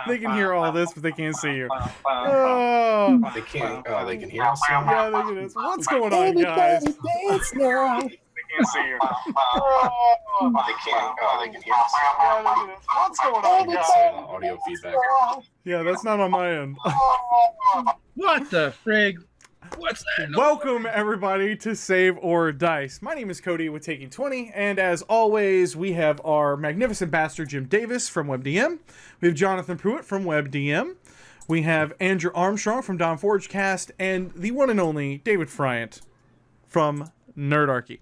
They can hear all this, but they can't see you. Oh. They can't. They can hear us. Yeah, they can. What's going on, guys? They can't see you. They can't. They can hear us. What's going on, It's guys? audio feedback. Yeah, that's not on my end. What the frig? What's that? Welcome, everybody, to Save or Dice. My name is Cody with Taking20, and as always, we have our magnificent bastard Jim Davis from WebDM. We have Jonathan Pruitt from WebDM. We have Andrew Armstrong from DawnforgedCast, and the one and only David Friant from Nerdarchy.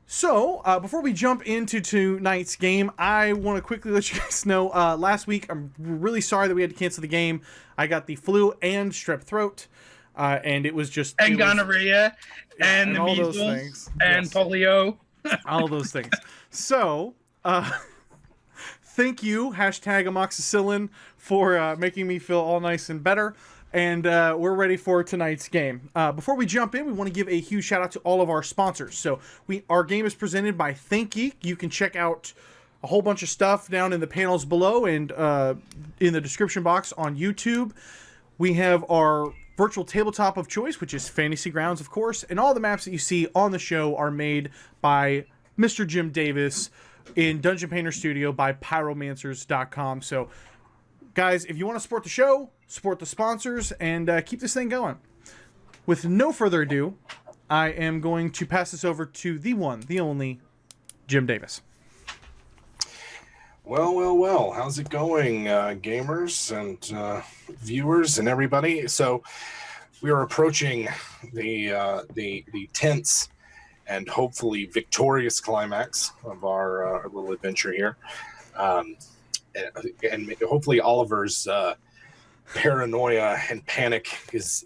So, before we jump into tonight's game, I want to quickly let you guys know, last week, I'm really sorry that we had to cancel the game. I got the flu and strep throat. And it was just... And gonorrhea, and the all measles, those things. and Yes. polio. All those things. So, thank you, hashtag amoxicillin, for making me feel all nice and better. And we're ready for tonight's game. Before we jump in, we want to give a huge shout out to all of our sponsors. So, our game is presented by ThinkGeek. You can check out a whole bunch of stuff down in the panels below and in the description box on YouTube. We have our virtual tabletop of choice, which is Fantasy Grounds, of course, and all the maps that you see on the show are made by Mr. Jim Davis in Dungeon Painter Studio by pyromancers.com. So, guys, if you want to support the show, support the sponsors, and keep this thing going. With no further ado, I am going to pass this over to the one, the only, Jim Davis. Well. How's it going, gamers and viewers and everybody? So we are approaching the tense and hopefully victorious climax of our little adventure here, and hopefully Oliver's paranoia and panic is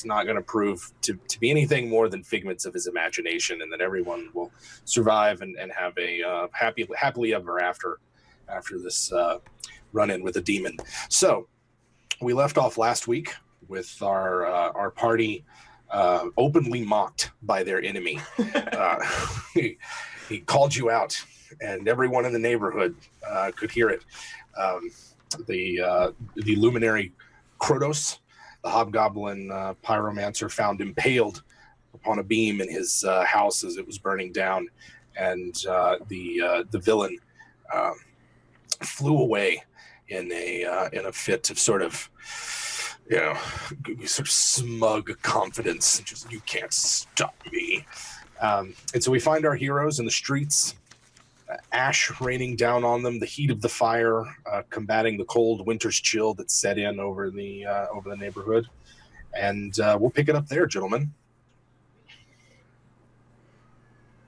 not going to prove to be anything more than figments of his imagination, and that everyone will survive and have a happily ever after this run-in with a demon. So we left off last week with our party openly mocked by their enemy. He called you out, and everyone in the neighborhood could hear it. The luminary Krotos, the hobgoblin pyromancer, found impaled upon a beam in his house as it was burning down, and the villain flew away in a fit of sort of smug confidence. Just, you can't stop me. And so we find our heroes in the streets. Ash raining down on them, the heat of the fire combating the cold winter's chill that set in over the neighborhood, and we'll pick it up there, gentlemen.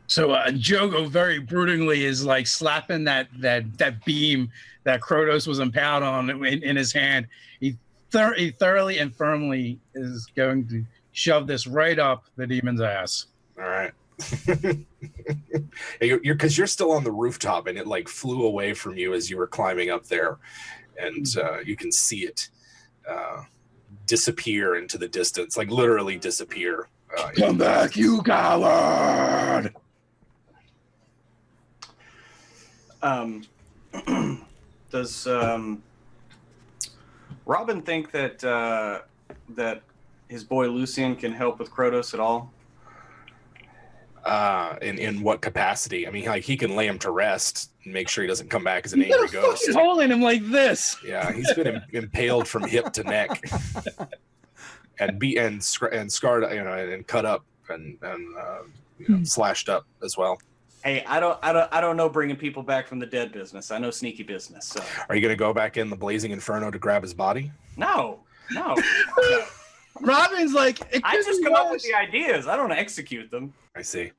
So Joego very broodingly is like slapping that beam that Krotos was impaled on in his hand. He thoroughly and firmly is going to shove this right up the demon's ass. All right. Because you're still on the rooftop, and it like flew away from you as you were climbing up there, and you can see it disappear into the distance, like literally disappear. Come back, you coward! Does Robin think that his boy Lucian can help with Krotos at all? In what capacity? I mean, like, he can lay him to rest and make sire he doesn't come back as an angry ghost. He's holding him like this. Yeah, he's been impaled from hip to neck, and scarred, and cut up and slashed up as well. Hey, I don't know bringing people back from the dead business. I know sneaky business. So. Are you going to go back in the blazing inferno to grab his body? No. Robin's like, I just come up with the ideas. I don't execute them. I see.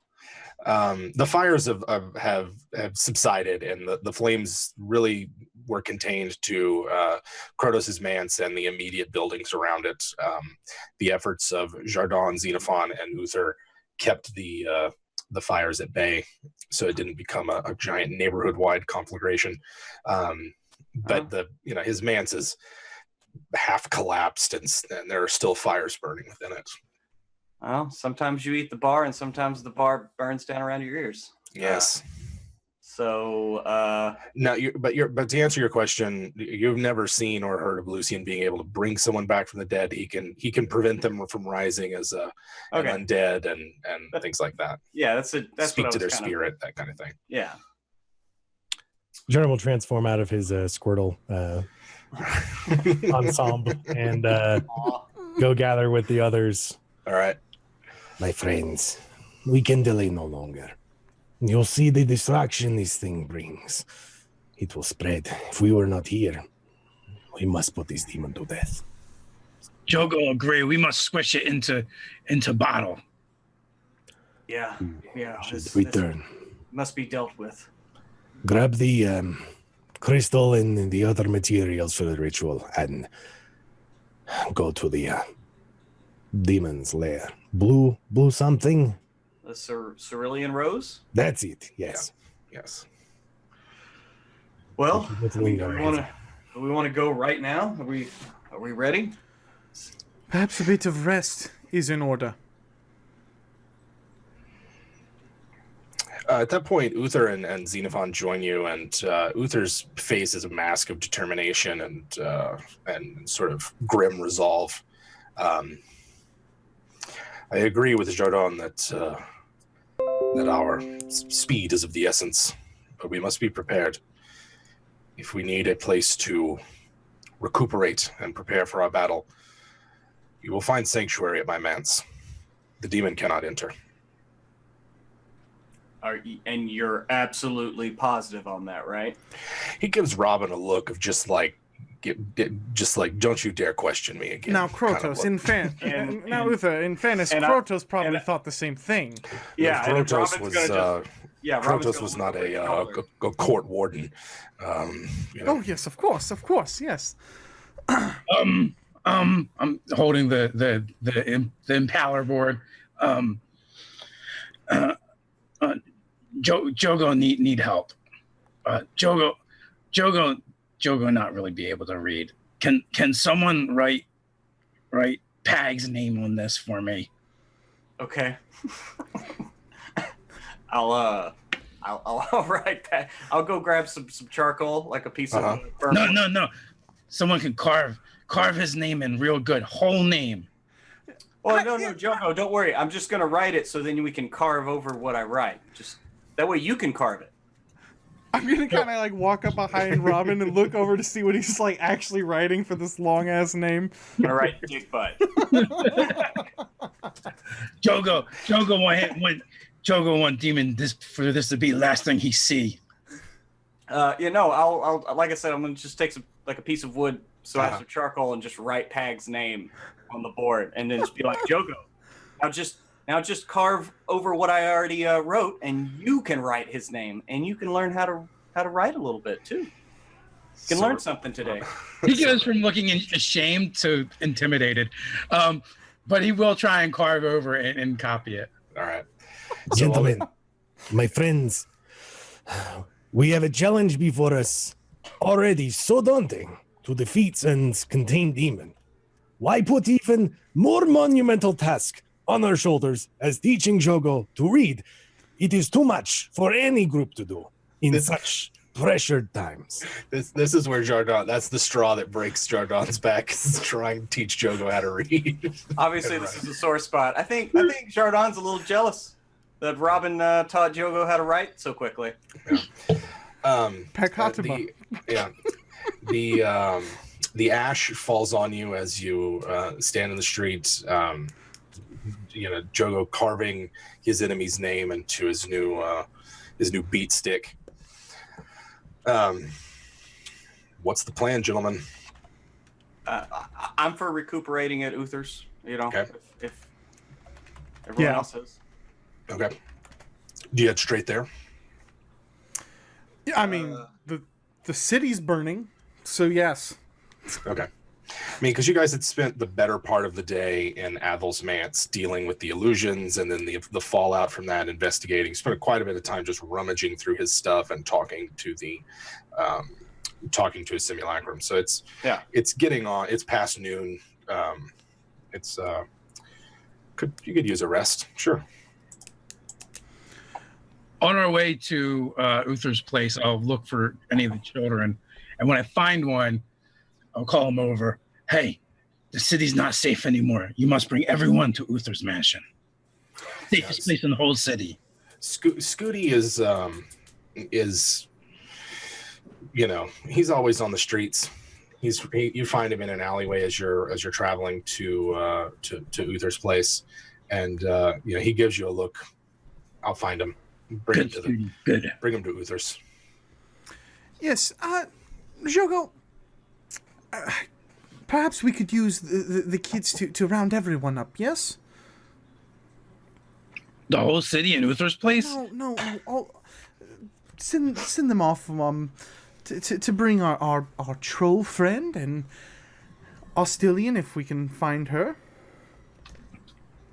The fires have subsided, and the flames really were contained to Krotos' manse and the immediate buildings around it. The efforts of Jardon, Xenophon, and Uther kept the fires at bay, so it didn't become a giant neighborhood-wide conflagration. But his manse is half collapsed, and there are still fires burning within it. Well, sometimes you eat the bar, and sometimes the bar burns down around your ears. Yes. So Now, but to answer your question, you've never seen or heard of Lucian being able to bring someone back from the dead. He can prevent them from rising as an undead and things like that. Yeah, that's Speak what I to was their kind of- spirit, that kind of thing. Yeah. Jardon will transform out of his Squirtle ensemble and go gather with the others. All right. My friends, we can delay no longer. You'll see the distraction this thing brings. It will spread. If we were not here, we must put this demon to death. Joego agree. We must switch it into bottle. Yeah. Yeah. Should This return. must be dealt with. Grab the crystal and the other materials for the ritual and go to the demon's lair. Blue something? The Cerulean Rose. That's it, yes. Yes. Well, Let's do we lean on want to go right now? Are we ready? Perhaps a bit of rest is in order. At that point, Uther and Xenophon join you, and Uther's face is a mask of determination and sort of grim resolve. I agree with Jardon that our speed is of the essence, but we must be prepared. If we need a place to recuperate and prepare for our battle, you will find sanctuary at my manse. The demon cannot enter. And you're absolutely positive on that, right? He gives Robin a look of just like, don't you dare question me again. Now, kind of Krotos, look. now Uther, in fairness, and Krotos probably thought the same thing. Yeah. and if Krotos Robin's was gonna Robin's Krotos gonna was look not over his shoulder. a court warden. Oh yes, of course, yes. I'm holding the impaler board. Joego need help. Joego not really be able to read. Can someone write Pag's name on this for me? Okay. I'll write that. I'll go grab some charcoal, like a piece of burnt. No. Someone can carve his name in real good, whole name. Well, no, Joego, don't worry. I'm just gonna write it so then we can carve over what I write. Just that way you can carve it. I'm gonna kind of like walk up behind Robin and look over to see what he's like actually writing for this long ass name. I'm gonna write Dick Butt. Joego want demon for this to be the last thing he see. I'll like I said, I'm gonna just take a piece of wood, so I have some charcoal, and just write Pag's name on the board, and then just be like, Joego, now just carve over what I already wrote, and you can write his name, and you can learn how to write a little bit too. You can learn something today. He goes from looking ashamed to intimidated, but he will try and carve over it and copy it. All right. Gentlemen, my friends, we have a challenge before us already so daunting to defeat and contain demon. Why put even more monumental task on our shoulders as teaching Joego to read? It is too much for any group to do in such pressured times. This is where Jardon, that's the straw that breaks Jardon's back, is trying to teach Joego how to read. Obviously, this is a sore spot. I think Jardon's a little jealous that Robin taught Joego how to write so quickly. Pekatuma. The ash falls on you as you stand in the street. Joego carving his enemy's name into his new beat stick. What's the plan, gentlemen? I'm for recuperating at Uther's. Okay. If everyone else is. Okay. Do you head straight there? Yeah, I mean the city's burning, so yes. Okay. I mean, because you guys had spent the better part of the day in Athel's manse dealing with the illusions and then the fallout from that, investigating. Spent quite a bit of time just rummaging through his stuff and talking to his simulacrum. So it's getting on. It's past noon. You could use a rest, sure. On our way to Uther's place, I'll look for any of the children, and when I find one, I'll call him over. Hey, the city's not safe anymore. You must bring everyone to Uther's mansion. Safest place in the whole city. Scooty is, you know, he's always on the streets. You find him in an alleyway as you're traveling to Uther's place, and you know, he gives you a look. I'll find him. Bring him to Uther's. Yes, Joego. Perhaps we could use the kids to round everyone up. Yes. The whole city in Uther's place? No. Send them off, to bring our troll friend and Ostilian if we can find her.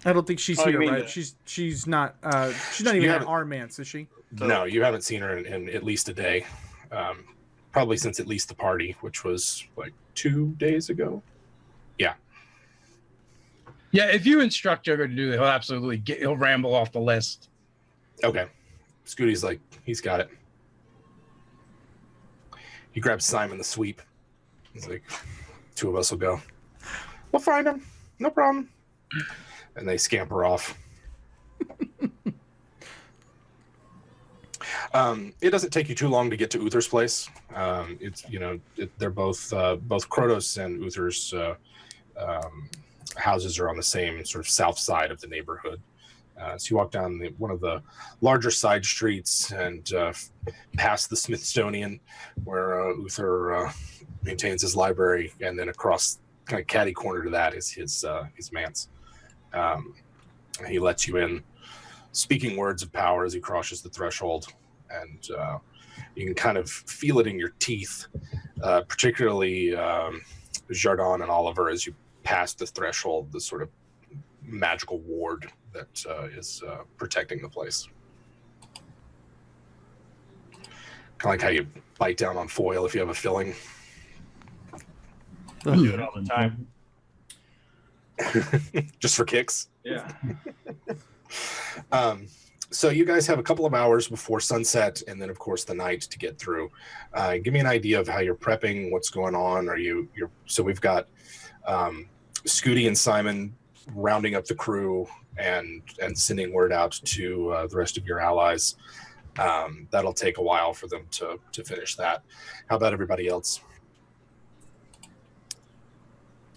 I don't think she's here, right? She's not even at our manse, is she? No, you haven't seen her in at least a day. Probably since at least the party, which was like 2 days ago. Yeah. Yeah, if you instruct Joego to do that, he'll absolutely he'll ramble off the list. Okay. Scooty's like, he's got it. He grabs Simon the sweep. He's like, 2 of us will go. We'll find him. No problem. And they scamper off. It doesn't take you too long to get to Uther's place. It's, you know, they're both Krotos and Uther's houses are on the same sort of south side of the neighborhood. So you walk down one of the larger side streets and past the Smithsonian, where Uther maintains his library, and then across, kind of catty corner to that, is his manse. He lets you in, speaking words of power as he crosses the threshold, and you can kind of feel it in your teeth, particularly Jardon and Oliver, as you pass the threshold, the sort of magical ward that is protecting the place. Kind of like how you bite down on foil if you have a filling. I do it all the time. Just for kicks? Yeah. So you guys have a couple of hours before sunset, and then of course the night to get through. Give me an idea of how you're prepping, what's going on. So we've got Scooty and Simon rounding up the crew and sending word out to the rest of your allies. That'll take a while for them to finish that. How about everybody else?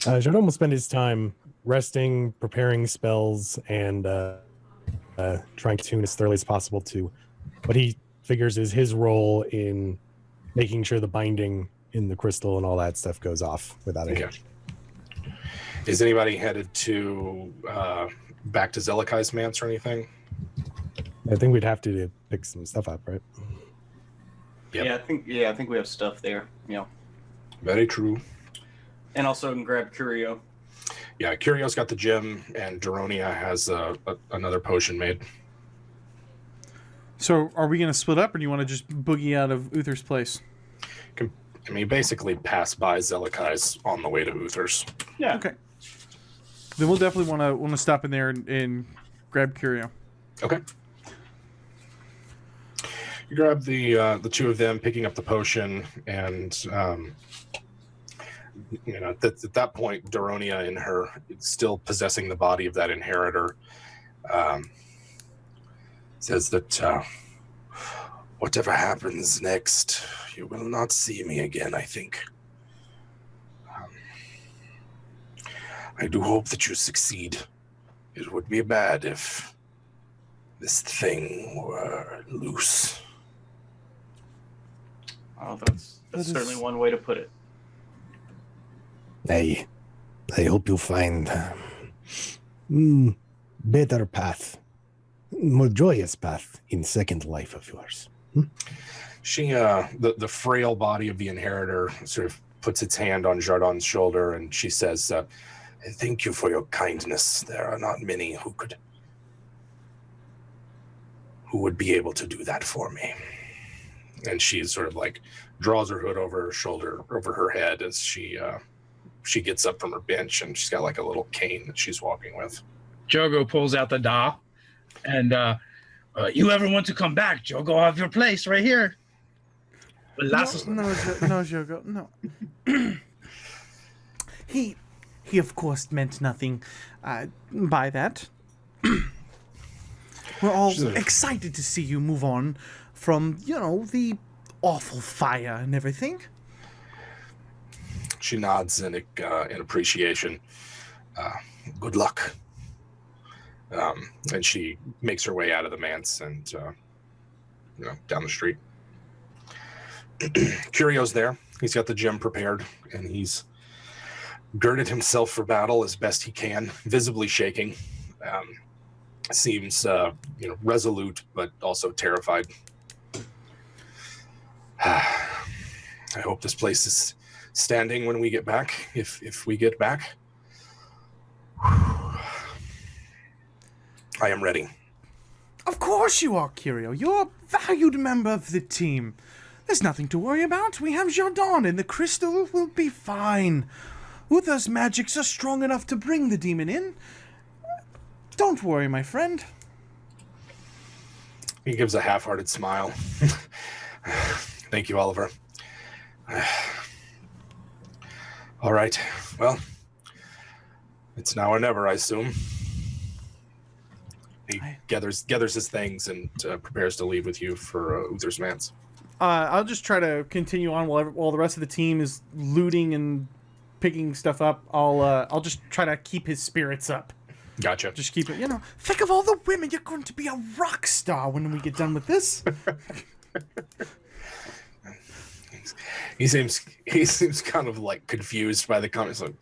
Jardon will spend his time resting, preparing spells, and trying to tune as thoroughly as possible to what he figures is his role in making sure the binding in the crystal and all that stuff goes off without a hitch. Is anybody headed to back to Zelikai's manse or anything? I think we'd have to pick some stuff up, right? Yep. I think we have stuff there. Yeah. Very true. And also can grab Curio. Yeah, Curio's got the gem, and Daronia has another potion made. So are we going to split up, or do you want to just boogie out of Uther's place? I mean, basically pass by Zelikai's on the way to Uther's. Yeah. Okay. Then we'll definitely want to stop in there and grab Curio. Okay. You grab the 2 of them, picking up the potion, and you know, at that point, Daronia, in her still possessing the body of that inheritor, says that whatever happens next, you will not see me again, I think. I do hope that you succeed. It would be bad if this thing were loose. Oh, that's certainly one way to put it. I hope you find better path, more joyous path in second life of yours. She, the frail body of the inheritor, sort of puts its hand on Jardon's shoulder, and she says, "Thank you for your kindness. There are not many who would be able to do that for me." And she sort of like draws her hood over her shoulder, over her head, as she gets up from her bench, and she's got like a little cane that she's walking with. Joego pulls out the da and You ever want to come back, Joego? Have your place right here. No, Joego, no. He of course meant nothing by that. We're all excited to see you move on from, the awful fire and everything. She nods in appreciation. Good luck. And she makes her way out of the manse and down the street. Curio's there. He's got the gem prepared, and he's girded himself for battle as best he can, visibly shaking. Seems resolute, but also terrified. I hope this place is standing when we get back, if we get back. I am ready. Of course you are, Curio. You're a valued member of the team. There's nothing to worry about. We have Jardon, and the crystal will be fine. Uther's magics are strong enough to bring the demon in. Don't worry, my friend. He gives a half-hearted smile. Thank you, Oliver. All right. Well, it's now or never, I assume. He gathers his things and prepares to leave with you for Uther's manse. I'll just try to continue on while the rest of the team is looting and picking stuff up. I'll just try to keep his spirits up. Gotcha. Just keep it, think of all the women. You're going to be a rock star when we get done with this. He seems kind of like confused by the comments. Like,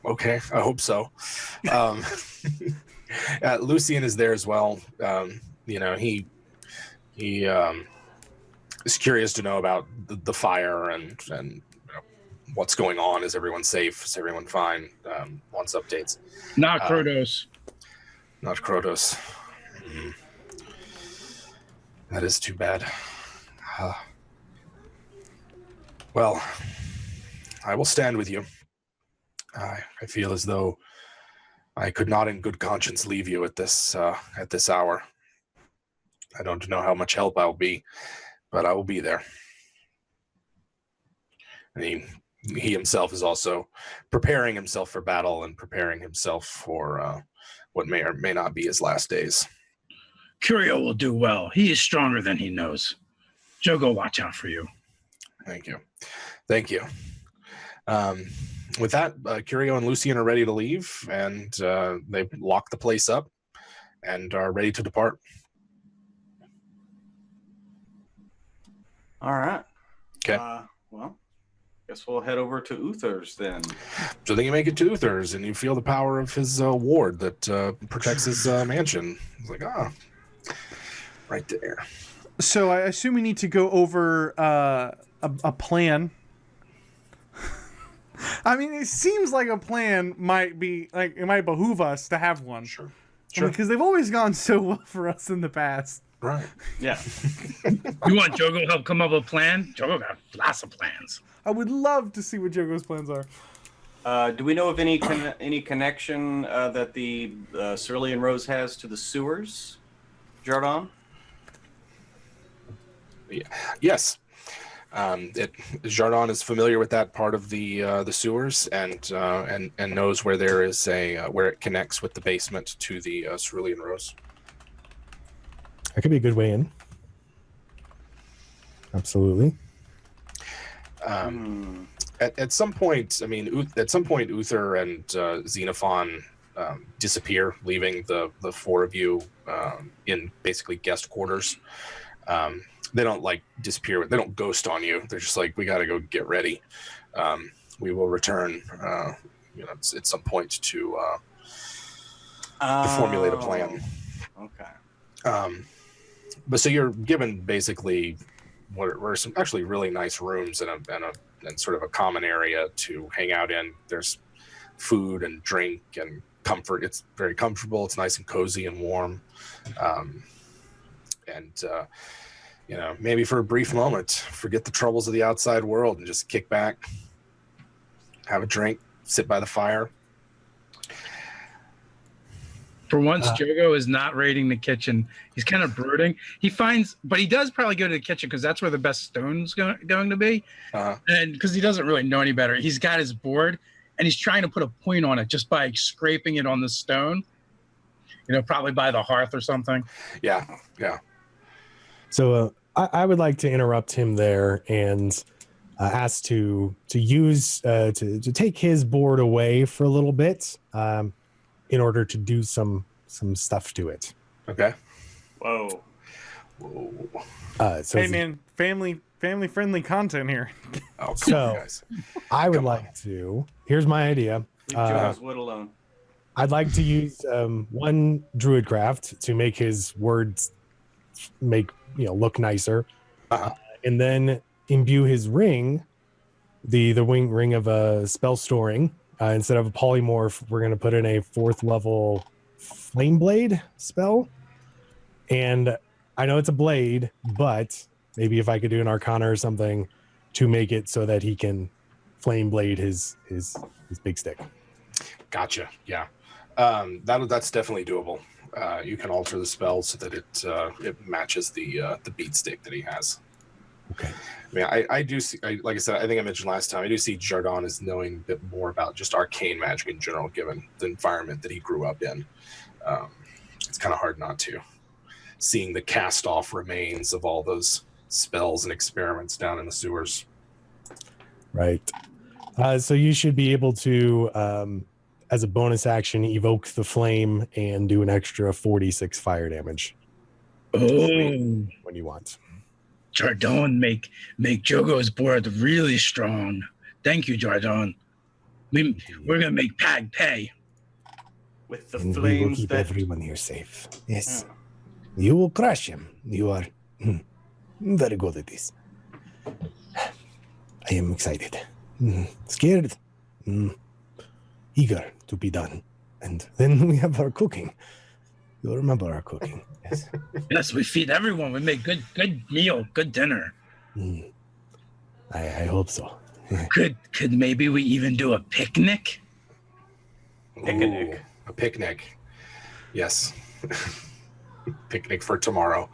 okay, I hope so. Lucian is there as well. He is curious to know about the fire and what's going on. Is everyone safe? Is everyone fine? Wants updates. Not Krotos. Not Krotos. That is too bad. Well, I will stand with you. I feel as though I could not in good conscience leave you at this hour. I don't know how much help I'll be, but I will be there. And he himself is also preparing himself for battle and preparing himself for what may or may not be his last days. Curio will do well. He is stronger than he knows. Joego, watch out for you. Thank you. With that, Curio and Lucian are ready to leave, and they've locked the place up and are ready to depart. All right. Okay. Well, guess we'll head over to Uther's then. So then you make it to Uther's, and you feel the power of his ward that protects his mansion. It's like, right there. So I assume we need to go over a plan. I mean, it seems like a plan might behoove us to have one. Sure. Because they've always gone so well for us in the past. Right. Yeah. You want Joego to help come up with a plan? Joego got lots of plans. I would love to see what Jogo's plans are. Do we know of any connection that the Cerulean Rose has to the sewers, Jardon? Yes. Jardon is familiar with that part of the sewers and knows where there is where it connects with the basement to the Cerulean Rose. That could be a good way in. Absolutely. At some point, Uther and Xenophon disappear, leaving the four of you in basically guest quarters. They don't disappear. They don't ghost on you. They're just like, we got to go get ready. We will return, at some point to formulate a plan. Okay. But so you're given basically what were some actually really nice rooms and sort of a common area to hang out in. There's food and drink and comfort. It's very comfortable. It's nice and cozy and warm. Maybe for a brief moment, forget the troubles of the outside world and just kick back, have a drink, sit by the fire. For once, Joego is not raiding the kitchen. He's kind of brooding. But he does probably go to the kitchen because that's where the best stone's going to be. And because he doesn't really know any better, he's got his board and he's trying to put a point on it just by scraping it on the stone. Probably by the hearth or something. Yeah. So I would like to interrupt him there and ask to use to take his board away for a little bit. In order to do some stuff to it. Okay. Whoa. So hey man, family friendly content here. Oh, cool, so guys. I would like to. Here's my idea. Leave Joe's wood alone. I'd like to use one druidcraft to make his words look nicer, and then imbue his ring, the ring of spell storing. Instead of a polymorph, we're going to put in a 4th level flame blade spell. And I know it's a blade, but maybe if I could do an arcana or something to make it so that he can flame blade his big stick. Gotcha. Yeah. That's definitely doable. You can alter the spell so that it matches the beat stick that he has. Okay. I mean, I do see, like I said, I think I mentioned last time, I do see Jardon as knowing a bit more about just arcane magic in general, given the environment that he grew up in. It's kind of hard not to. Seeing the cast-off remains of all those spells and experiments down in the sewers. Right. So you should be able to, as a bonus action, evoke the flame and do an extra 46 fire damage. When you want. Jardon, make Joego's board really strong. Thank you, Jardon. We're gonna make Pag pay. With the And we will flames keep that everyone here safe. Yes. You will crush him. You are very good at this. I am excited. Scared. Eager to be done. And then we have our cooking. You'll remember our cooking. Yes. Yes, we feed everyone. We make good meal, good dinner. I hope so. Could maybe we even do a picnic? Picnic. Ooh, a picnic. Yes. Picnic for tomorrow.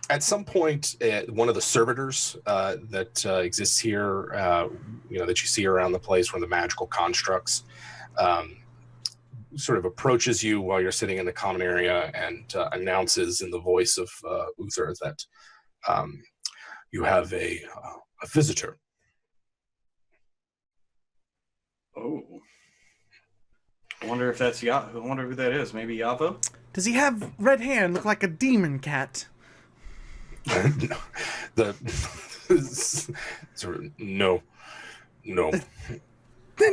At some point, one of the servitors that exists here, that you see around the place, one of the magical constructs, sort of approaches you while you're sitting in the common area and announces in the voice of Uther that you have a visitor. Oh. I wonder if that's I wonder who that is. Maybe Yavo? Does he have red hair and look like a demon cat? No. Then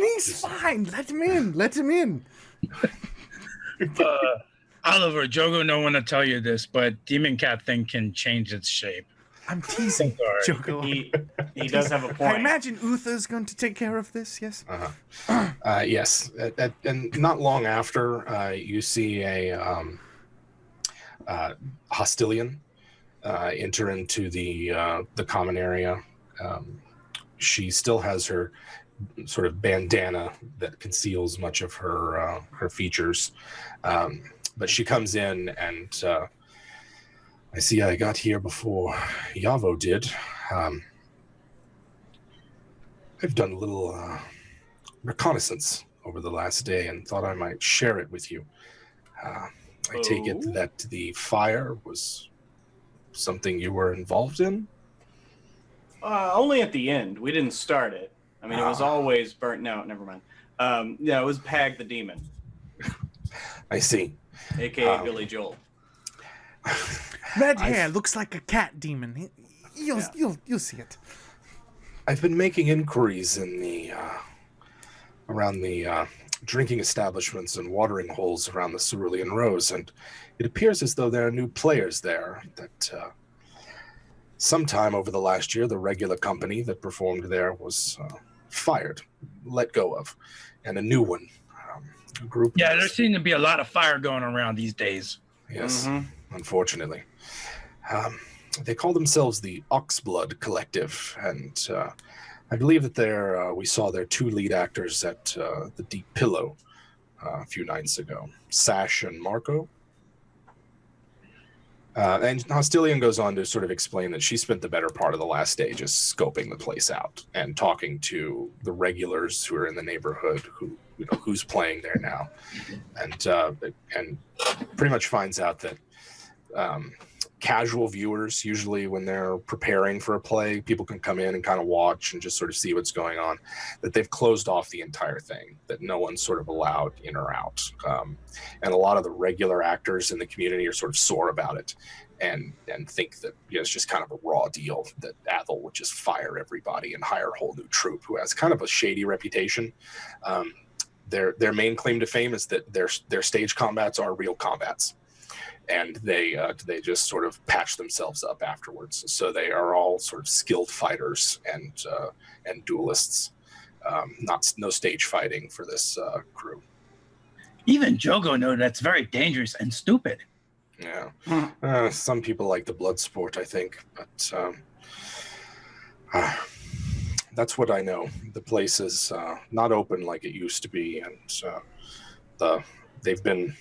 he's fine. Let him in. Oliver, Joego, no one to tell you this, but Demon Cat thing can change its shape. I'm teasing, Joego. He does have a point. I imagine Uther's going to take care of this, yes? Yes. And not long after, you see a Hostilian enter into the common area. She still has her sort of bandana that conceals much of her features, but she comes in and I see I got here before Yavo did. I've done a little reconnaissance over the last day and thought I might share it with you. I take it that the fire was something you were involved in? Only at the end. We didn't start it. I mean, it was always burnt. No, never mind. Yeah, it was Pag the Demon. I see. A.K.A. Billy Joel. Red hair looks like a cat demon. You'll see it. I've been making inquiries in the around the drinking establishments and watering holes around the Cerulean Rose, and it appears as though there are new players there that sometime over the last year, the regular company that performed there was fired, let go of, and a new one. Group. Yeah, there seems to be a lot of fire going around these days. Yes, unfortunately. They call themselves the Oxblood Collective, and I believe that we saw their two lead actors at the Deep Pillow a few nights ago. Sash and Marco. And Hostilian goes on to sort of explain that she spent the better part of the last day just scoping the place out and talking to the regulars who are in the neighborhood, who's playing there now, and pretty much finds out that casual viewers, usually when they're preparing for a play, people can come in and kind of watch and just sort of see what's going on, that they've closed off the entire thing, that no one's sort of allowed in or out. And a lot of the regular actors in the community are sort of sore about it and think that it's just kind of a raw deal, that Athel would just fire everybody and hire a whole new troupe who has kind of a shady reputation. Their main claim to fame is that their stage combats are real combats. And they just sort of patch themselves up afterwards. So they are all sort of skilled fighters and duelists. No stage fighting for this crew. Even Joego knows that's very dangerous and stupid. Yeah. Some people like the blood sport, I think, but that's what I know. The place is not open like it used to be, and they've been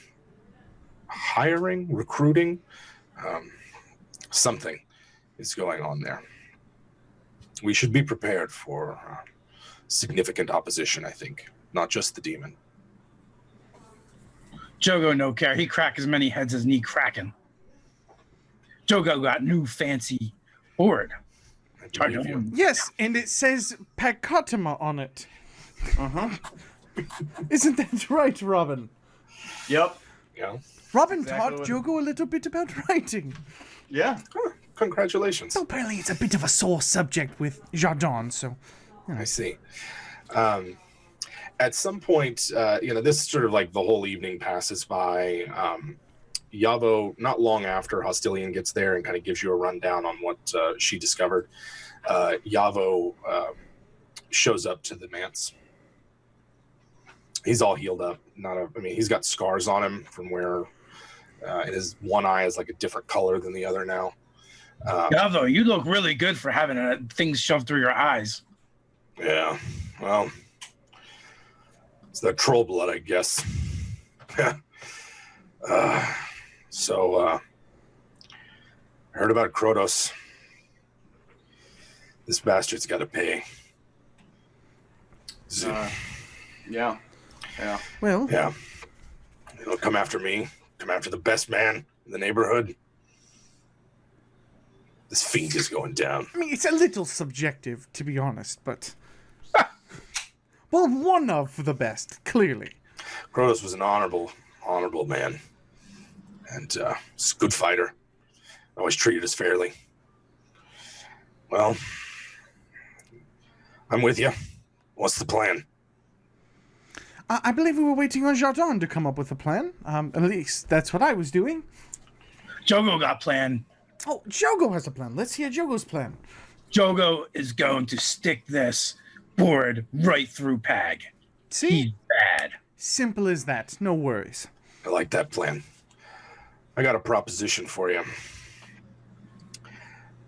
recruiting, something is going on there. We should be prepared for significant opposition, I think, not just the demon. Joego no care. He crack as many heads as need cracking. Joego got new fancy board. Yes, and it says Pacottima on it. Uh-huh. Isn't that right, Robin? Yep. Yeah. Robin Exactly taught Joego a little bit about writing. Yeah. Congratulations. So apparently it's a bit of a sore subject with Jardon, so... I see. At some point, this sort of like the whole evening passes by. Yavo, not long after Hostilian gets there and kind of gives you a rundown on what she discovered, Yavo shows up to the manse. He's all healed up. He's got scars on him from where and his one eye is like a different color than the other now. Yavo, you look really good for having things shoved through your eyes. Yeah, well, it's that troll blood, I guess. I heard about Krotos. This bastard's got to pay. Yeah. Well... Yeah. He'll come after me. Come after the best man in the neighborhood. This fiend is going down. I mean, it's a little subjective, to be honest, but... well, one of the best, clearly. Krotos was an honorable man. And he's a good fighter. Always treated us fairly. Well, I'm with you. What's the plan? I believe we were waiting on Jardon to come up with a plan. At least that's what I was doing. Joego got plan. Oh, Joego has a plan. Let's hear Jogo's plan. Joego is going to stick this board right through Pag. See? He's bad. Simple as that. No worries. I like that plan. I got a proposition for you.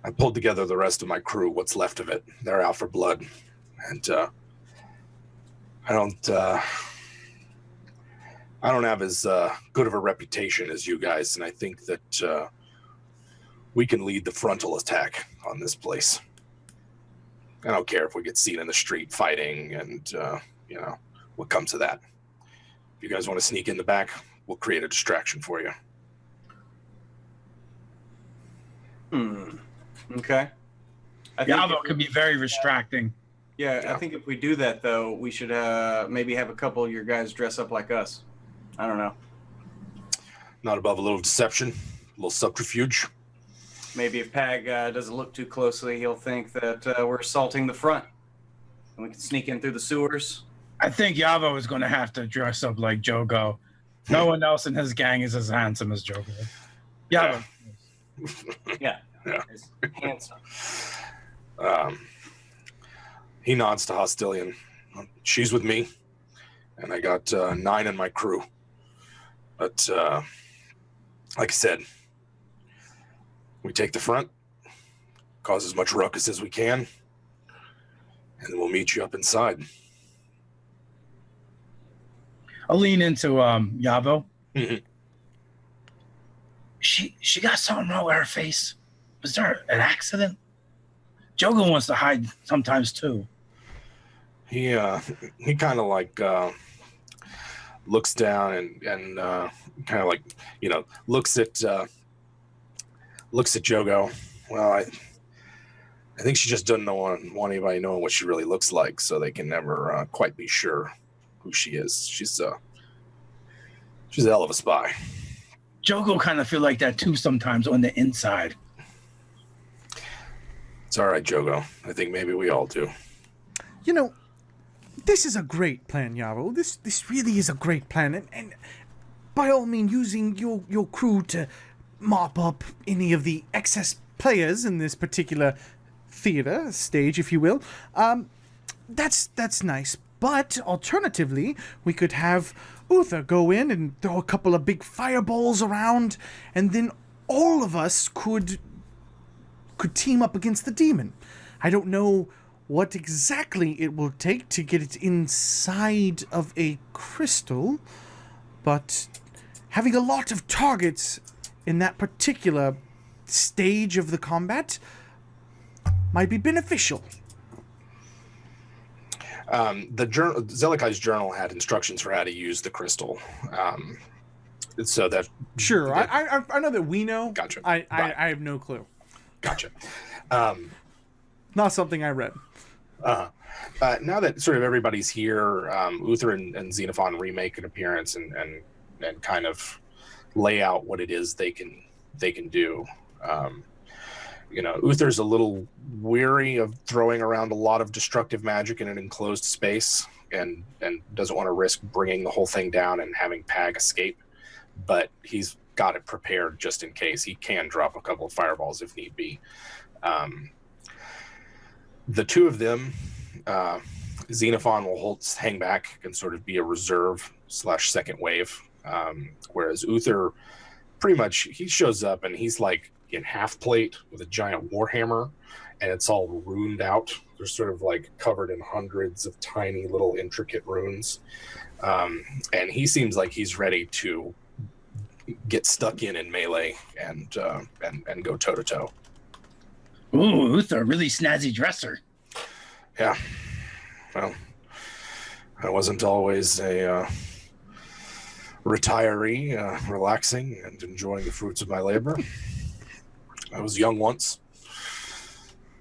I pulled together the rest of my crew, what's left of it. They're out for blood. And I don't have as good of a reputation as you guys, and I think that we can lead the frontal attack on this place. I don't care if we get seen in the street fighting and, what comes of that. If you guys want to sneak in the back, we'll create a distraction for you. Okay. I think Yavo could be very distracting. Yeah, I think if we do that, though, we should maybe have a couple of your guys dress up like us. I don't know. Not above a little deception, a little subterfuge. Maybe if Pag doesn't look too closely, he'll think that we're assaulting the front. And we can sneak in through the sewers. I think Yavo is going to have to dress up like Joego. No one else in his gang is as handsome as Joego. Yavo. Yeah. Yeah. It's handsome. He nods to Hostilian. She's with me, and I got 9 in my crew. But like I said, we take the front, cause as much ruckus as we can, and then we'll meet you up inside. I'll lean into Yavo. Mhm. She got something wrong with her face. Was there an accident? Joego wants to hide sometimes too. He kind of like looks down and kind of like looks at Joego. Well, I think she just doesn't want anybody knowing what she really looks like, so they can never quite be sure who she is. She's a hell of a spy. Joego kind of feel like that too sometimes on the inside. It's all right, Joego. I think maybe we all do. You know, this is a great plan, Yaro. This really is a great plan, and by all means, using your crew to mop up any of the excess players in this particular theater stage, if you will. That's nice. But alternatively, we could have Uther go in and throw a couple of big fireballs around, and then all of us could team up against the demon. I don't know what exactly it will take to get it inside of a crystal, but having a lot of targets in that particular stage of the combat might be beneficial. Zelikai's journal had instructions for how to use the crystal. So that sure, I know that we know. Gotcha. I have no clue. Gotcha. Not something I read. Now that sort of everybody's here, Uther and Xenophon remake an appearance and kind of lay out what it is they can do. Uther's a little weary of throwing around a lot of destructive magic in an enclosed space and doesn't want to risk bringing the whole thing down and having Pag escape, but he's got it prepared just in case. He can drop a couple of fireballs if need be. The two of them, Xenophon will hang back and sort of be a reserve / second wave, whereas Uther pretty much, he shows up and he's like in half plate with a giant warhammer, and it's all ruined out. They're sort of like covered in hundreds of tiny little intricate runes, and he seems like he's ready to get stuck in melee and go toe to toe. Ooh, Uther, really snazzy dresser. Yeah, well, I wasn't always a retiree, relaxing and enjoying the fruits of my labor. I was young once.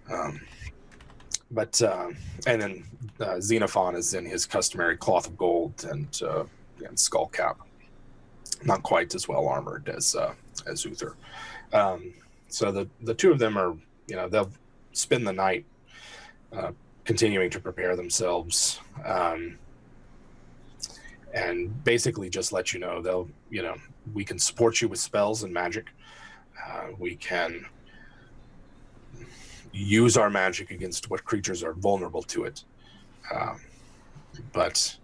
And then Xenophon is in his customary cloth of gold and skull cap. Not quite as well armored as Uther. So the two of them are, they'll spend the night continuing to prepare themselves, and basically just let you know they'll, we can support you with spells and magic. We can use our magic against what creatures are vulnerable to it. But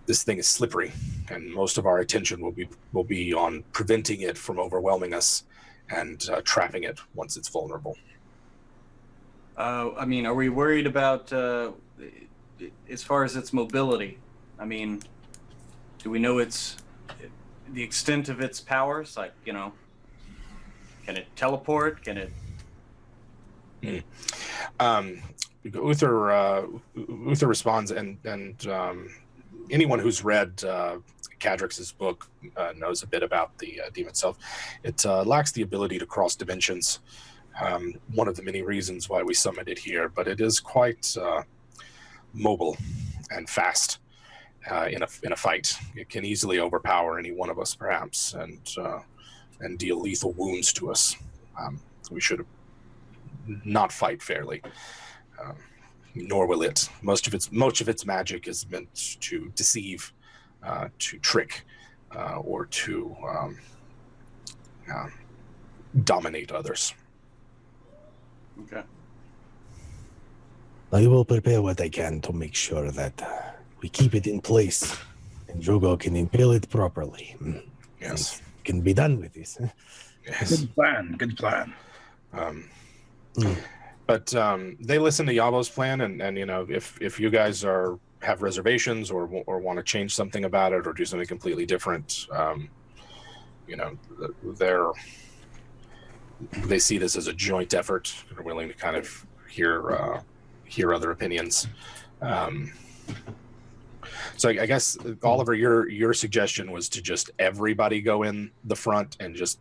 this thing is slippery, and most of our attention will be on preventing it from overwhelming us and trapping it once it's vulnerable. Are we worried about as far as its mobility? Do we know the extent of its powers? Like, can it teleport? Can it? Uther responds, and anyone who's read Cadrix's book knows a bit about the demon itself. It lacks the ability to cross dimensions. One of the many reasons why we summoned it here, but it is quite mobile and fast in a fight. It can easily overpower any one of us, perhaps, and deal lethal wounds to us. We should not fight fairly, nor will it. Most of its magic is meant to deceive, to trick, or to dominate others. Okay. I will prepare what I can to make sure that we keep it in place and Joego can impale it properly. Yes. And can be done with this. Yes. Good plan. But they listen to Yavo's plan, and if you guys are have reservations or want to change something about it or do something completely different. You know, they see this as a joint effort. They're willing to kind of hear other opinions. So I guess, Oliver, your suggestion was to just everybody go in the front and just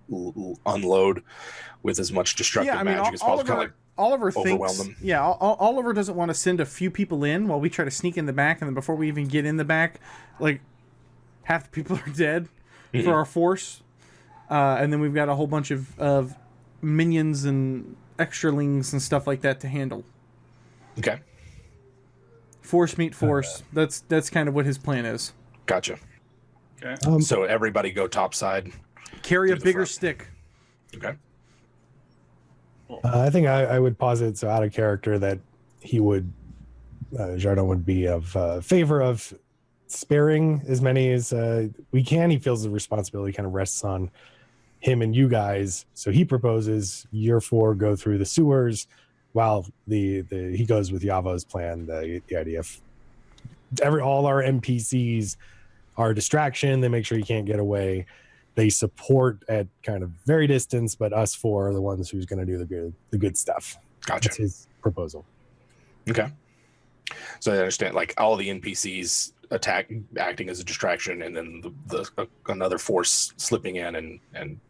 unload with as much destructive magic as possible. Oliver overwhelm thinks, them. yeah, Oliver doesn't want to send a few people in while we try to sneak in the back, and then before we even get in the back, like, half the people are dead for our force, and then we've got a whole bunch of minions and extralings and stuff like that to handle. Okay. Force meet force. That's kind of what his plan is. Gotcha. Okay. So everybody go topside. Carry a the bigger front. stick. Okay. I think I would posit, so out of character, that he would, Jardon would be of favor of sparing as many as we can. He feels the responsibility kind of rests on him and you guys. So he proposes your four go through the sewers while he goes with Yavo's plan, the idea of all our NPCs are a distraction. They make sure you can't get away. They support at kind of very distance, but us four are the ones who's going to do the good stuff. Gotcha. That's his proposal. Okay. So I understand, like, all the NPCs acting as a distraction, and then the another force slipping in and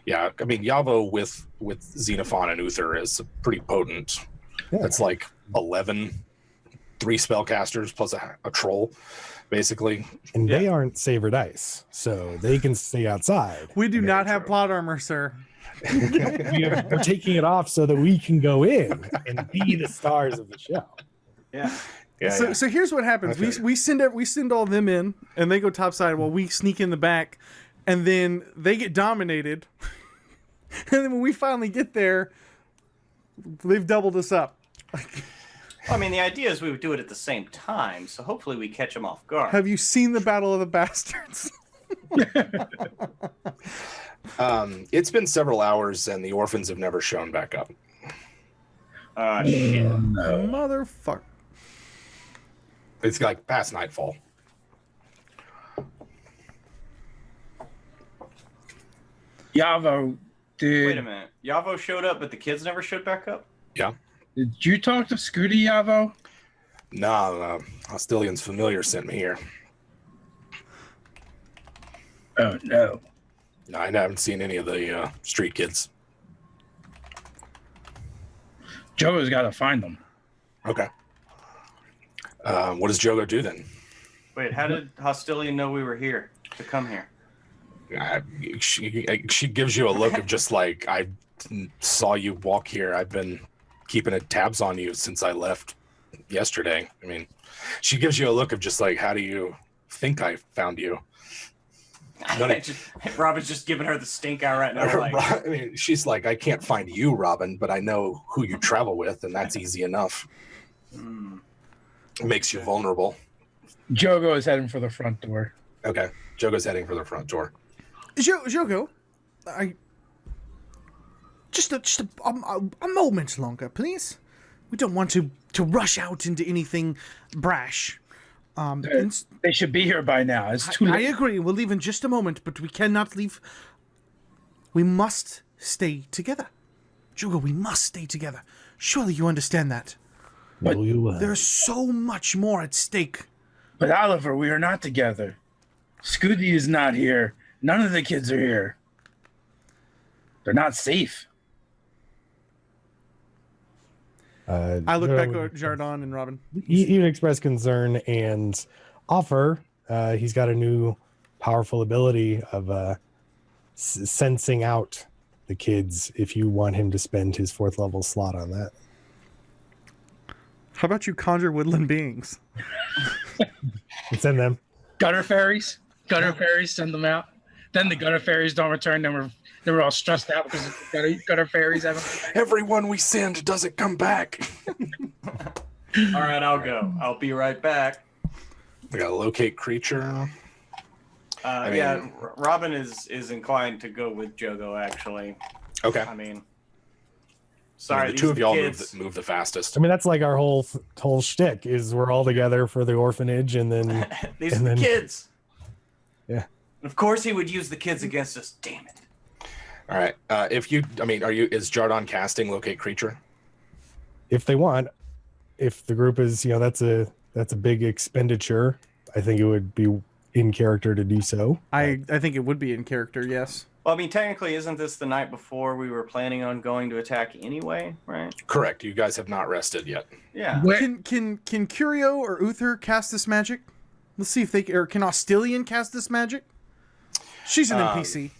yeah, I mean, Yavo with Xenophon and Uther is pretty potent. Yeah. That's like 11 3 spellcasters plus a troll, basically. And they aren't saber dice, so they can stay outside. We do Very not have true. plot armor, sir. We're taking it off so that we can go in and be the stars of the show. Yeah. Yeah. So here's what happens. Okay. We send all them in, and they go topside while we sneak in the back, and then they get dominated. And then when we finally get there, they've doubled us up. I mean, the idea is we would do it at the same time, so hopefully we catch them off guard. Have you seen the Battle of the Bastards? It's been several hours, and the orphans have never shown back up. Shit. Motherfucker. It's like past nightfall. Yavo, Wait a minute. Yavo showed up, but the kids never showed back up? Yeah. did you talk to Scooty, Yavo? Nah, Hostilian's familiar sent me here. Oh, no. No, I haven't seen any of the street kids. Joe's got to find them. Okay. What does Joego do then? Wait, how did Hostilian know we were here to come here? She gives you a look of just like, I saw you walk here. I've been keeping tabs on you since I left yesterday. I mean, she gives you a look of just like, how do you think I found you? Robin's just giving her the stink eye right now. Like, I mean, she's like, I can't find you, Robin, but I know who you travel with, and that's easy enough. It makes you vulnerable. Joego is heading for the front door. Okay. Jogo's heading for the front door. Joego, just a moment longer, please. We don't want to rush out into anything brash. They should be here by now. It's too I late. agree. We'll leave in just a moment, but we cannot leave. We must stay together. Joego, we must stay together. Surely you understand that. But There's so much more at stake. But Oliver, we are not together. Scooty is not here. None of the kids are here. They're not safe. I look back at Jardon and Robin. Even express concern and offer. He's got a new powerful ability of sensing out the kids if you want him to spend his 4th level slot on that. How about you conjure woodland beings? And send them. Gutter fairies. Gutter fairies, send them out. Then the gutter fairies don't return. Then we're all stressed out because the gutter fairies haven't. Everyone we send doesn't come back. all right, I'll go. I'll be right back. We got to locate creature. Yeah, Robin is inclined to go with Joego, actually. Okay. I mean, Sorry, the these two are of the y'all kids. move the fastest. I mean, that's like our whole shtick is we're all together for the orphanage, and then These and are the then- kids. Yeah. And of course, he would use the kids against us. Damn it. All right. Is Jardon casting locate creature? if they want, if the group is, that's a big expenditure. I think it would be in character to do so. I think it would be in character, yes. Well, I mean, technically, isn't this the night before we were planning on going to attack anyway, right? Correct. You guys have not rested yet. Yeah. Where- Can Curio or Uther cast this magic? Let's see if they or can Ostilian cast this magic? She's an NPC.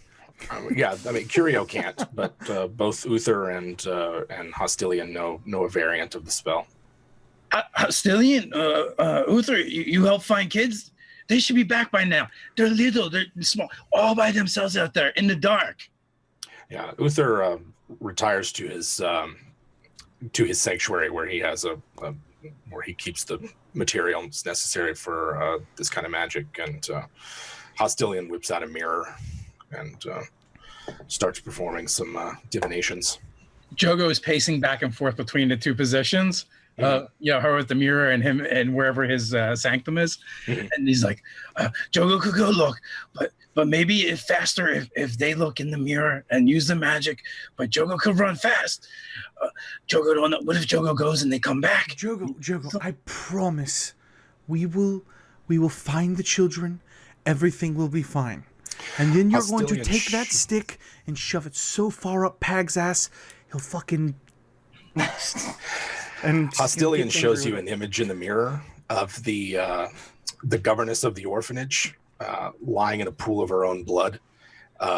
Yeah, I mean, Curio can't, but both Uther and Hostilian know a variant of the spell. Steele, Uther, you help find kids? They should be back by now. They're little, they're small, all by themselves out there in the dark. Yeah, Uther retires to his sanctuary where he has where he keeps the materials necessary for this kind of magic. And Hostilian whips out a mirror and starts performing some divinations. Joego is pacing back and forth between the two positions. Her with the mirror and him and wherever his sanctum is. Mhm. And he's like, Joego could go look, but maybe it's faster if they look in the mirror and use the magic, but Joego could run fast. Joego don't know. What if Joego goes and they come back? Joego, I promise we will find the children. Everything will be fine. And then you're going to Hostilian take that stick and shove it so far up Pag's ass, he'll fucking... And Hostilian shows you an image in the mirror of the governess of the orphanage lying in a pool of her own blood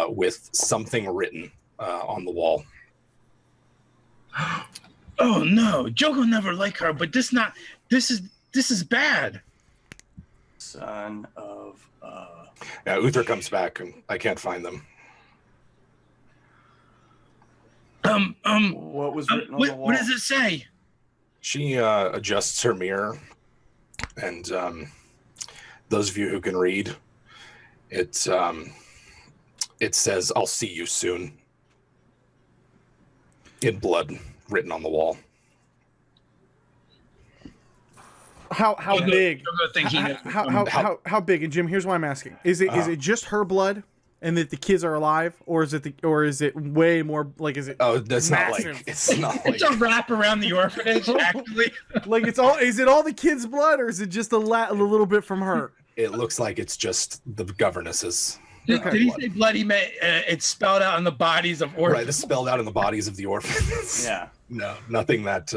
with something written on the wall. Oh no, Joego never liked her, but this is bad. Son of Now Uther comes back and I can't find them. what was written on the wall? What does it say? She adjusts her mirror, and those of you who can read, it says, "I'll see you soon," in blood written on the wall. How big? Joego think he knows How big? And Jim, here's why I'm asking: is it just her blood, and that the kids are alive, or is it way more? Like, is it? Oh, that's massive? not like it's not like It's a wrap around the orphanage, actually. Like it's all? Is it all the kids' blood, or is it just a little bit from her? it looks like it's just the governess's. Did he say bloody? It's spelled out on the bodies of orphans. Right, it's spelled out in the bodies of the orphans. Yeah. No, nothing that.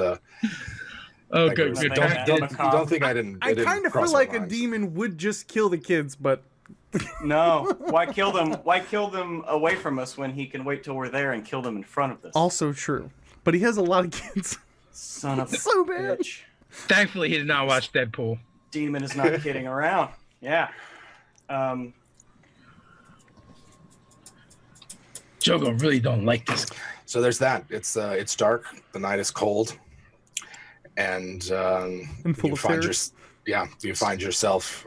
Oh, that good. goes- Good. Don't think I didn't. I it didn't kind of cross feel our like a minds. demon would just kill the kids, but No. Why kill them? Why kill them away from us when he can wait till we're there and kill them in front of us? also true. But he has a lot of kids. Son of a So bad. bitch. Thankfully, he did not watch Deadpool. Demon is not kidding around. Yeah. Joego really don't like this. So there's that. It's dark. The night is cold, and And full you of find terrors. you find yourself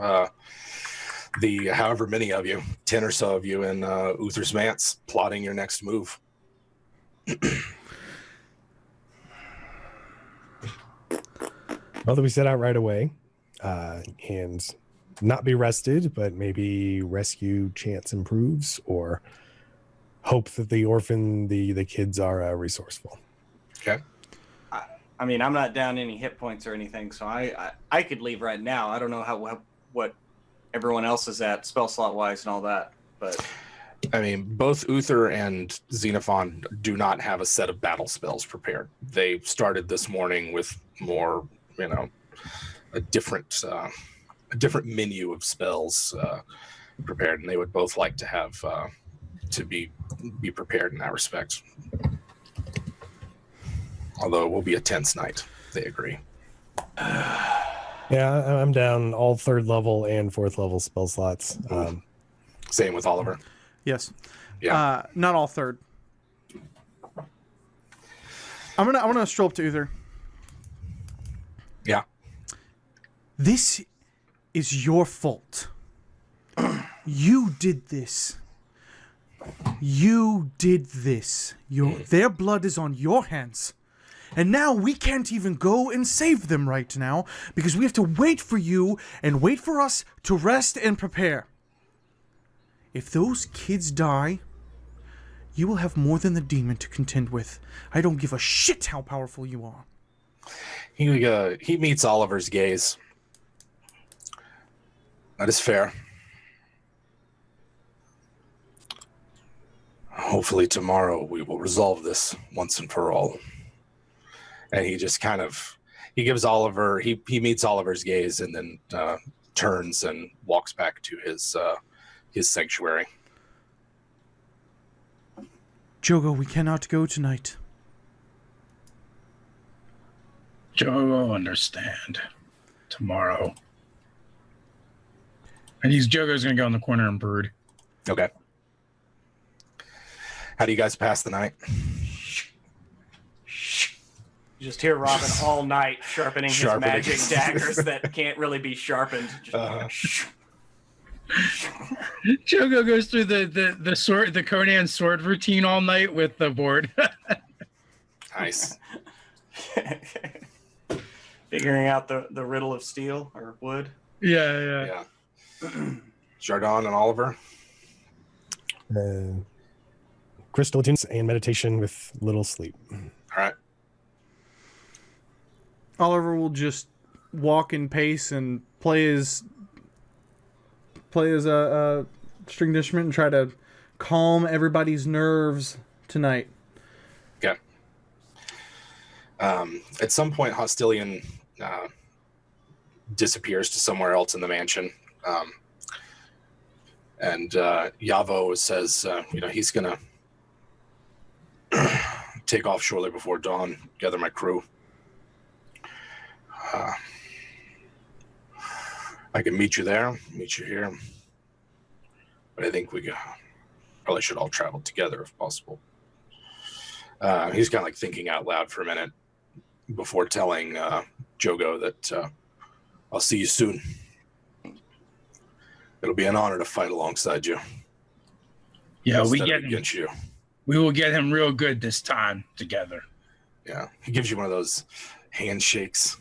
the however many of you, 10 or so of you in Uther's manse, plotting your next move. Well, we set out right away and not be rested, but maybe rescue chance improves or hope that the kids are resourceful. Okay. I mean, I'm not down any hit points or anything, so I could leave right now. I don't know what everyone else is at spell slot wise and all that, but I mean, both Uther and Xenophon do not have a set of battle spells prepared. They started this morning with more, a different menu of spells prepared, and they would both like to have to be prepared in that respect. Although it will be a tense night, they agree. Yeah, I'm down all 3rd level and 4th level spell slots. Same with Oliver. Yes. Yeah. Not all 3rd. I'm gonna stroll up to Uther. Yeah. This is your fault. You did this. You did this. Their blood is on your hands. And now we can't even go and save them right now because we have to wait for you and wait for us to rest and prepare. If those kids die, you will have more than the demon to contend with. I don't give a shit how powerful you are. He meets Oliver's gaze. That is fair. Hopefully tomorrow we will resolve this once and for all. And he just he gives Oliver, he meets Oliver's gaze and then turns and walks back to his sanctuary. Joego, we cannot go tonight. Joego will understand tomorrow. And Joego's going to go in the corner and brood. Okay. How do you guys pass the night? You just hear Robin all night sharpening his magic daggers that can't really be sharpened. Just Joego goes through the Conan sword routine all night with the board. Nice. Figuring out the riddle of steel or wood. Yeah. Jardon and Oliver. Crystal tunes and meditation with little sleep. All right. Oliver will just walk and pace and play his stringed instrument and try to calm everybody's nerves tonight. Okay. At some point, Hostilian disappears to somewhere else in the mansion. And Yavo says, he's going to take off shortly before dawn, gather my crew. I can meet you there, meet you here. But I think we probably should all travel together if possible. He's kind of like thinking out loud for a minute before telling Joego that I'll see you soon. It'll be an honor to fight alongside you. Yeah, we will get him real good this time together. Yeah, he gives you one of those handshakes,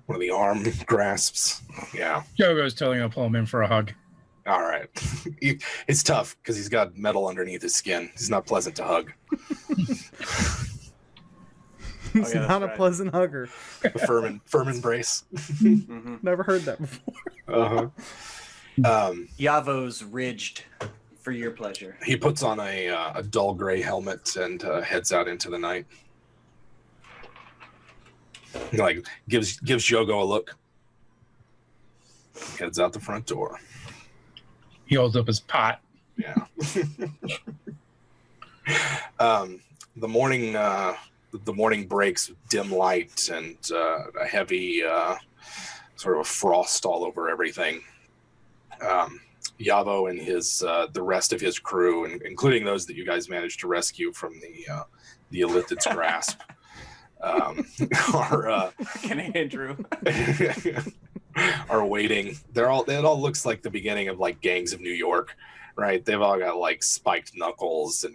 one of the arm grasps. Yeah. Joego's telling him to pull him in for a hug. All right. It's tough because he's got metal underneath his skin. He's not pleasant to hug. He's not a pleasant hugger. A firm embrace. Mm-hmm. Never heard that before. Uh-huh. Yavo's ridged for your pleasure. He puts on a dull gray helmet and heads out into the night. He gives Joego a look. Heads out the front door. He holds up his pot. Yeah. The morning breaks with dim light and a heavy sort of frost all over everything. Yavo and the rest of his crew, including those that you guys managed to rescue from the Illithid's grasp, are Canadian Drew. are waiting. It all looks like the beginning of like Gangs of New York, right? They've all got like spiked knuckles and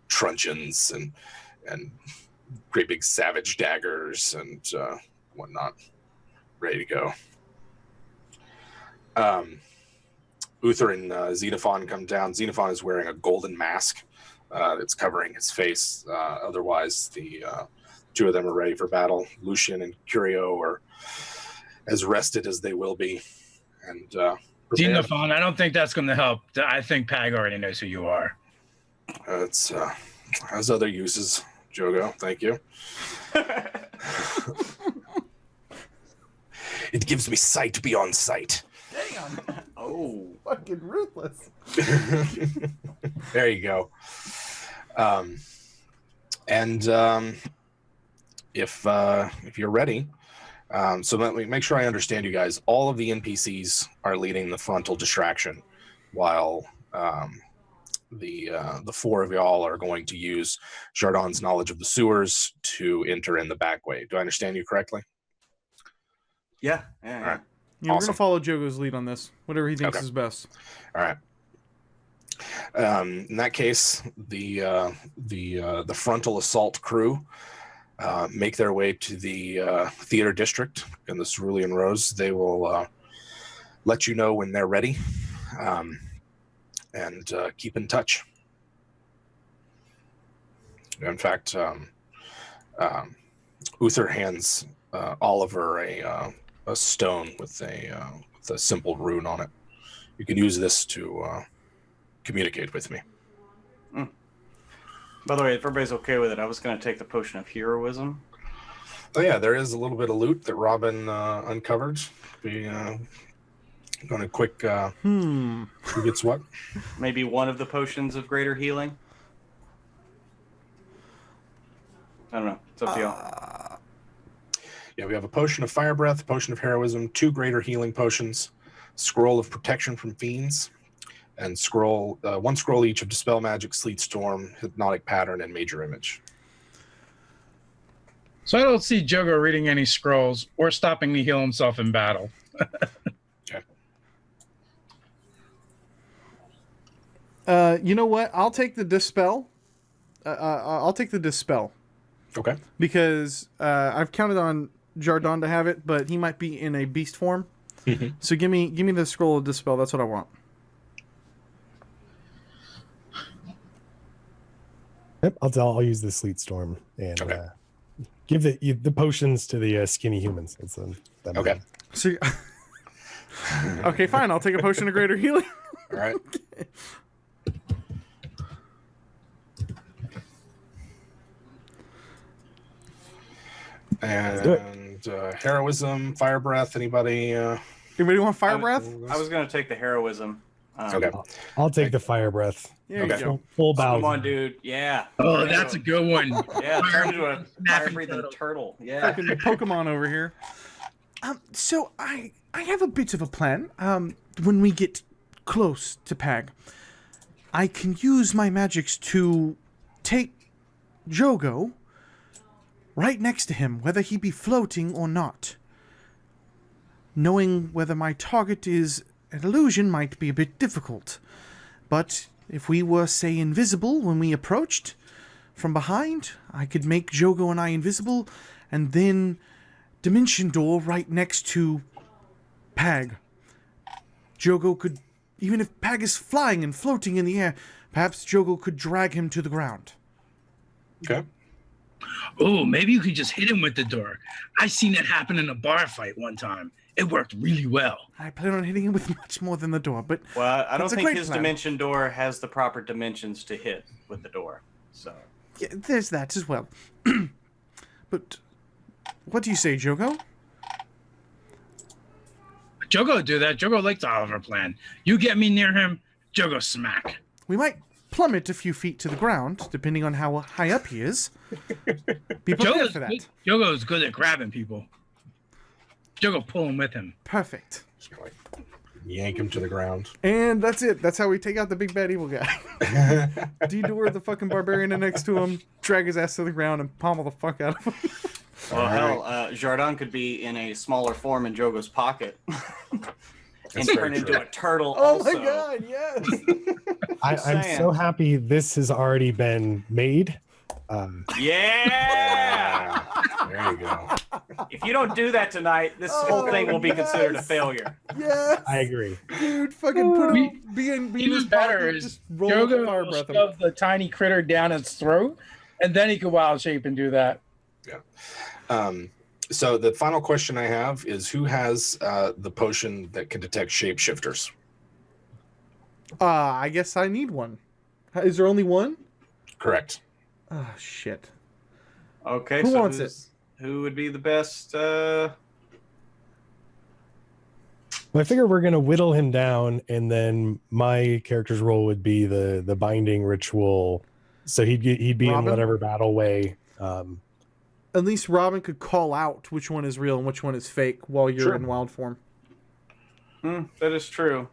truncheons and great big savage daggers and whatnot, ready to go. Uther and Xenophon come down. Xenophon is wearing a golden mask that's covering his face. Otherwise, the two of them are ready for battle. Lucian and Curio are as rested as they will be. And Xenophon, I don't think that's going to help. I think Pag already knows who you are. It's has other uses, Joego. Thank you. It gives me sight beyond sight. Damn. Oh, Fucking ruthless. There you go. If you're ready, so let me make sure I understand you guys. All of the NPCs are leading the frontal distraction, while the four of y'all are going to use Jardon's knowledge of the sewers to enter in the back way. Do I understand you correctly? yeah. All right. Yeah, we're Awesome. gonna follow Jogo's lead on this. Whatever he thinks Okay. is best. All right. In that case, the frontal assault crew make their way to the theater district in the Cerulean Rose. They will let you know when they're ready, and keep in touch. In fact, Uther hands Oliver a stone with a simple rune on it. You can use this to communicate with me. By the way, if everybody's okay with it, I was going to take the potion of heroism. Oh yeah, there is a little bit of loot that Robin uncovered. We going to quick. Who gets what? Maybe one of the potions of greater healing. I don't know. It's up to y'all. Yeah, we have a potion of fire breath, potion of heroism, 2 greater healing potions, scroll of protection from fiends, and one scroll each of dispel magic, sleet storm, hypnotic pattern, and major image. So I don't see Joego reading any scrolls or stopping to heal himself in battle. Okay. You know what? I'll take the dispel. I'll take the dispel. Okay. Because I've counted on Jardon to have it, but he might be in a beast form. Mm-hmm. So give me the scroll of dispel. That's what I want. Yep, I'll use the sleet storm and Okay. give the potions to the skinny humans. Okay. So, okay, fine. I'll take a potion of greater healing. All right. Okay. And heroism, fire breath. Anybody? Anybody want fire breath? I was going to take the heroism. Okay. I'll take the fire breath. There Okay. you go. Full Come bow. on, dude. Yeah. Oh, that's a good one. Yeah, turn into a Snapping fire-breathing turtle. Yeah. Fucking Pokemon over here. So I have a bit of a plan. When we get close to Pag, I can use my magics to take Joego right next to him, whether he be floating or not. Knowing whether my target is an illusion might be a bit difficult, but if we were, say, invisible when we approached from behind, I could make Joego and I invisible, and then dimension door right next to Pag. Joego could, even if Pag is flying and floating in the air, perhaps Joego could drag him to the ground. Okay. Oh, maybe you could just hit him with the door. I seen it happen in a bar fight one time. It worked really well. I plan on hitting him with much more than the door, but Well, I don't That's a think great his plan. dimension door has the proper dimensions to hit with the door. So yeah, there's that as well. But what do you say, Joego? Joego do that. Joego likes the Oliver plan. You get me near him, Joego smack. We might plummet a few feet to the ground, depending on how high up he is. Be prepared for that. Jogo's good at grabbing people. Joego pull him with him. Perfect. Just gonna, like, yank him to the ground. And that's it. That's how we take out the big bad evil guy. Detour the fucking barbarian next to him, drag his ass to the ground, and pommel the fuck out of him. well, hell, Jardon could be in a smaller form in Jogo's pocket and That's turn very into true. a turtle. Oh also. my god, yes! I'm saying. so happy this has already been made. Yeah! There you go. If you don't do that tonight, this whole thing will be considered a yes. failure. Yes! I agree. Dude, fucking put him, be in Even his better pocket, is just roll the fire Joego will breath him. shove the tiny critter down its throat, and then he could wild shape and do that. Yeah. So the final question I have is, who has the potion that can detect shapeshifters? I guess I need one. Is there only one? Correct. Oh, shit. Okay, Who so wants it? who would be the best? Well, I figure we're gonna whittle him down, and then my character's role would be the binding ritual. So he'd be in Robin? whatever battle way. At least Robin could call out which one is real and which one is fake while you're Sure. in wild form. That is true.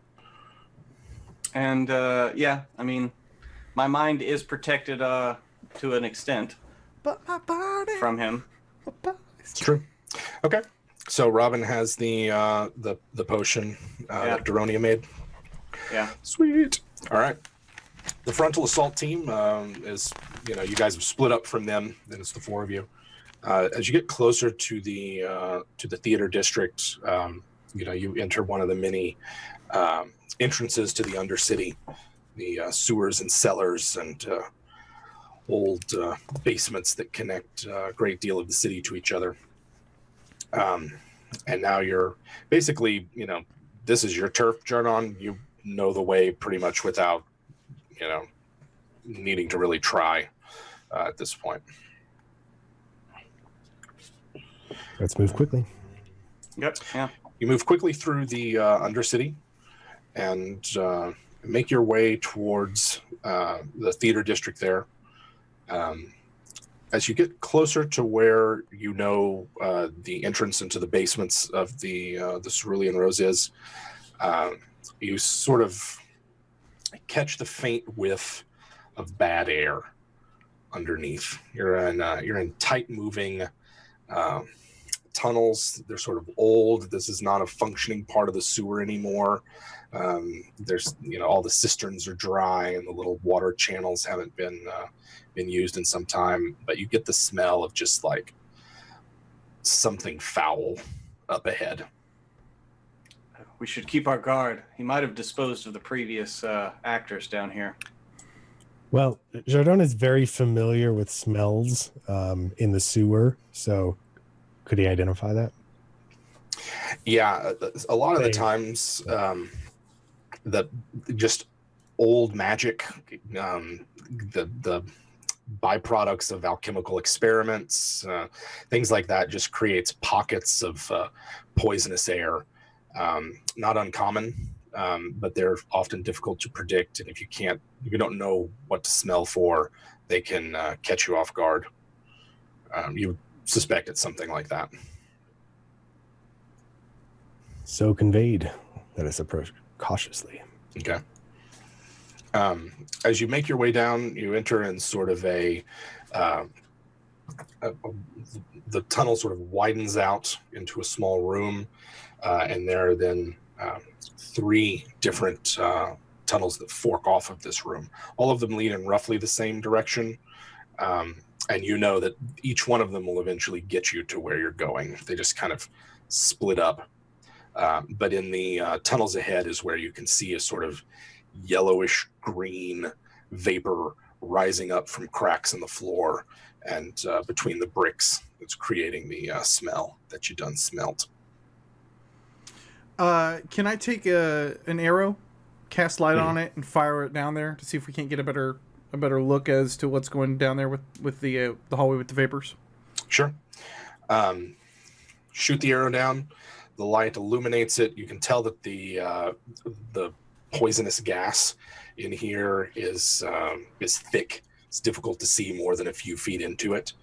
And yeah, I mean, my mind is protected to an extent But my body, from him. my body. It's true. Okay. So Robin has the potion that Daronia made. Yeah. Sweet. All right. The frontal assault team is, you guys have split up from them. Then it's the four of you. As you get closer to the theater district, you enter one of the many entrances to the Undercity, the sewers and cellars and old basements that connect a great deal of the city to each other. And now you're basically, this is your turf, Jardon. You know the way pretty much without, needing to really try at this point. Let's move quickly. Yep. Yeah. You move quickly through the Undercity and make your way towards the theater district there. As you get closer to where the entrance into the basements of the Cerulean Rose is, you sort of catch the faint whiff of bad air underneath. You're in tight moving tunnels. They're sort of old. This is not a functioning part of the sewer anymore. There's all the cisterns are dry and the little water channels haven't been used in some time, but you get the smell of just like something foul up ahead. We should keep our guard. He might have disposed of the previous actors down here. Well, Jardon is very familiar with smells in the sewer, so could he identify that? Yeah, a lot of the times that just old magic, the byproducts of alchemical experiments, things like that, just creates pockets of poisonous air. Not uncommon, but they're often difficult to predict. And if you don't know what to smell for, they can catch you off guard. You suspect it's something like that. So conveyed. Let us approach cautiously. Okay. As you make your way down, you enter in sort of the tunnel sort of widens out into a small room, and there are then 3 different tunnels that fork off of this room. All of them lead in roughly the same direction, and you know that each one of them will eventually get you to where you're going. They just kind of split up. But in the tunnels ahead is where you can see a sort of yellowish green vapor rising up from cracks in the floor and between the bricks. It's creating the smell that you done smelt. Can I take an arrow, cast light on it, and fire it down there to see if we can't get a better look as to what's going down there with the hallway with the vapors? Sure. Shoot the arrow down. The light illuminates it. You can tell that the poisonous gas in here is thick. It's difficult to see more than a few feet into it,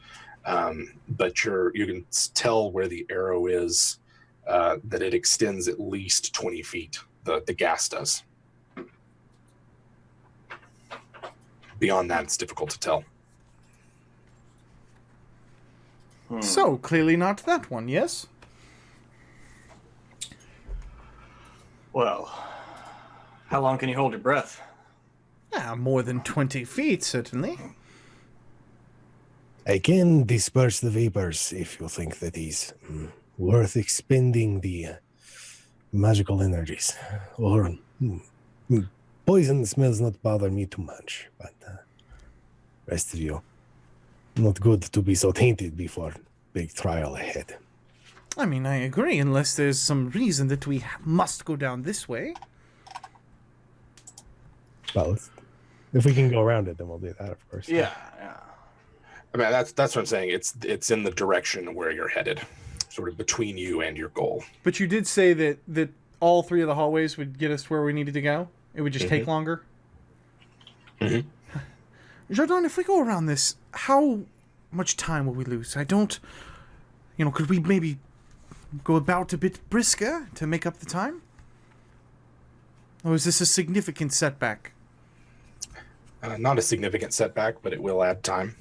but you can tell where the arrow is. That it extends at least 20 feet. The gas does. Beyond that, it's difficult to tell. So, clearly not that one, yes? Well, how long can you hold your breath? More than 20 feet, certainly. I can disperse the vapors if you think that is worth expending the magical energies. Or poison smells not bother me too much, but rest of you, not good to be so tainted before big trial ahead. I mean, I agree, unless there's some reason that we must go down this way. Well, if we can go around it, then we'll do that, of course. Yeah. I mean, that's what I'm saying. It's in the direction where you're headed, sort of between you and your goal. But you did say that all 3 of the hallways would get us where we needed to go? It would just take longer? Mm-hmm. Jardon, if we go around this, how much time will we lose? I don't... could we maybe go about a bit brisker to make up the time? Or is this a significant setback? Not a significant setback, but it will add time.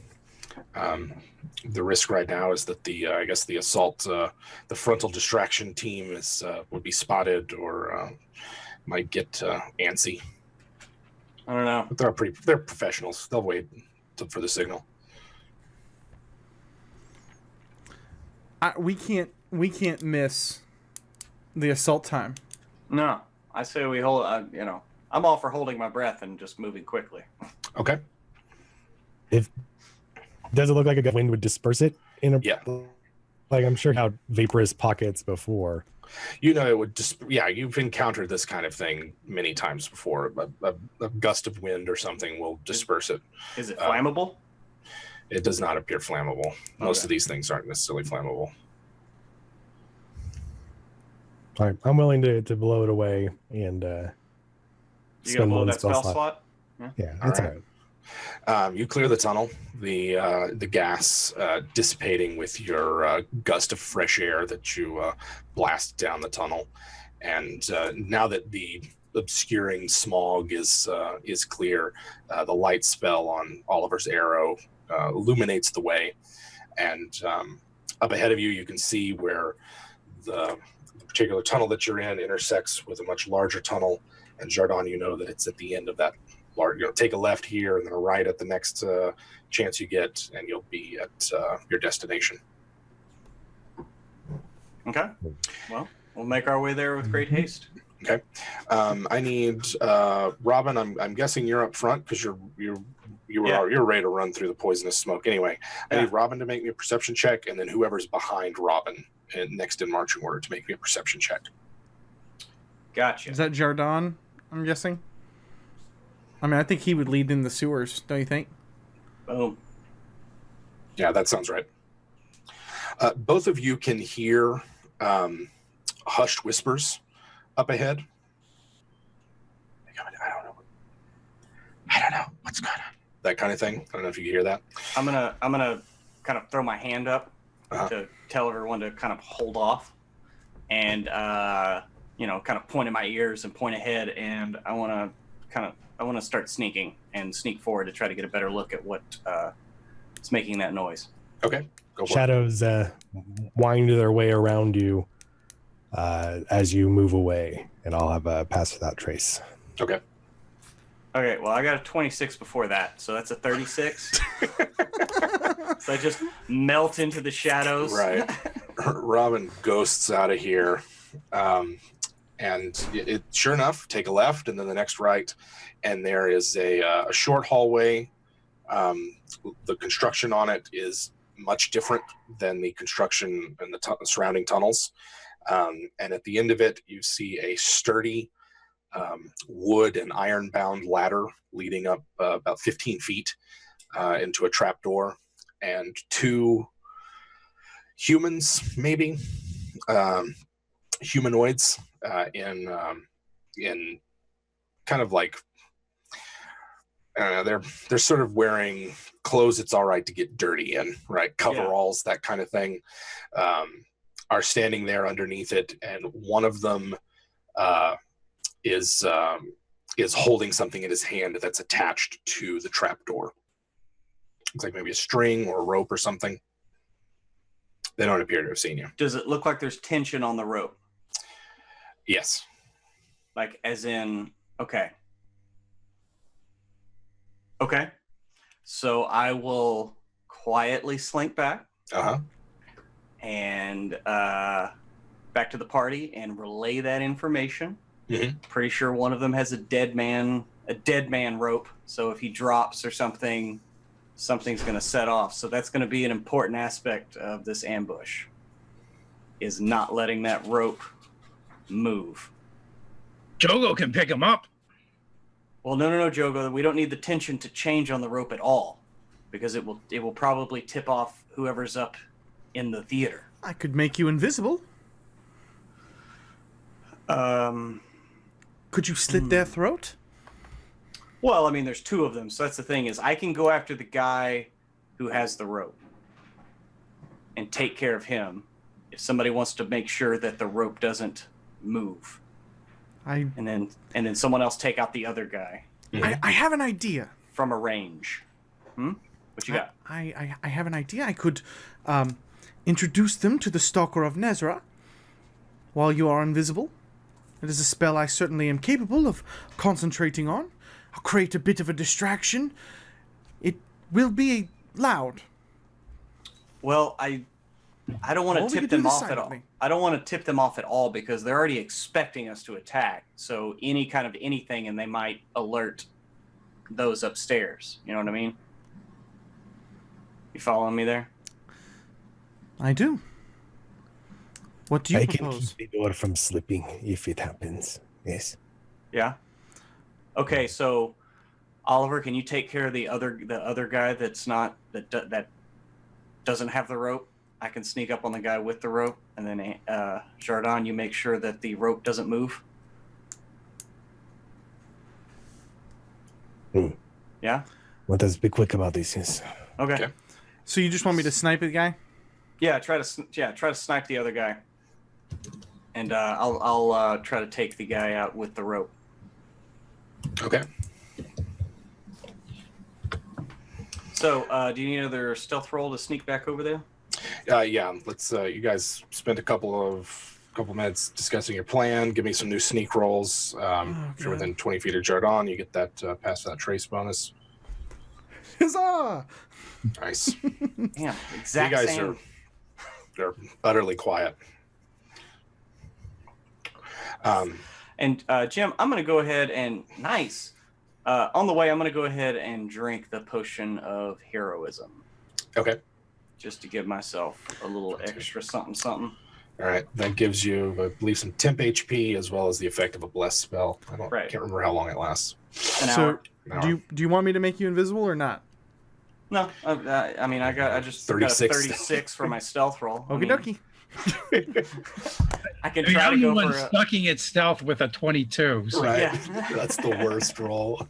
The risk right now is that the assault, the frontal distraction team would be spotted or might get antsy. I don't know. But they're professionals. They'll wait for the signal. We can't miss the assault time. No, I say we hold. I'm all for holding my breath and just moving quickly. Okay. Does it look like a wind would disperse it in a? Yeah. Like I'm sure how vaporous pockets before. It would just. Yeah, you've encountered this kind of thing many times before. A gust of wind or something will disperse it. Is it flammable? It does not appear flammable. Most of these things aren't necessarily flammable. All right, I'm willing to blow it away and. You gonna blow that spell slot? Yeah, that's all right. You clear the tunnel. The gas dissipating with your gust of fresh air that you blast down the tunnel, and now that the obscuring smog is clear, the light spell on Oliver's arrow illuminates the way, and up ahead of you, you can see where the particular tunnel that you're in intersects with a much larger tunnel. And Jardon, you know that it's at the end of that large. Take a left here and then a right at the next chance you get, and you'll be at your destination. Okay. Well, we'll make our way there with great haste. Okay. I need Robin. I'm guessing you're up front because you're ready to run through the poisonous smoke. Anyway, I need Robin to make me a perception check, and then whoever's behind Robin and next in marching order to make me a perception check. Gotcha. Is that Jardon, I'm guessing? I mean, I think he would lead in the sewers, don't you think? Boom. Yeah, that sounds right. Both of you can hear hushed whispers up ahead. I don't know what's going on. That kind of thing. I don't know if you can hear that. I'm gonna kind of throw my hand up to tell everyone to kind of hold off, and kind of point in my ears and point ahead, and I want to start sneaking and sneak forward to try to get a better look at what is making that noise. Okay, go for Shadows wind their way around you as you move away, and I'll have a pass without trace. it. Okay. Okay, well, I got a 26 before that, so that's a 36. So I just melt into the shadows. Right. Robin ghosts out of here. And it sure enough, take a left and then the next right. And there is a short hallway. The construction on it is much different than the construction in the surrounding tunnels. And at the end of it, you see a sturdy wood and iron bound ladder leading up about 15 feet into a trapdoor, and two humans, maybe humanoids in kind of like they're sort of wearing clothes it's all right to get dirty in, right? Coveralls, that kind of thing, are standing there underneath it, and one of them is holding something in his hand that's attached to the trapdoor. Looks like maybe a string or a rope or something. They don't appear to have seen you. Does it look like there's tension on the rope? Yes. Like, as in, okay. Okay. So I will quietly slink back. And back to the party and relay that information. Mm-hmm. Pretty sure one of them has a dead man rope. So if he drops or something, something's going to set off. So that's going to be an important aspect of this ambush, is not letting that rope move. Joego can pick him up. Well, no, Joego. We don't need the tension to change on the rope at all, because it will probably tip off whoever's up in the theater. I could make you invisible. Could you slit their throat? Well, I mean, there's two of them, so that's the thing, is I can go after the guy who has the rope and take care of him if somebody wants to make sure that the rope doesn't move. And then someone else take out the other guy. I have an idea. From a range. What you got? I have an idea. I could introduce them to the Stalker of Nezra while you are invisible. It is a spell I certainly am capable of concentrating on. I'll create a bit of a distraction. It will be loud. Well, I don't want All to we tip can do them off at all. silently. I don't want to tip them off at all because they're already expecting us to attack. So any kind of anything, and they might alert those upstairs. You know what I mean? You following me there? I do. What do you I can propose? keep the door from slipping if it happens. Yes. Yeah. Okay, so Oliver, can you take care of the other guy that's not that doesn't have the rope? I can sneak up on the guy with the rope, and then Jardon, you make sure that the rope doesn't move. Yeah. Let us be quick about this. Yes. Okay. So you just want me to snipe the guy? Yeah. Try to snipe the other guy, and I'll try to take the guy out with the rope. Okay. So, do you need another stealth roll to sneak back over there? Yeah. Let's. You guys spend a couple minutes discussing your plan. Give me some new sneak rolls. If you're within 20 feet of Jardon, you get that pass that trace bonus. Huzzah! Nice. Yeah. Exact you guys same. are utterly quiet. And Jim, I'm going to go ahead and on the way, I'm going to go ahead and drink the potion of heroism. Okay. Just to give myself a little extra something. All right. That gives you, I believe, some temp HP as well as the effect of a bless spell. Can't remember how long it lasts. An So hour. An do you want me to make you invisible or not? No, I mean, I just got a 36 for my stealth roll. Okie dokie. I can I mean, try how to do you go want for a... stucking its stealth with a 22? So. Right. Yeah. That's the worst roll.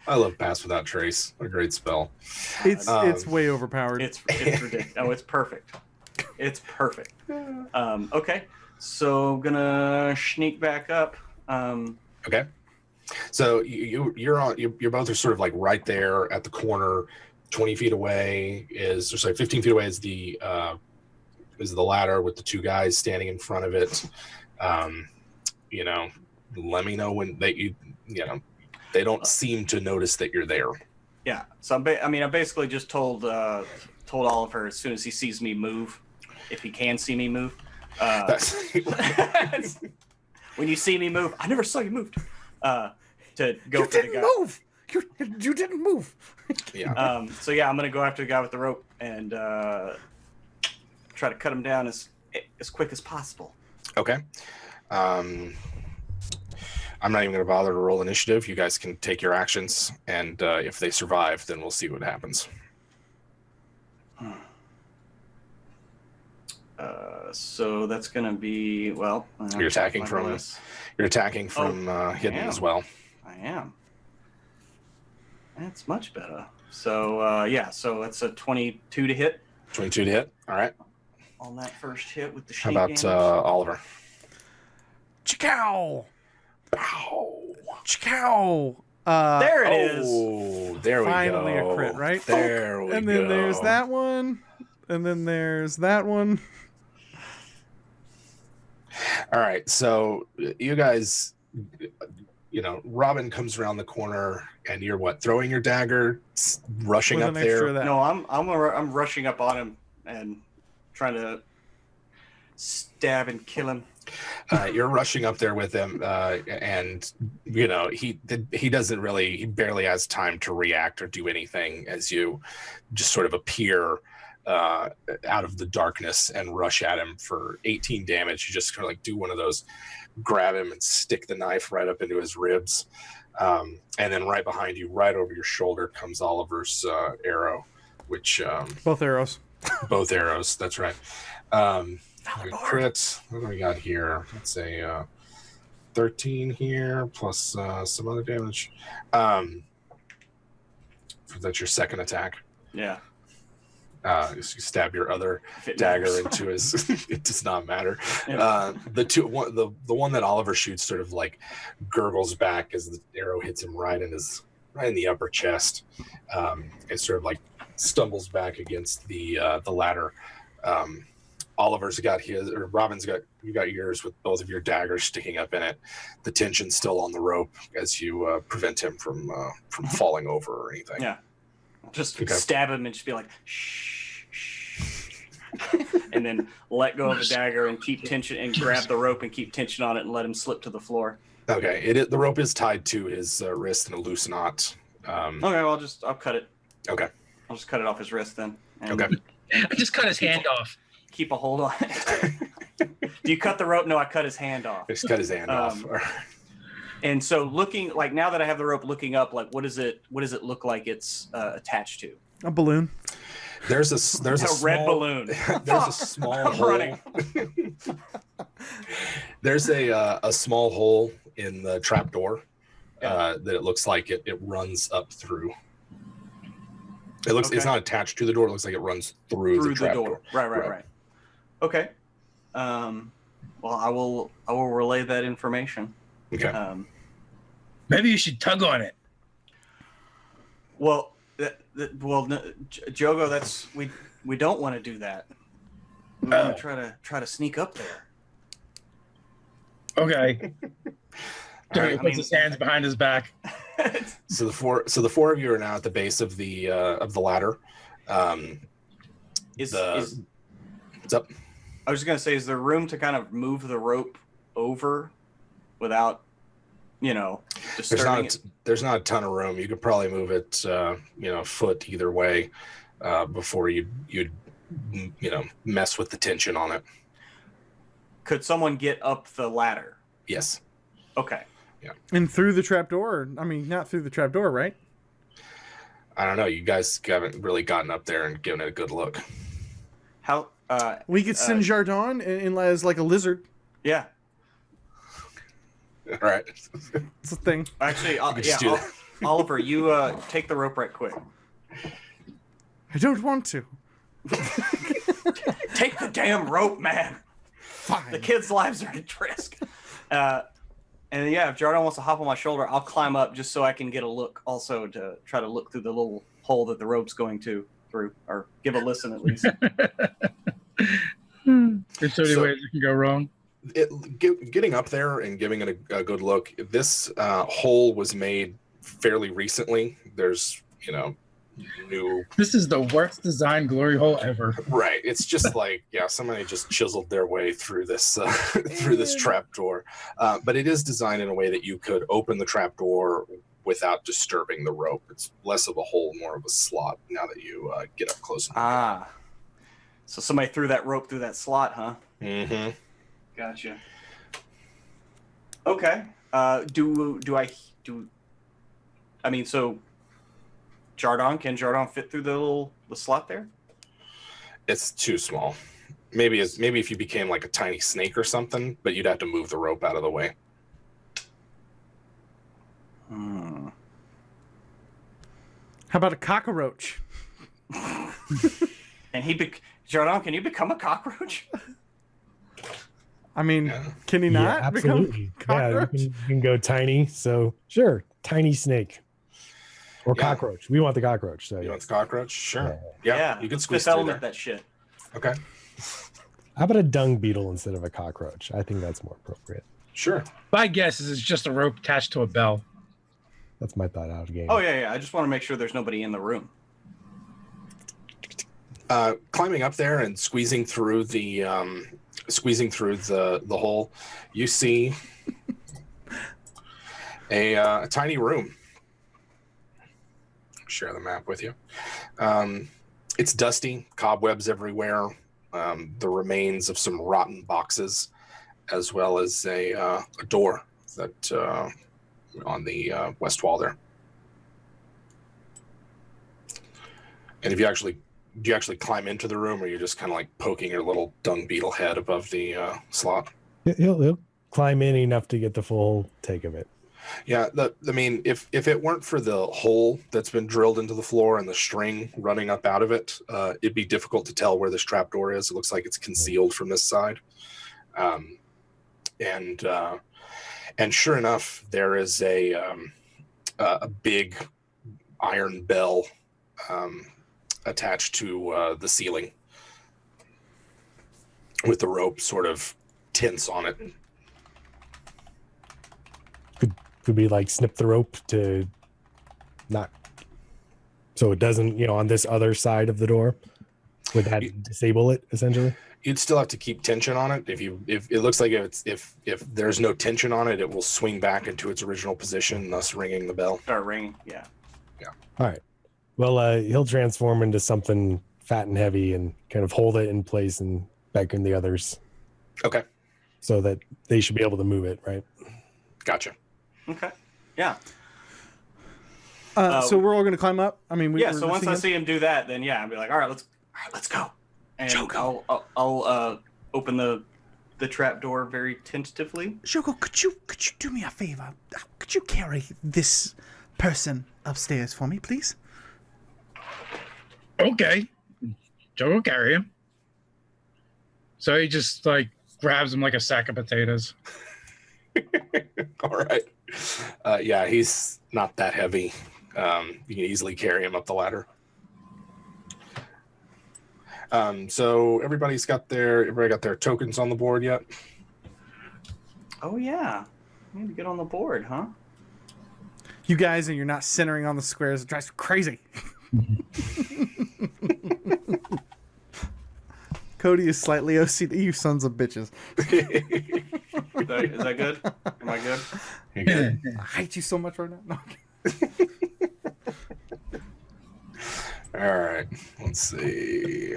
I love Pass Without Trace. What a great spell. It's way overpowered. It's ridiculous. Oh, it's perfect. It's perfect. Okay, so gonna sneak back up. Okay. So you're both are sort of like right there at the corner. 20 feet away is, or sorry, 15 feet away is the ladder with the two guys standing in front of it. Let me know when they don't seem to notice that you're there. Yeah. So I basically just told Oliver as soon as he sees me move, if he can see me move. When you see me move, I never saw you move. To go You for the didn't guy. move. You didn't move. Yeah. So yeah, I'm gonna go after the guy with the rope and try to cut him down as quick as possible. Okay. I'm not even going to bother to roll initiative. You guys can take your actions, and if they survive, then we'll see what happens. So that's going to be You're attacking from hidden as well. I am. That's much better. So so it's a 22 to hit. 22 to hit. All right. On that first hit with the How shake about damage. Oliver? Chikow. Pow. Chikow. There it is. Oh, there we go. Finally a crit, right? There we go. And then there's that one. And then there's that one. All right. So you guys, Robin comes around the corner, and you're what? Throwing your dagger, rushing With up an extra there. of that. No, I'm rushing up on him and trying to stab and kill him. You're rushing up there with him, and he doesn't really, he barely has time to react or do anything as you just sort of appear out of the darkness and rush at him for 18 damage. You just kind of like do one of those, grab him and stick the knife right up into his ribs, and then right behind you, right over your shoulder, comes Oliver's arrow, which Both arrows. both arrows. That's right. Crit. What do we got here? Let's say 13 here plus some other damage. That's your second attack. Yeah. You stab your other If it dagger matters. into his. It does not matter. Yeah. The one that Oliver shoots sort of like gurgles back as the arrow hits him right in the upper chest. It sort of like stumbles back against the ladder. Oliver's got his, or Robin's got, you got yours with both of your daggers sticking up in it. The tension's still on the rope as you prevent him from falling over or anything. Yeah. Just stab him and just be like, shh, shh. And then let go of the dagger and keep tension and grab the rope and keep tension on it and let him slip to the floor. Okay. The rope is tied to his wrist in a loose knot. Okay, well, I'll cut it. Okay. I'll just cut it off his wrist then. And Okay. I just cut his hand off. Keep a hold on it. Do you cut the rope? No, I cut his hand off. Just cut his hand off. And so looking, like now that I have the rope looking up, like what does it look like it's attached to? A balloon. There's a red balloon. There's a small hole. Running. There's a small hole in the trapdoor that it looks like it runs up through. It's not attached to the door. It looks like it runs through the trapdoor. Right. Okay. Well, I will relay that information. Okay. Maybe you should tug on it. Well, Joego, that's we don't want to do that. We want to try to sneak up there. Okay. He puts his hands behind his back. So the four of you are now at the base of the ladder. What's up? I was just gonna say, is there room to kind of move the rope over without, disturbing it? There's not a ton of room. You could probably move it, a foot either way, before you'd mess with the tension on it. Could someone get up the ladder? Yes. Okay. Yeah. And through the trapdoor? I mean, not through the trapdoor, right? I don't know. You guys haven't really gotten up there and given it a good look. How? We could send Jardon in as like a lizard. Yeah. All right. It's a thing. Actually, Oliver, you take the rope right quick. I don't want to. Take the damn rope, man. Fine. The kids' lives are at risk. And yeah, if Jardon wants to hop on my shoulder, I'll climb up just so I can get a look also to try to look through the little hole that the rope's going through, or give a listen at least. There's so many ways it can go wrong. Getting up there and giving it a good look, this hole was made fairly recently. There's, new... This is the worst design glory hole ever. Right. It's just like, somebody just chiseled their way through this through this trapdoor. But it is designed in a way that you could open the trapdoor without disturbing the rope. It's less of a hole, more of a slot now that you get up close enough. So somebody threw that rope through that slot, huh? Mm-hmm. Gotcha. Okay. So Jardon, can Jardon fit through the slot there? It's too small. Maybe if you became like a tiny snake or something, but you'd have to move the rope out of the way. How about a cockroach? And Jardon, can you become a cockroach? I mean, can he not become cockroach? Yeah, you can go tiny. So sure, tiny snake or cockroach. We want the cockroach. So you want the cockroach? Sure. Yeah. You can squeeze Fifth through element there. that shit. Okay. How about a dung beetle instead of a cockroach? I think that's more appropriate. Sure. My guess is it's just a rope attached to a bell. That's my thought out of the game. Oh yeah. I just want to make sure there's nobody in the room. Climbing up there and squeezing through the hole, you see a tiny room. Share the map with you. It's dusty, cobwebs everywhere, the remains of some rotten boxes, as well as a door that on the west wall there. And do you actually climb into the room, or you're just kind of like poking your little dung beetle head above the slot? He'll climb in enough to get the full take of it. Yeah, if it weren't for the hole that's been drilled into the floor and the string running up out of it, it'd be difficult to tell where this trapdoor is. It looks like it's concealed from this side. And sure enough, there is a big iron bell attached to the ceiling. with the rope sort of tense on it. Could we like snip the rope to not so it doesn't, on this other side of the door? Would that disable it essentially? You'd still have to keep tension on it. If it looks like if there's no tension on it, it will swing back into its original position, thus ringing the bell. Start ringing. Yeah. All right. Well, he'll transform into something fat and heavy and kind of hold it in place and beckon the others. Okay. So that they should be able to move it, right? Gotcha. Okay. Yeah. So we're all going to climb up. I mean, So once I see him do that, then I'll be like, all right, let's go. And I'll open the trap door very tentatively. Joego, could you do me a favor? Could you carry this person upstairs for me, please? Okay. Joe will carry him. So he just like grabs him like a sack of potatoes. All right. Yeah, he's not that heavy. You can easily carry him up the ladder. So everybody got their tokens on the board yet? Oh yeah. I need to get on the board, huh? You guys, and you're not centering on the squares. It drives me crazy. Cody is slightly OCD. You sons of bitches. Is that good? Am I good? You're good. I hate you so much right now. No, All right. Let's see.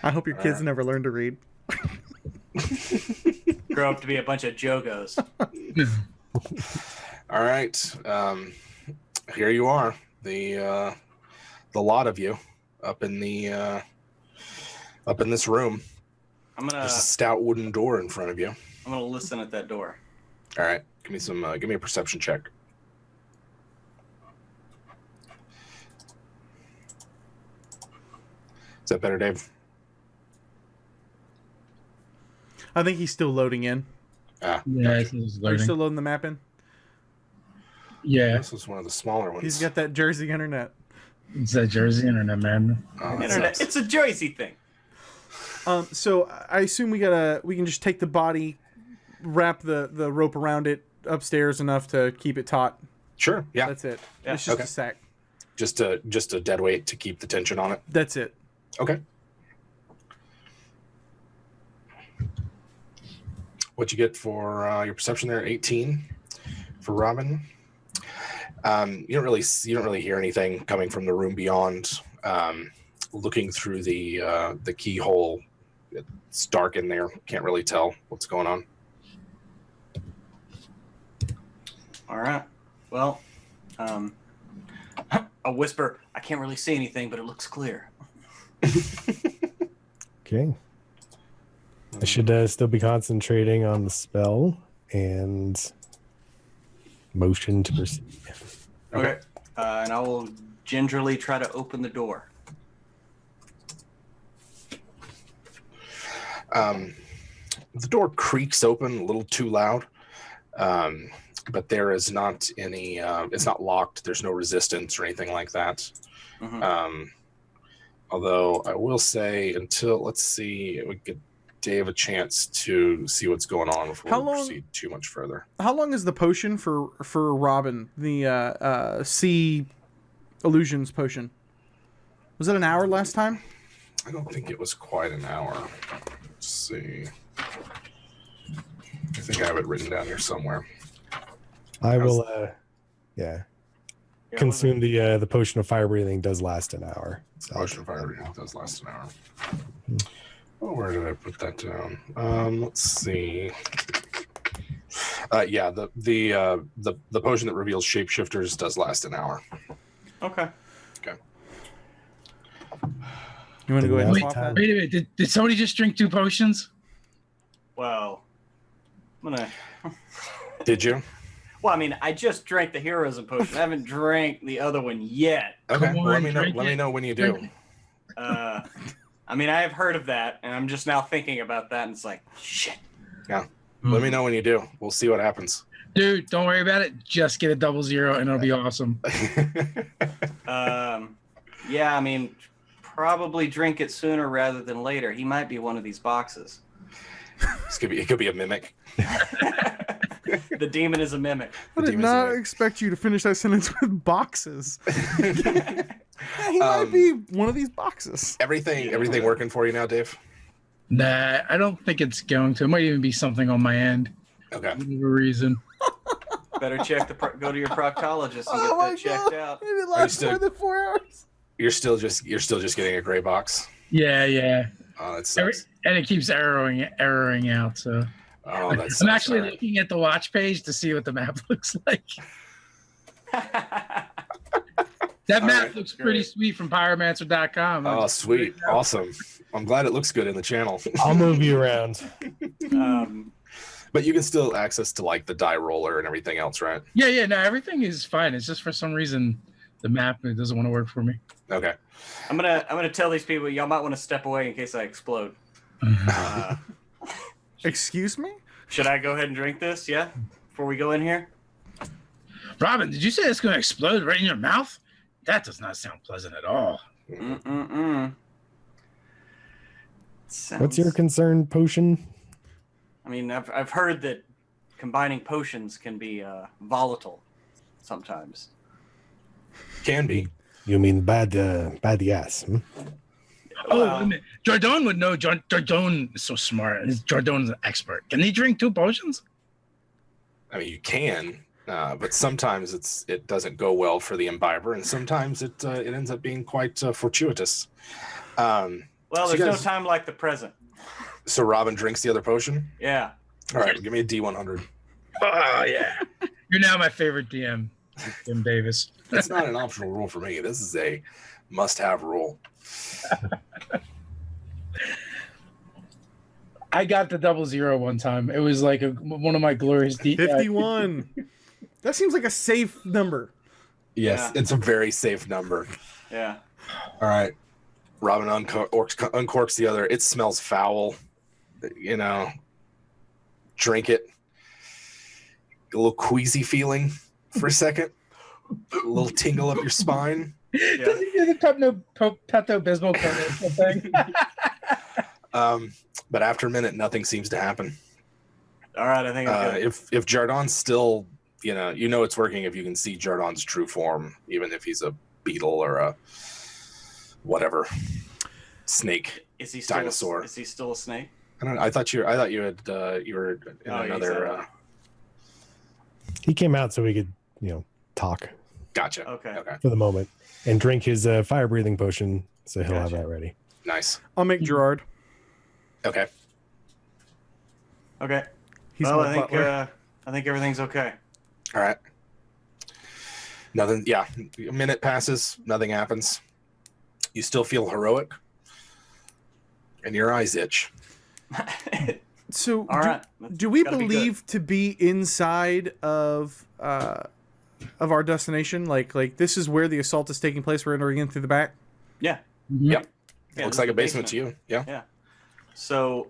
I hope your kids never learn to read. Grow up to be a bunch of Joegos. All right. Here you are. The lot of you up in this room. There's a stout wooden door in front of you. I'm gonna listen at that door. All right. Give me a perception check. Is that better, Dave? I think he's still loading in. Yeah, Are you still loading the map in? Yeah. This was one of the smaller ones. He's got that Jersey internet. It's that Jersey internet, man. Oh, that Internet. sucks. It's a Jersey thing. So I assume we can just take the body, wrap the rope around it upstairs enough to keep it taut. Sure. Yeah. That's it. Yeah. It's just Okay. a sack. Just a dead weight to keep the tension on it. That's it. Okay. What'd you get for your perception there? 18 for Robin. You don't really hear anything coming from the room beyond. Looking through the keyhole, it's dark in there. Can't really tell what's going on. All right. Well, a whisper. I can't really see anything, but it looks clear. Okay. I should still be concentrating on the spell and motion to perceive. Okay. And I will gingerly try to open the door. The door creaks open a little too loud, but there is not any. It's not locked. There's no resistance or anything like that. Mm-hmm. Although I will say, let's see, we give Dave a chance to see what's going on before we proceed too much further. How long is the potion for Robin? The sea illusions potion. Was it an hour last time? I don't think it was quite an hour. Let's see. I think I have it written down here somewhere. I will, consume the potion of fire breathing. Does last an hour. So. Potion of fire breathing does last an hour. Oh, where did I put that down? Let's see. The potion that reveals shapeshifters does last an hour. Okay. You want to go ahead and Wait, swap that? wait a minute. Did somebody just drink 2 potions? Well, I'm gonna. Did you? Well, I mean, I just drank the heroism potion. I haven't drank the other one yet. Okay. Come on, Let me know. drink Let me it. know when you do. I mean, I have heard of that, and I'm just now thinking about that, and it's like, shit. Yeah. Let me know when you do. We'll see what happens. Dude, don't worry about it. Just get a 00 and it'll be awesome. Yeah, I mean, probably drink it sooner rather than later. He might be one of these boxes. It could be a mimic. The demon is a mimic. I did not expect you to finish that sentence with boxes. Yeah, he might be one of these boxes. Everything working for you now, Dave? Nah, I don't think it's going to. It might even be something on my end. Okay. For whatever reason. Better check go to your proctologist and get that checked out. Maybe it lasts more than 4 hours. You're still just getting a gray box. Yeah. Oh, that sucks. And it keeps erroring out. So I'm actually looking at the watch page to see what the map looks like. That map looks pretty sweet from pyromancer.com. Oh, sweet. Awesome. I'm glad it looks good in the channel. I'll move you around. But you can still access to like the die roller and everything else, right? Yeah. No, everything is fine. It's just for some reason the map doesn't want to work for me. Okay. I'm gonna tell these people y'all might want to step away in case I explode. Excuse me? Should I go ahead and drink this? Yeah, before we go in here. Robin, did you say it's going to explode right in your mouth? That does not sound pleasant at all. What's your concern, potion? I mean, I've heard that combining potions can be volatile sometimes. Can be. You mean bad ass? Hmm? Oh, wait a minute. Jardon would know. Jardon is so smart. Jardon is an expert. Can he drink 2 potions? I mean, you can, but sometimes it doesn't go well for the imbiber, and sometimes it ends up being quite fortuitous. Well, there's no time like the present. So Robin drinks the other potion? Yeah. All right, give me a D100. Oh, yeah. You're now my favorite DM, Tim Davis. That's not an optional rule for me. This is a must-have rule. I got the 00 one time. It was like one of my glorious 51. That seems like a safe number. Yes, it's a very safe number. Yeah. All right. Robin uncorks the other. It smells foul. You know, drink it. A little queasy feeling for a second. A little tingle up your spine. Yeah. Does he do the Pepto-Bismol commercial thing? But after a minute, nothing seems to happen. All right, I think if Jardon's still, you know it's working if you can see Jardon's true form, even if he's a beetle or a whatever snake. Is he still dinosaur? Is he still a snake? I don't know. I thought you were in another. He came out so we could, talk. Gotcha. Okay. For the moment, and drink his fire breathing potion, so he'll have that ready. Nice. I'll make Gerard. Okay. Okay. He's well, my butler. I think everything's okay. All right. Nothing. Yeah. A minute passes. Nothing happens. You still feel heroic, and your eyes itch. So, all right. Do we believe to be inside of our destination? Like this is where the assault is taking place. We're entering in through the back. Yeah. Mm-hmm. Yep. Yeah, looks like a basement to you. Yeah. Yeah. So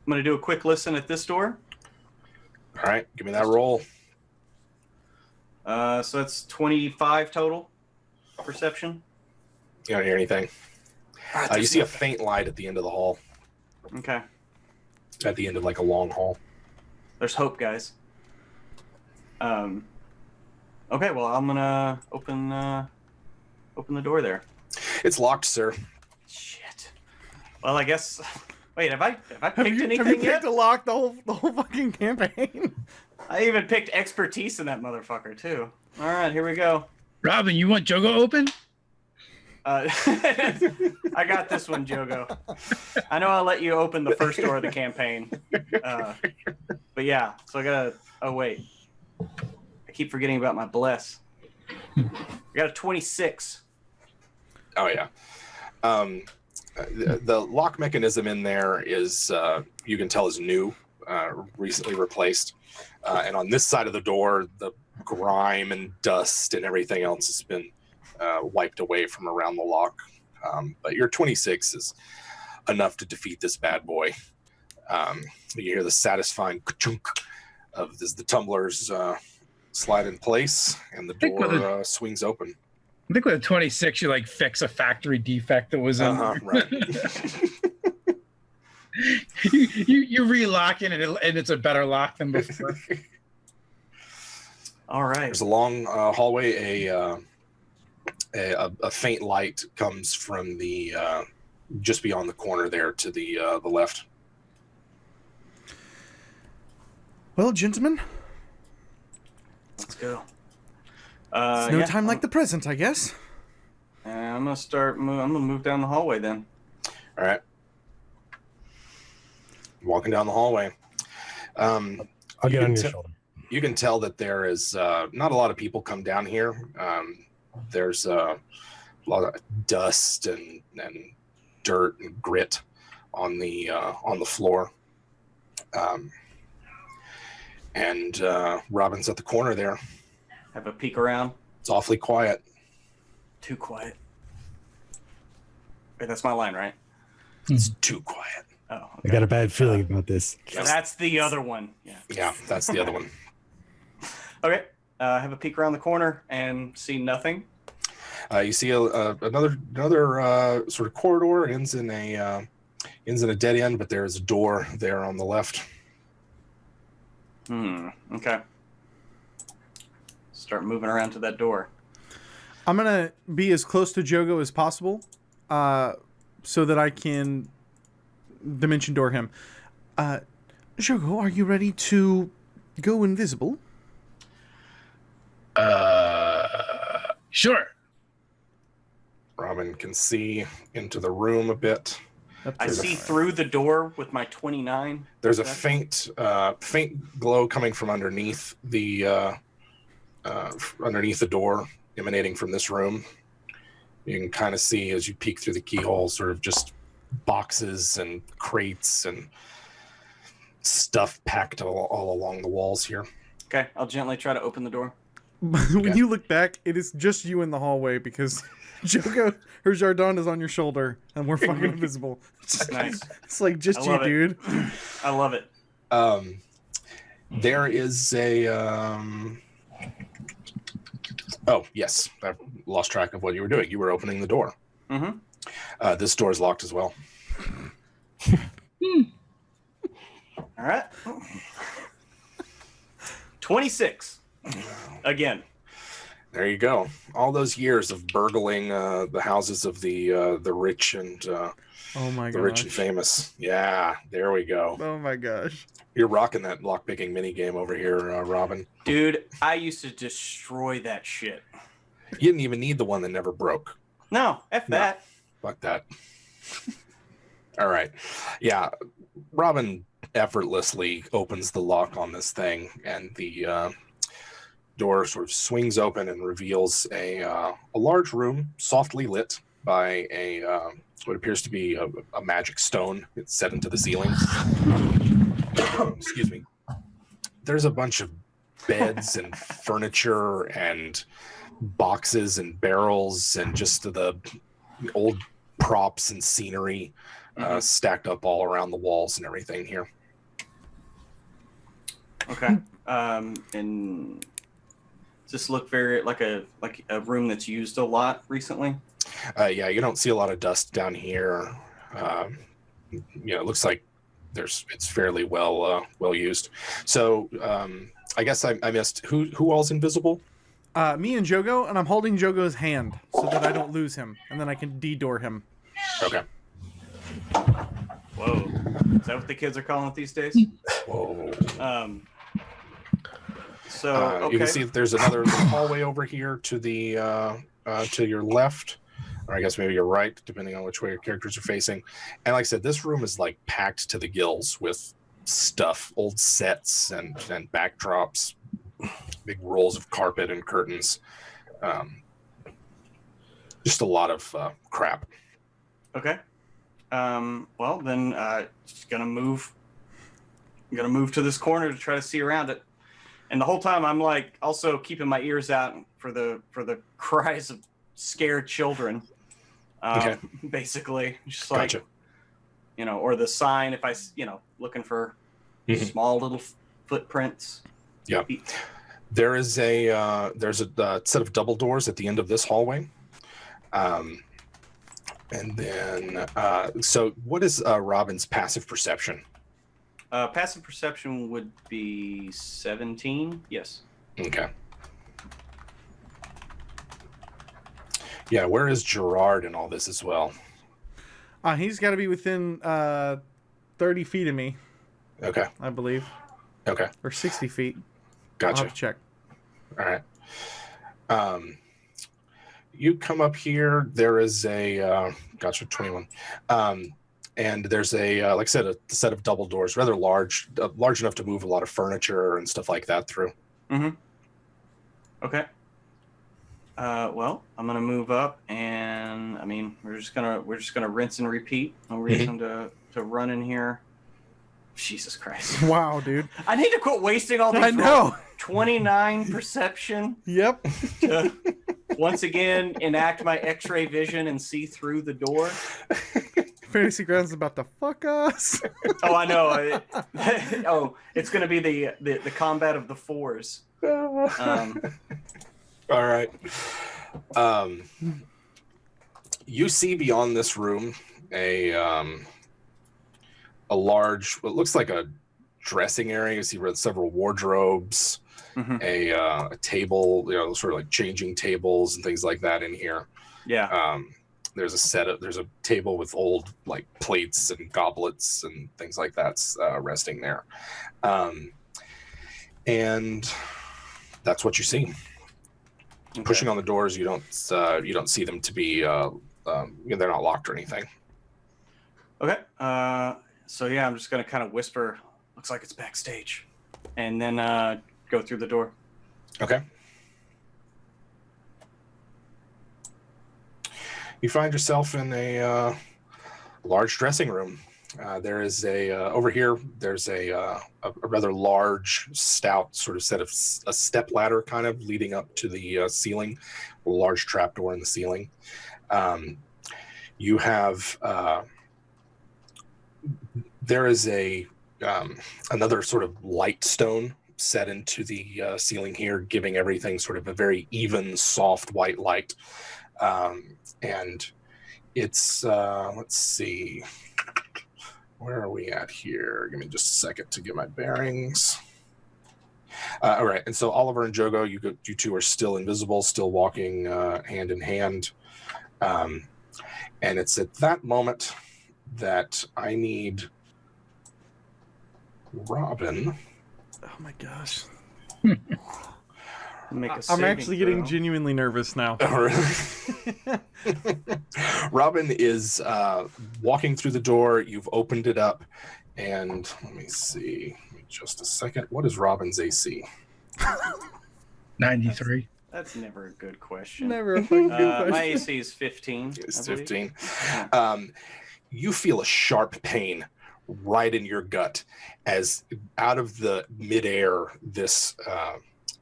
I'm gonna do a quick listen at this door. All right. Give me that roll. So that's 25 total perception. You don't hear anything. You see a faint light at the end of the hall. Okay. At the end of like a long hall. There's hope, guys. Okay, well I'm gonna open the door there. It's locked, sir. Shit. Well, I guess. Wait, have I picked anything have you yet? picked a lock the whole fucking campaign? I even picked expertise in that motherfucker too. All right, here we go. Robin, you want Joego open? I got this one, Joego. I know I'll let you open the first door of the campaign. But yeah, so I gotta. Oh wait, I keep forgetting about my bless. I got a 26. Oh yeah. The lock mechanism in there is you can tell is new, recently replaced, and on this side of the door, the grime and dust and everything else has been wiped away from around the lock. But your 26 is enough to defeat this bad boy. You hear the satisfying ka-chunk as the tumblers slide in place and the door swings open. I think with a 26, you like fix a factory defect that was in. Right. you relock it and it's a better lock than before. All right. There's a long hallway. A faint light comes from the just beyond the corner there to the left. Well, gentlemen, Let's go. it's no time like the present, I guess. I'm gonna start. I'm gonna move down the hallway then. All right. Walking down the hallway. I'll get on your shoulder. You can tell that there is not a lot of people come down here. There's a lot of dust and dirt and grit on the floor. And Robin's at the corner there. Have a peek around. It's awfully quiet. Too quiet. Wait, that's my line, right? It's too quiet. Oh, I okay. got a bad feeling about this. So that's the other one. Yeah. Yeah, that's the other one. Okay. Have a peek around the corner and see nothing. You see another sort of corridor ends in a dead end, but there's a door there on the left. Okay. Start moving around to that door. I'm going to be as close to Joego as possible so that I can dimension door him. Joego, are you ready to go invisible? Sure. Robin can see into the room a bit. I see through the door with my 29. There's a faint glow coming from underneath the door, emanating from this room. You can kind of see as you peek through the keyhole, sort of just boxes and crates and stuff packed all along the walls here. Okay, I'll gently try to open the door. When you look back, it is just you in the hallway because Joego or Jardon is on your shoulder and we're fucking invisible. Nice. It's like just I you, love it. dude. I love it. There is a oh yes, I've lost track of what you were doing. You were opening the door. Mm-hmm. This door is locked as well. All right. 26. Again. There you go. All those years of burgling the houses of the rich and Oh my the gosh. rich and famous. Yeah, there we go. Oh my gosh. You're rocking that lockpicking mini game over here, Robin. Dude, I used to destroy that shit. You didn't even need the one that never broke. No, F No. that. Fuck that. All right. Yeah, Robin effortlessly opens the lock on this thing, and the door sort of swings open and reveals a large room, softly lit by what appears to be a magic stone. It's set into the ceiling. Excuse me. There's a bunch of beds and furniture and boxes and barrels and just the old props and scenery stacked up all around the walls and everything here. Okay. And does this look very like a room that's used a lot recently? Yeah, you don't see a lot of dust down here. It looks like it's fairly well used. So I guess I missed who all's invisible? Me and Joego, and I'm holding Jogo's hand so that I don't lose him, and then I can de-door him. Okay. Whoa. Is that what the kids are calling it these days? Whoa. So okay. You can see that there's another hallway over here to the to your left, or I guess maybe your right, depending on which way your characters are facing. And like I said, this room is like packed to the gills with stuff, old sets and backdrops, big rolls of carpet and curtains. Just a lot of crap. Okay. Well, then just gonna move. I'm gonna move to this corner to try to see around it. And the whole time I'm like also keeping my ears out for the cries of scared children. Okay. Basically, just like Gotcha. Or the sign if I looking for small little footprints. Yeah. There is there's a set of double doors at the end of this hallway. And then, so what is Robin's passive perception? Passive perception would be 17. Yes. Okay. Yeah, where is Gerard in all this as well? He's got to be within 30 feet of me, Okay. I believe. Okay. Or 60 feet. Gotcha. I'll have to check. All right. You come up here. There is a gotcha 21, and there's a like I said, a set of double doors, rather large enough to move a lot of furniture and stuff like that through. Mm-hmm. Okay. Well, I'm gonna move up, and I mean, we're just gonna rinse and repeat. No reason to run in here. Jesus Christ! Wow, dude. I need to quit wasting all these. I know. 29 perception. Yep. To once again enact my X-ray vision and see through the door. Fantasy Grounds is about to fuck us. Oh, I know. Oh, it's gonna be the combat of the fours. All right. You see beyond this room a large, what looks like a dressing area. You see several wardrobes, a table, sort of like changing tables and things like that in here. Yeah. There's a table with old like plates and goblets and things like that's resting there. And that's what you see. Okay. Pushing on the doors, you don't see them to be they're not locked or anything. Okay. So yeah, I'm just gonna kind of whisper. Looks like it's backstage, and then go through the door. Okay. You find yourself in a large dressing room. There is over here. There's a rather large, stout sort of set of a step ladder, kind of leading up to the ceiling, a large trapdoor in the ceiling. You have there is another sort of light stone set into the ceiling here, giving everything sort of a very even, soft white light. And it's let's see. Where are we at here? Give me just a second to get my bearings. All right, and so Oliver and Joego, you two are still invisible, still walking hand in hand. And it's at that moment that I need Robin. Oh my gosh. I'm actually getting genuinely nervous now. Robin is walking through the door. You've opened it up, and let me see. Just a second. What is Robin's AC? 93. That's never a good question. Never a fucking good question. My AC is 15. It's I believe. 15. You feel a sharp pain right in your gut as out of the midair, this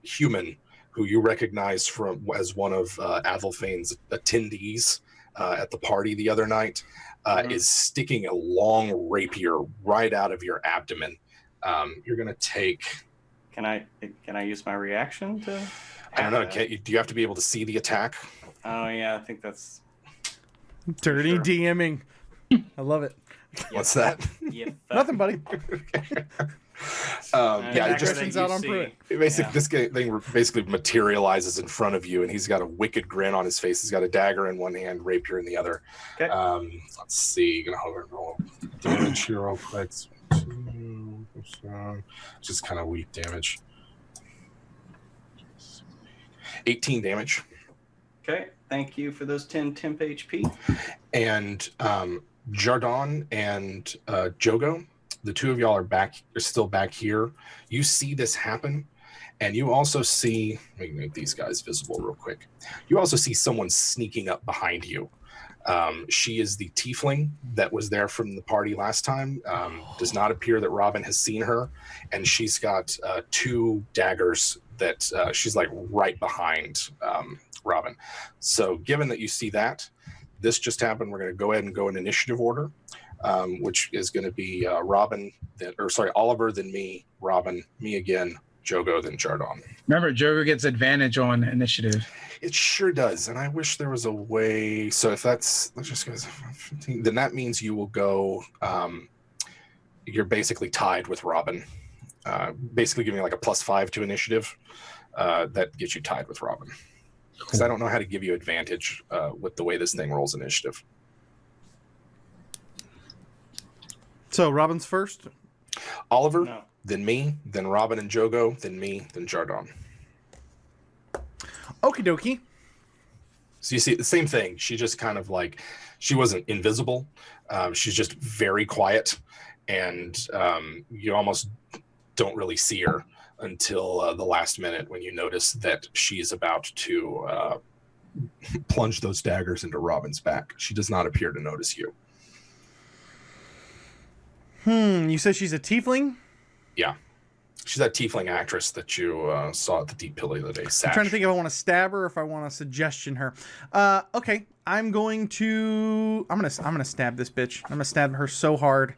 human who you recognize as one of Athelfane's attendees at the party the other night, is sticking a long rapier right out of your abdomen. You're going to take... Can I use my reaction to... I don't know. Do you have to be able to see the attack? Oh, yeah, I think that's... Dirty Sure. DMing. I love it. What's that? Yeah, Nothing, buddy. Yeah, just Questions out on Pruitt. this thing basically materializes in front of you, and he's got a wicked grin on his face. He's got a dagger in one hand, rapier in the other. Okay. Let's see. Gonna hover roll damage here real quick. Just kind of weak damage. 18 damage. Okay, thank you for those 10 temp HP. And Jardon and Joego, the two of y'all are still back here. You see this happen, and you also see, let me make these guys visible real quick. You also see someone sneaking up behind you. She is the tiefling that was there from the party last time. Does not appear that Robin has seen her, and she's got two daggers that she's like right behind Robin. So given that you see that, this just happened, we're going to go ahead and go in initiative order, which is going to be Oliver, then me, Robin, me again, Joego, then Jardon. Remember, Joego gets advantage on initiative. It sure does, and I wish there was a way. So if that's, let's just go 15, then that means you will go. You're basically tied with Robin. Basically giving like a +5 to initiative. That gets you tied with Robin. Because I don't know how to give you advantage with the way this thing rolls initiative. So Robin's first. Oliver, No. then me, then Robin and Joego, then me, then Jardon. Okie dokie. So you see the same thing. She just kind of like, she wasn't invisible. She's just very quiet, and you almost don't really see her until the last minute when you notice that she's about to plunge those daggers into Robin's back. She does not appear to notice you. You said she's a tiefling? Yeah. She's that tiefling actress that you saw at the Deep Pillar the other day. I'm trying to think if I want to stab her or if I want to suggestion her. Okay, I'm gonna stab this bitch. I'm gonna stab her so hard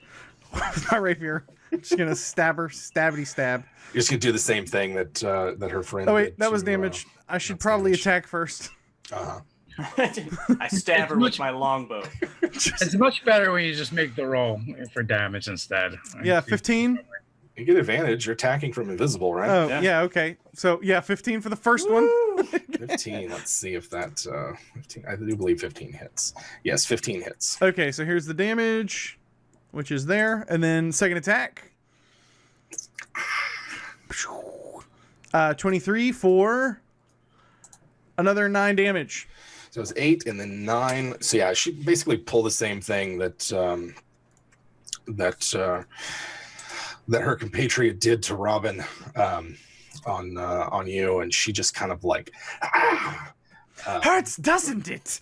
with my rapier. I'm just gonna stab her, stabbity stab. You're just gonna do the same thing that that her friend. Oh wait, did that was to, damage. I should that's probably damage. attack first. I stab her with my longbow. It's much better when you just make the roll for damage instead. Yeah, 15. You get advantage. You're attacking from invisible, right? Oh, Yeah. yeah, okay. So, yeah, 15 for the first one. 15. Let's see if that 15. I do believe 15 hits. Yes, 15 hits. Okay, so here's the damage, which is there. And then second attack. 23 for another 9 damage. So it's 8 and then 9. So yeah, she basically pulled the same thing that that her compatriot did to Robin on you, and she just kind of like Hurts, doesn't it?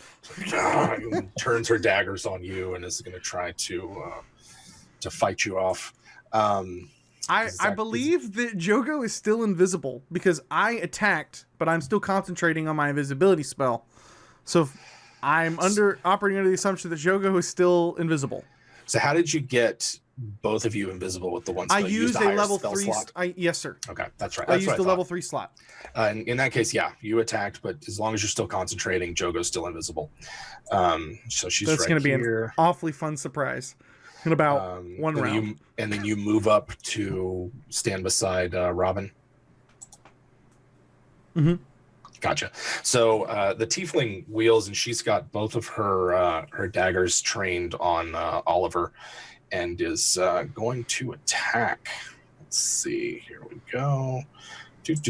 turns her daggers on you and is going to try to fight you off. I believe that Joego is still invisible because I attacked, but I'm still concentrating on my invisibility spell. So I'm operating under the assumption that Joego is still invisible. So how did you get both of you invisible with the one spell? I You used the a higher level spell 3 slot? Yes, sir. Okay, that's right. I That's used what the thought. level 3 slot. In that case, yeah, you attacked, but as long as you're still concentrating, Jogo's still invisible. So she's That's right going to be here. an awfully fun surprise in about one and round. And then you move up to stand beside Robin. Mhm. Gotcha. So the tiefling wheels, and she's got both of her daggers trained on Oliver, and is going to attack. Let's see. Here we go. Let's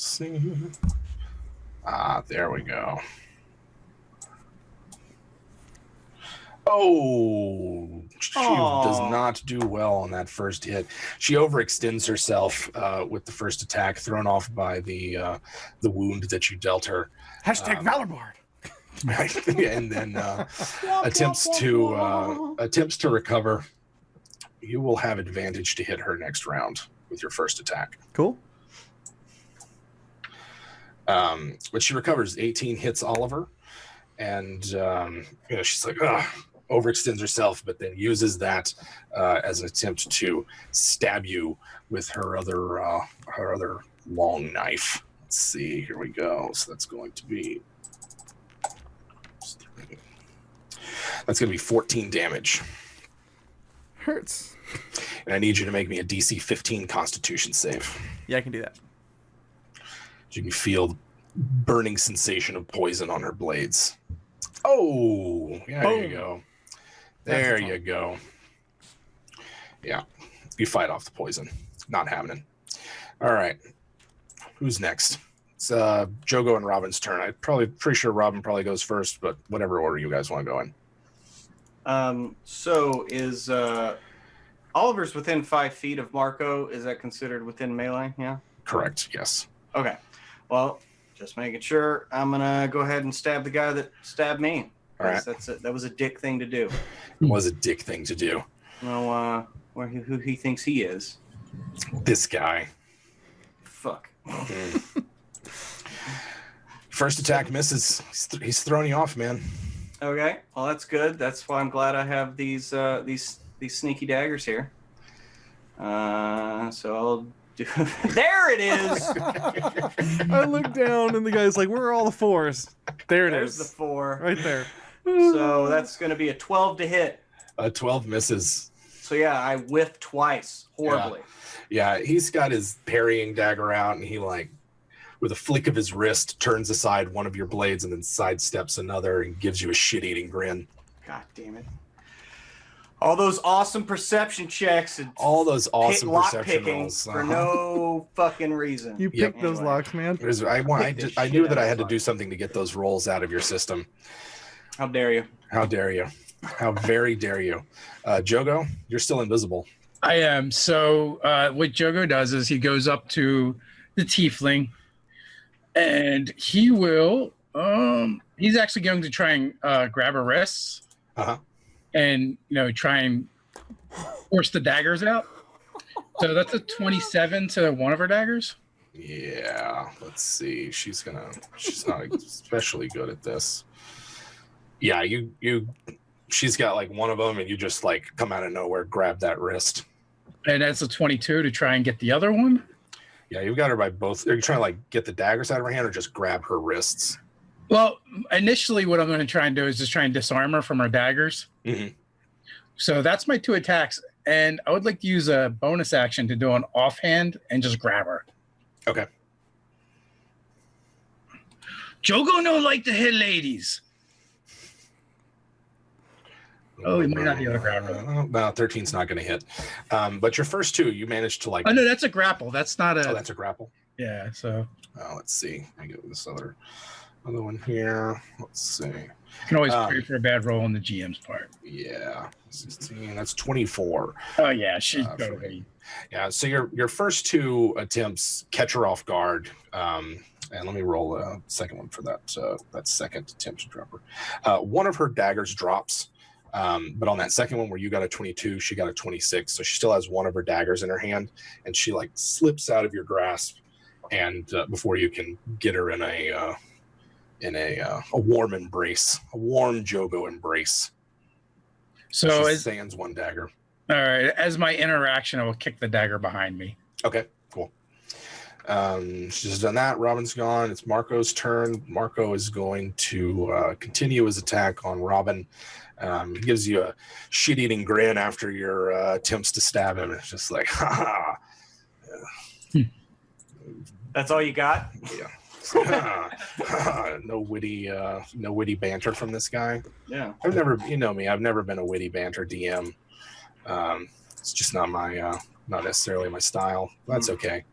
see. There we go. Oh, she does not do well on that first hit. She overextends herself with the first attack, thrown off by the wound that you dealt her. Hashtag Valorbard. And then attempts to recover. You will have advantage to hit her next round with your first attack. Cool. But she recovers. 18 hits Oliver, and she's like, overextends herself, but then uses that as an attempt to stab you with her other long knife. Let's see. Here we go. So that's going to be 14 damage. Hurts. And I need you to make me a DC 15 Constitution save. Yeah, I can do that. You can feel the burning sensation of poison on her blades. Oh, yeah, there you go. There you go. Yeah, you fight off the poison. Not happening. All right. Who's next? It's Joego and Robin's turn. I'm pretty sure Robin probably goes first, but whatever order you guys want to go in. So is Oliver's within 5 feet of Marco? Is that considered within melee? Yeah. Correct. Yes. Okay. Well, just making sure. I'm gonna go ahead and stab the guy that stabbed me. All right. That was a dick thing to do. It was a dick thing to do. No, who he thinks he is. This guy. Fuck. First attack misses. He's throwing you off, man. Okay. Well, that's good. That's why I'm glad I have these sneaky daggers here. So I'll do. There it is. I look down and the guy's like, "Where are all the 4s?" There it There's is. the 4. Right there. So that's going to be a 12 to hit. 12 misses. So yeah, I whiff twice horribly. Yeah, he's got his parrying dagger out, and he like, with a flick of his wrist, turns aside one of your blades and then sidesteps another and gives you a shit-eating grin. God damn it! All those awesome perception checks and All those awesome lock perception picking rolls for no fucking reason. You Yep. picked those Anyway. locks, man. I knew that I had to do something to get those rolls out of your system. How dare you? How dare you? How very dare you? Joego, you're still invisible. I am. So what Joego does is he goes up to the tiefling, and he will. He's actually going to try and grab her wrists, and try and force the daggers out. So that's a 27 to one of her daggers. Yeah, let's see. She's not especially good at this. Yeah, she's got like one of them, and you just like come out of nowhere, grab that wrist. And that's a 22 to try and get the other one. Yeah, you've got her by both. Are you trying to like get the daggers out of her hand or just grab her wrists? Well, initially what I'm going to try and do is just try and disarm her from her daggers. Mm-hmm. So that's my 2 attacks. And I would like to use a bonus action to do an offhand and just grab her. Okay. Joego don't like to hit ladies. Oh, he might not be able to grab her. No, 13's not going to hit. But your first 2, you managed to like. Oh, no, that's a grapple. That's not a. Oh, that's a grapple. Yeah, so. Let's see. I get this other one here. Let's see. You can always pray for a bad roll on the GM's part. Yeah, 16. That's 24. Oh yeah, she's totally. Yeah. So your first 2 attempts catch her off guard. And let me roll a second one for that second attempt to drop her. One of her daggers drops, but on that second one where you got a 22, she got a 26. So she still has one of her daggers in her hand, and she like slips out of your grasp, and before you can get her in a warm embrace, a warm Joego embrace. So she sands one dagger. All right. As my interaction, I will kick the dagger behind me. Okay, cool. She's done that. Robin's gone. It's Marco's turn. Marco is going to continue his attack on Robin. He gives you a shit-eating grin after your attempts to stab him. It's just like, ha ha. That's all you got? Yeah. No witty banter from this guy. Yeah. I've never, you know me, I've never been a witty banter DM. It's just not necessarily my style. That's okay.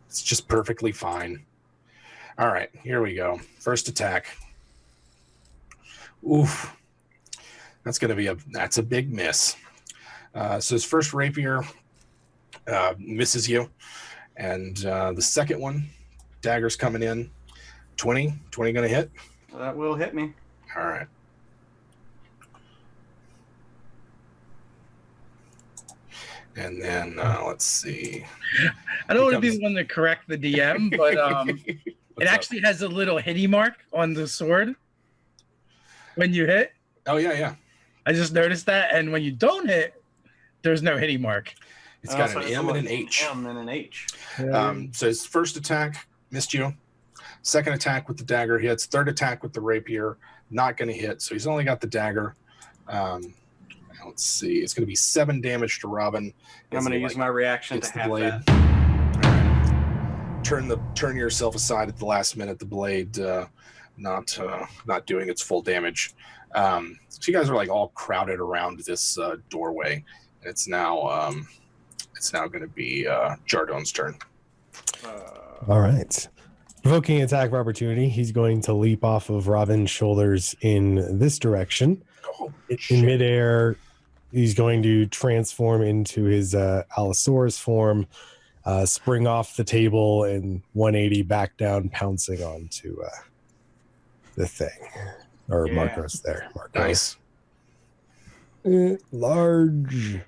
It's just perfectly fine. All right, here we go. First attack. Oof. That's a big miss. So his first rapier misses you, and the second one, dagger's coming in. 20 gonna hit. That will hit me. All right. And then let's see. I don't want to be the one to correct the DM, but it actually has a little hitty mark on the sword when you hit. Oh yeah. I just noticed that, and when you don't hit, there's no hitty mark. It's got an M and an H. M and an H. So his first attack missed you. Second attack with the dagger hits. Third attack with the rapier, not going to hit. So he's only got the dagger. Let's see. It's going to be 7 damage to Robin. I'm going to use my reaction to the have blade. that. Turn yourself aside at the last minute. The blade not doing its full damage. So you guys are like all crowded around this doorway. And it's now going to be Jardon's turn. All right. Provoking attack of opportunity. He's going to leap off of Robin's shoulders in this direction. Oh, In midair, he's going to transform into his Allosaurus form, spring off the table, and 180 back down, pouncing onto the thing. Or Marcos there. Marcos. Nice. Large.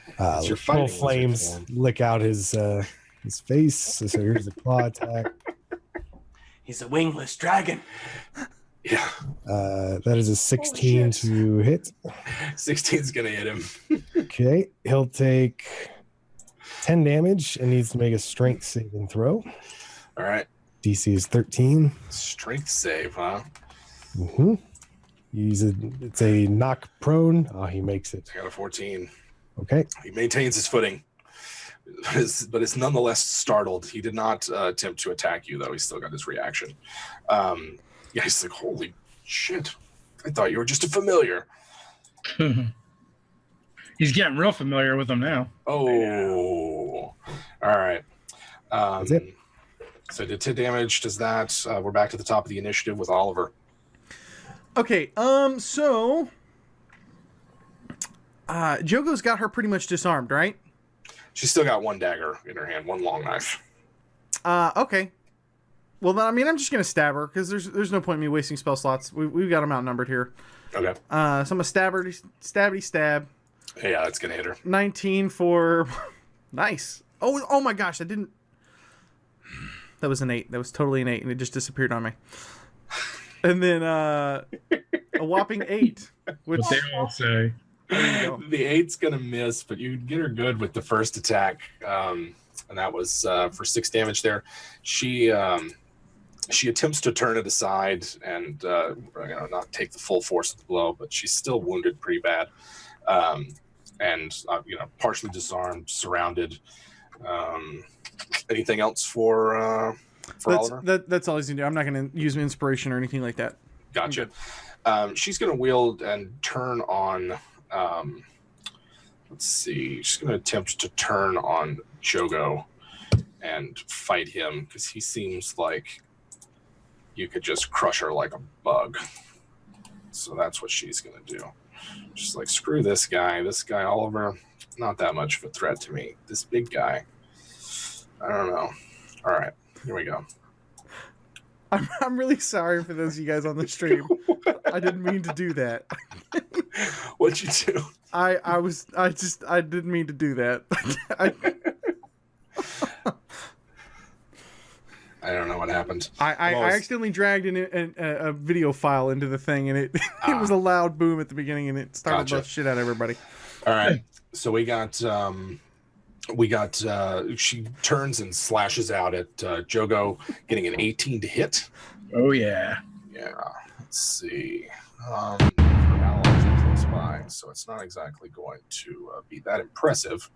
It's your Little fighting flames wizard lick out his face. So here's the claw attack. He's a wingless dragon. Yeah. That is a 16 shit. to hit. 16's gonna hit him. Okay, he'll take 10 damage and needs to make a strength saving throw. All right. DC is 13. Strength save, huh? Mm-hmm. It's a knock prone. Oh, he makes it. I got a 14. Okay. He maintains his footing, but is nonetheless startled. He did not attempt to attack you, though. He still got his reaction. Yeah, he's like, holy shit. I thought you were just a familiar. He's getting real familiar with them now. Oh. All right. That's it. So I did 10 damage. Does that... we're back to the top of the initiative with Oliver. Okay, so... Jogo's got her pretty much disarmed, right? She's still got one dagger in her hand, one long knife. Okay. Well, then, I mean, I'm just going to stab her, because there's no point in me wasting spell slots. We've got them outnumbered here. Okay. So I'm going to stab her, stab. Yeah, that's going to hit her. 19 for... Nice. Oh my gosh, I didn't... That was an 8. That was totally an 8, and it just disappeared on me. And then a whopping 8. Which... What they all say. The 8's going to miss, but you get her good with the first attack. And that was for 6 damage there. She attempts to turn it aside and not take the full force of the blow, but she's still wounded pretty bad. And partially disarmed, surrounded. Anything else for Oliver? That's all he's gonna do. I'm not gonna use inspiration or anything like that. Gotcha. She's gonna wield and turn on. Let's see. She's gonna attempt to turn on Joego and fight him because he seems like you could just crush her like a bug. So that's what she's gonna do. She's like, screw this guy. This guy Oliver, not that much of a threat to me. This big guy, I don't know. All right, here we go. I'm really sorry for those of you guys on the stream. I didn't mean to do that. What'd you do? I didn't mean to do that. I don't know what happened. I accidentally dragged a video file into the thing, and it was a loud boom at the beginning, and it started the shit out of everybody. All right, so we got she turns and slashes out at Joego, getting an 18 to hit. Oh yeah. Yeah. Let's see. Her allies are close by, so it's not exactly going to be that impressive.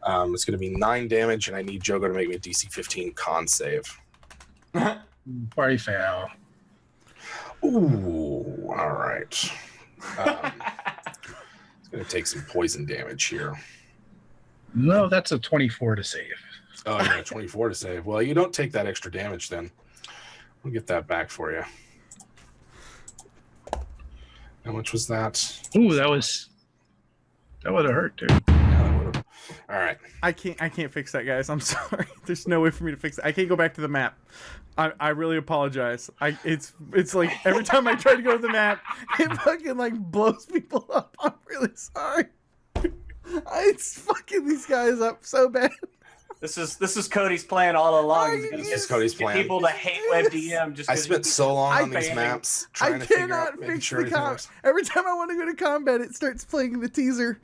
It's going to be 9 damage, and I need Joego to make me a DC 15 con save. Party foul. Ooh, all right. It's going to take some poison damage here. No, that's a 24 to save. Oh, yeah, 24 to save. Well, you don't take that extra damage then. We'll get that back for you. How much was that? Ooh, that would have hurt, dude. Yeah, that would've. All right. I can't fix that, guys. I'm sorry. There's no way for me to fix it. I can't go back to the map. I really apologize. It's like every time I try to go to the map, it fucking like blows people up. I'm really sorry. It's fucking these guys up so bad. This is Cody's plan all along. This is Cody's plan. People to hate WebDM. Just I spent so long on these banning. maps trying to figure out making sure everything works. Every time I want to go to combat, it starts playing the teaser.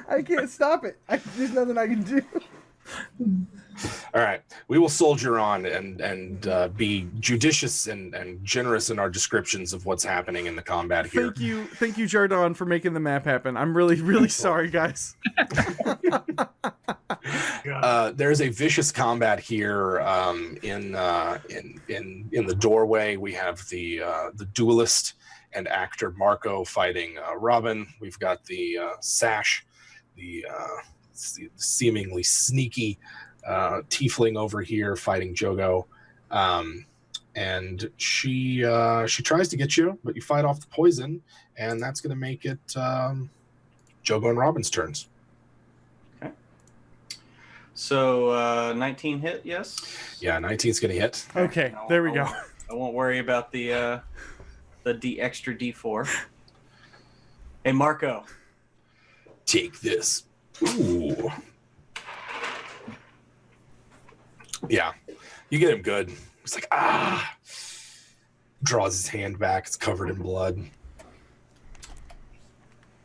I can't stop it. There's nothing I can do. All right, we will soldier on and be judicious and generous in our descriptions of what's happening in the combat here. Thank you, Jardon, for making the map happen. I'm really sorry, guys. There's a vicious combat here in the doorway. We have the duelist and actor Marco fighting Robin. We've got the Sash, the seemingly sneaky tiefling over here fighting Joego, and she tries to get you, but you fight off the poison, and that's going to make it Joego and Robin's turns. Okay. So 19 hit, yes. Yeah, 19's going to hit. Okay, there we go. I won't worry about the extra D4. Hey, Marco. Take this. Ooh. Yeah, you get him good. He's like, ah. Draws his hand back. It's covered in blood.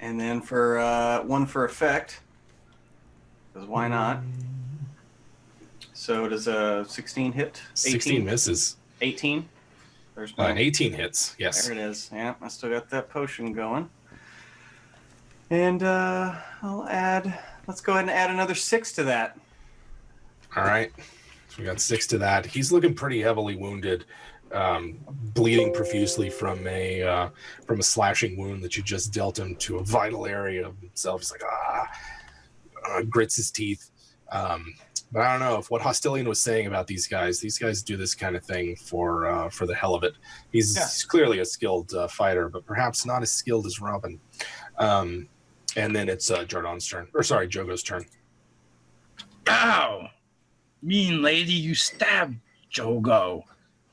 And then for one for effect, because why not? So does a 16 hit? 16 misses. 18? There's my 18 hits, yes. There it is. Yeah, I still got that potion going. And let's go ahead and add another 6 to that. All right. So we got 6 to that. He's looking pretty heavily wounded, bleeding profusely from a slashing wound that you just dealt him to a vital area of himself. He's like, grits his teeth. But I don't know if what Hostilian was saying about these guys do this kind of thing for the hell of it. He's clearly a skilled fighter, but perhaps not as skilled as Robin. And then it's Jardon's turn. Or sorry, Jogo's turn. Ow! Mean lady, you stabbed Joego.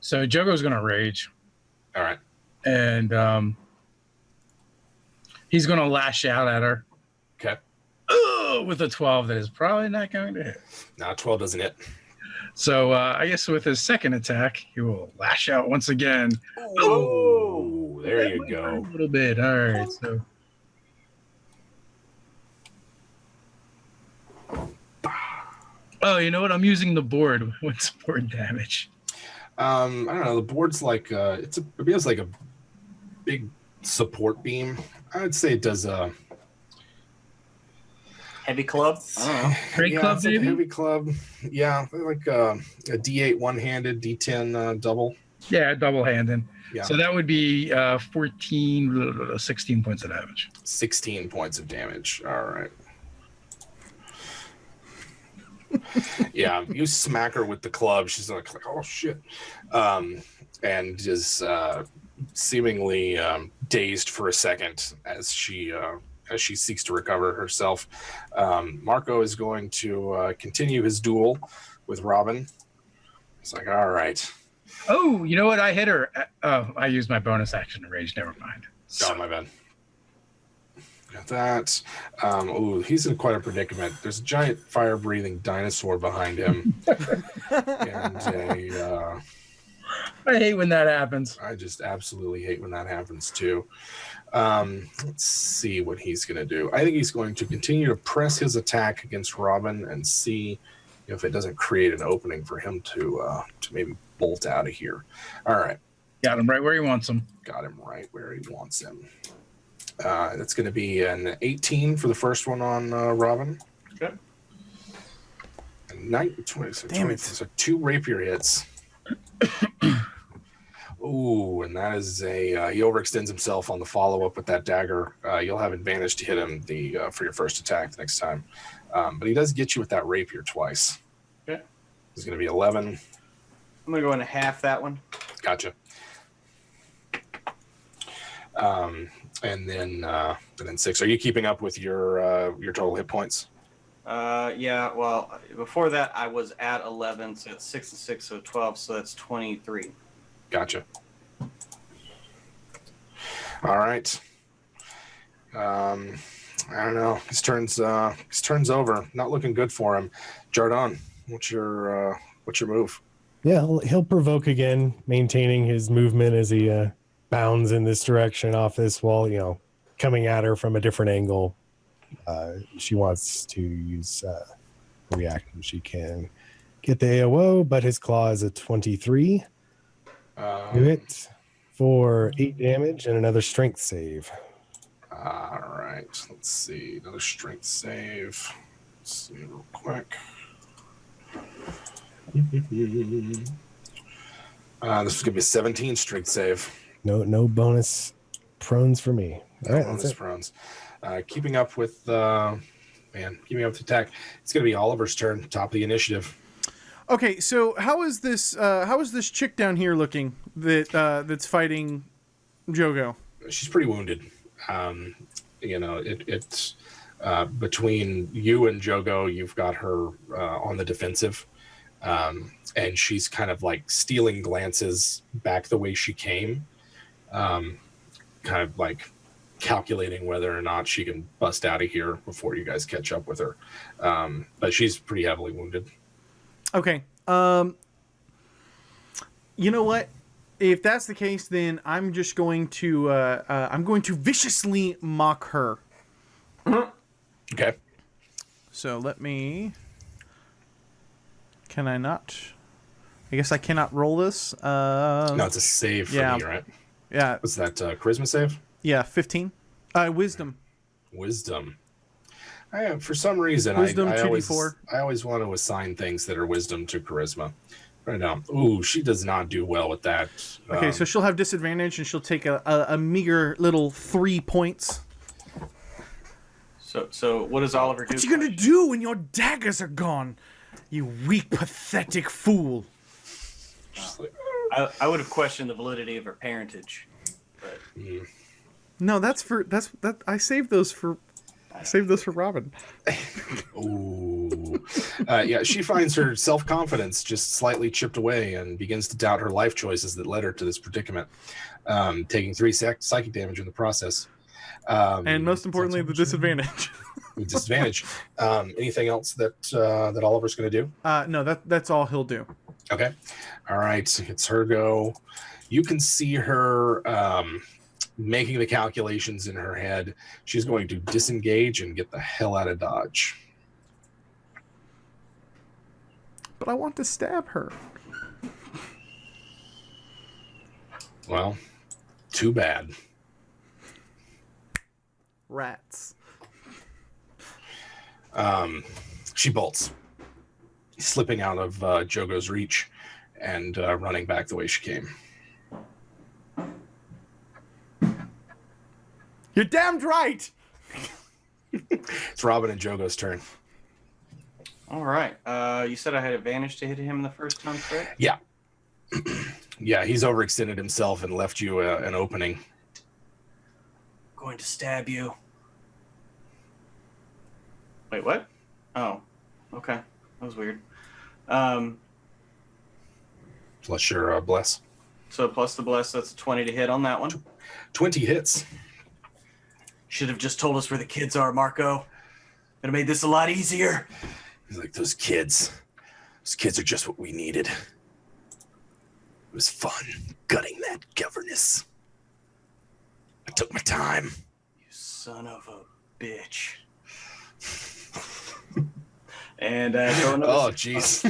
So Jogo's going to rage. All right. And he's going to lash out at her. Okay. With a 12 that is probably not going to hit. No, 12 doesn't hit. So I guess with his second attack, he will lash out once again. Oh, there you go. A little bit. All right. So. Oh, you know what? I'm using the board. What's board damage? I don't know. The board's like it has like a big support beam. I would say it does heavy club. I don't know. Great club, it's like baby. a heavy club. Yeah, like a D8 one-handed, D10 double. Yeah, double-handed. Yeah. So that would be 16 points of damage. 16 points of damage. All right. Yeah, you smack her with the club. She's like, oh shit, and is seemingly dazed for a second as she seeks to recover herself. Marco is going to continue his duel with Robin. It's like, all right. Oh, you know what? I hit her. Oh, I used my bonus action to rage. Never mind. Oh, my bad. Got that. He's in quite a predicament. There's a giant fire-breathing dinosaur behind him. And I hate when that happens. I just absolutely hate when that happens, too. Let's see what he's going to do. I think he's going to continue to press his attack against Robin and see if it doesn't create an opening for him to maybe bolt out of here. All right. Got him right where he wants him. Got him right where he wants him. That's going to be an 18 for the first one on Robin. Okay. And 20, so Damn 20, it. so 2 rapier hits. Ooh, and that is he overextends himself on the follow-up with that dagger. You'll have advantage to hit him for your first attack the next time. But he does get you with that rapier twice. Okay. It's going to be 11. I'm going to go into half that one. Gotcha. And then 6. Are you keeping up with your total hit points? Yeah, well, before that, I was at 11, so it's 6 and 6, so 12, so that's 23. Gotcha. All right. I don't know. His turn's over. Not looking good for him. Jardon, what's your move? Yeah, he'll provoke again, maintaining his movement as he bounds in this direction off this wall, coming at her from a different angle. She wants to use reaction. She can get the AOO, but his claw is a 23. Do it for 8 damage and another strength save. All right. Let's see. Another strength save. Let's see real quick. This is going to be a 17 strength save. No bonus prones for me. All right, Bonus that's it. prones. Keeping up with keeping up with the attack. It's going to be Oliver's turn, top of the initiative. Okay, so how is this chick down here looking that's fighting Joego? She's pretty wounded. It's between you and Joego, you've got her on the defensive, and she's kind of like stealing glances back the way she came, kind of like calculating whether or not she can bust out of here before you guys catch up with her. But she's pretty heavily wounded. Okay. You know what? If that's the case, then I'm just going to viciously mock her. Okay. So let me. Can I not? I guess I cannot roll this. No, it's a save for yeah. me, right? Yeah. What's that? Charisma save? Yeah, 15. Wisdom. Wisdom. For some reason, Wisdom, I 2d4. always want to assign things that are wisdom to charisma. Right now. Ooh, she does not do well with that. Okay, so she'll have disadvantage, and she'll take a meager little 3 points. So what does Oliver do? What you gonna do when your daggers are gone? You weak, pathetic fool. I would have questioned the validity of her parentage, but No, I saved those for Robin. Ooh. Yeah, she finds her self-confidence just slightly chipped away and begins to doubt her life choices that led her to this predicament, taking 3 psychic damage in the process. And most importantly, the disadvantage. Disadvantage. Anything else that Oliver's going to do? No, that's all he'll do. Okay. All right. It's her go. You can see her making the calculations in her head. She's going to disengage and get the hell out of Dodge. But I want to stab her. Well, too bad. Rats. She bolts, slipping out of Jogo's reach and running back the way she came. You're damned right! It's Robin and Jogo's turn. all right. You said I had advantage to hit him the first time, correct? Yeah. Yeah, he's overextended himself and left you an opening. Going to stab you. Wait, what? Oh, okay. That was weird. Plus your bless. So plus the bless, that's a 20 to hit on that one. 20 hits. Should have just told us where the kids are, Marco. Would have made this a lot easier. He's like, those kids are just what we needed. It was fun gutting that governess. I took my time. You son of a bitch. And oh jeez.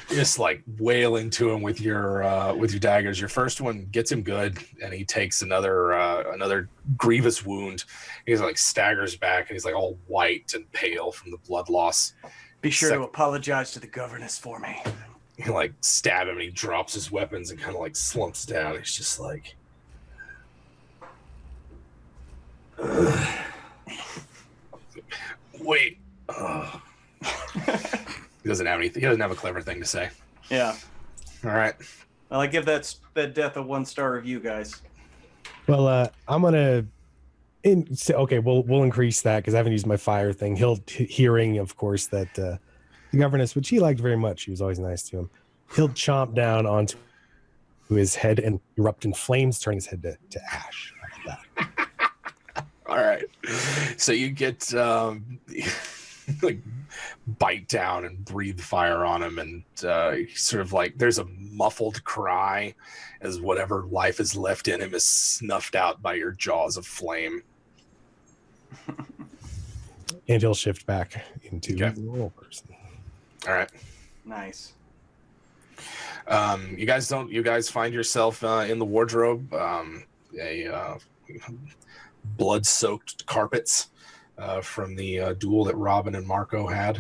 You're just like wailing to him with your daggers. Your first one gets him good, and he takes another grievous wound. He's like staggers back, and he's like all white and pale from the blood loss. Be sure to apologize to the governess for me. You like stab him, and he drops his weapons and kind of like slumps down. He's just like, wait. He doesn't have anything. He doesn't have a clever thing to say. Yeah. All right. Well, I give that death a 1-star review, guys. Well, I'm gonna. Okay, we'll increase that because I haven't used my fire thing. Hearing, of course, that the governess, which he liked very much, he was always nice to him. He'll chomp down onto his head and erupt in flames, turning his head to ash. Like that. All right. So you get like bite down and breathe fire on him, and sort of like there's a muffled cry as whatever life is left in him is snuffed out by your jaws of flame. And he'll shift back into Okay. the normal person. All right. Nice. You guys find yourself in the wardrobe, blood-soaked carpets from the duel that Robin and Marco had,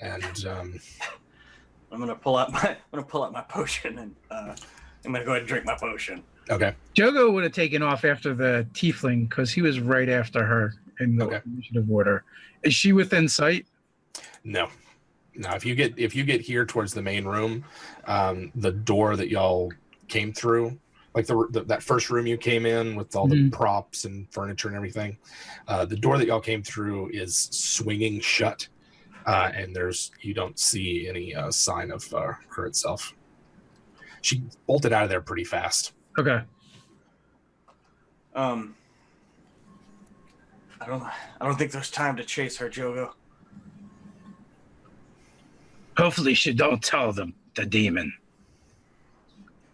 and I'm gonna pull out my potion, and I'm gonna go ahead and drink my potion. okay. Joego would have taken off after the tiefling because he was right after her in the initiative order. Is she within sight? No. If you get here towards the main room, the door that y'all came through, like that first room you came in with all the props and furniture and everything, the door that y'all came through is swinging shut, and you don't see any sign of her itself. She bolted out of there pretty fast. Okay. I don't think there's time to chase her, Joego. Hopefully she don't tell them, the demon.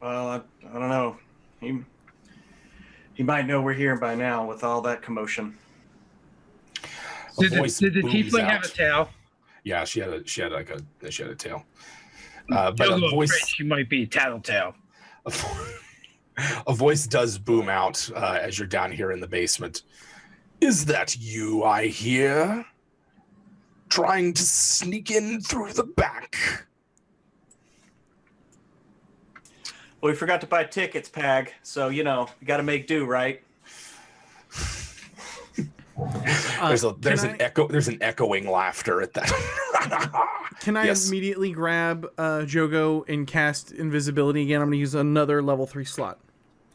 Well, I don't know. He might know we're here by now with all that commotion. A Did voice the booms tiefling have a out. tail? Yeah, she had a tail. But a Jogo, voice. afraid she might be Tattletale. A voice does boom out as you're down here in the basement. Is that you I hear? Trying to sneak in through the back. Well, we forgot to buy tickets, Pag. So, you got to make do, right? There's an echoing laughter at that. Can I Yes. immediately grab Joego and cast invisibility again? I'm going to use another level 3 slot.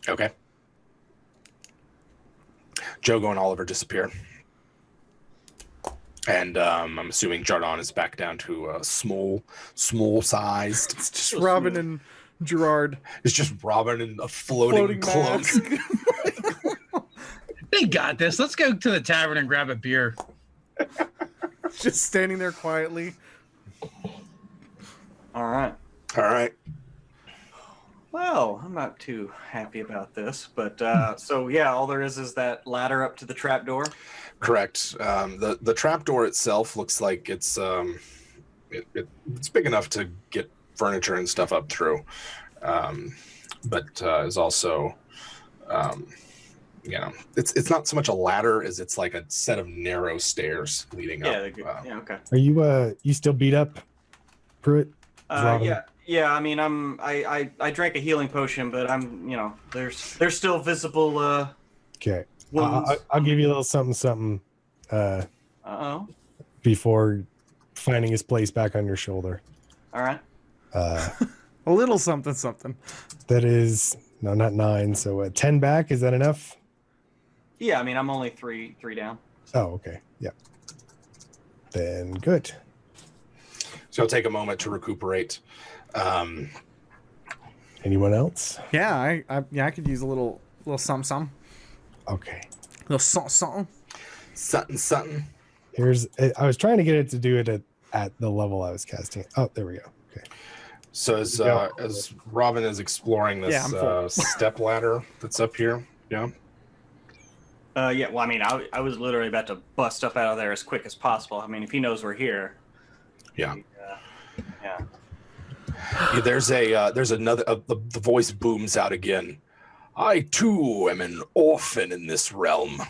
Okay. Joego and Oliver disappear. And I'm assuming Jardon is back down to small sized. It's just Robin and Gerard. It's just Robin in a floating cloak. mask. They got this. Let's go to the tavern and grab a beer. Just standing there quietly. All right. All right. Well, I'm not too happy about this, but so yeah, all there is that ladder up to the trapdoor. Correct. The trapdoor itself looks like it's big enough to get furniture and stuff up through, but is also, it's not so much a ladder as it's like a set of narrow stairs leading Yeah, up. yeah, okay. Are you still beat up, Pruitt? Yeah. I mean, I drank a healing potion, but I'm, there's still visible Okay. wounds. I'll give you a little something. Uh-oh. Before finding his place back on your shoulder. All right. A little something. That is not 9. So 10 back. Is that enough? Yeah, I mean, I'm only three down. Oh, okay. Yeah. Then good. So I'll take a moment to recuperate. Anyone else? Yeah, I could use a little something. Okay. Little something. Something. I was trying to get it to do it at the level I was casting. Oh, there we go. Okay. So as Robin is exploring this step ladder that's up here, yeah. Yeah. Well, I mean, I was literally about to bust up out of there as quick as possible. I mean, if he knows we're here. Yeah. Yeah. Yeah, there's another. The voice booms out again. I too am an orphan in this realm.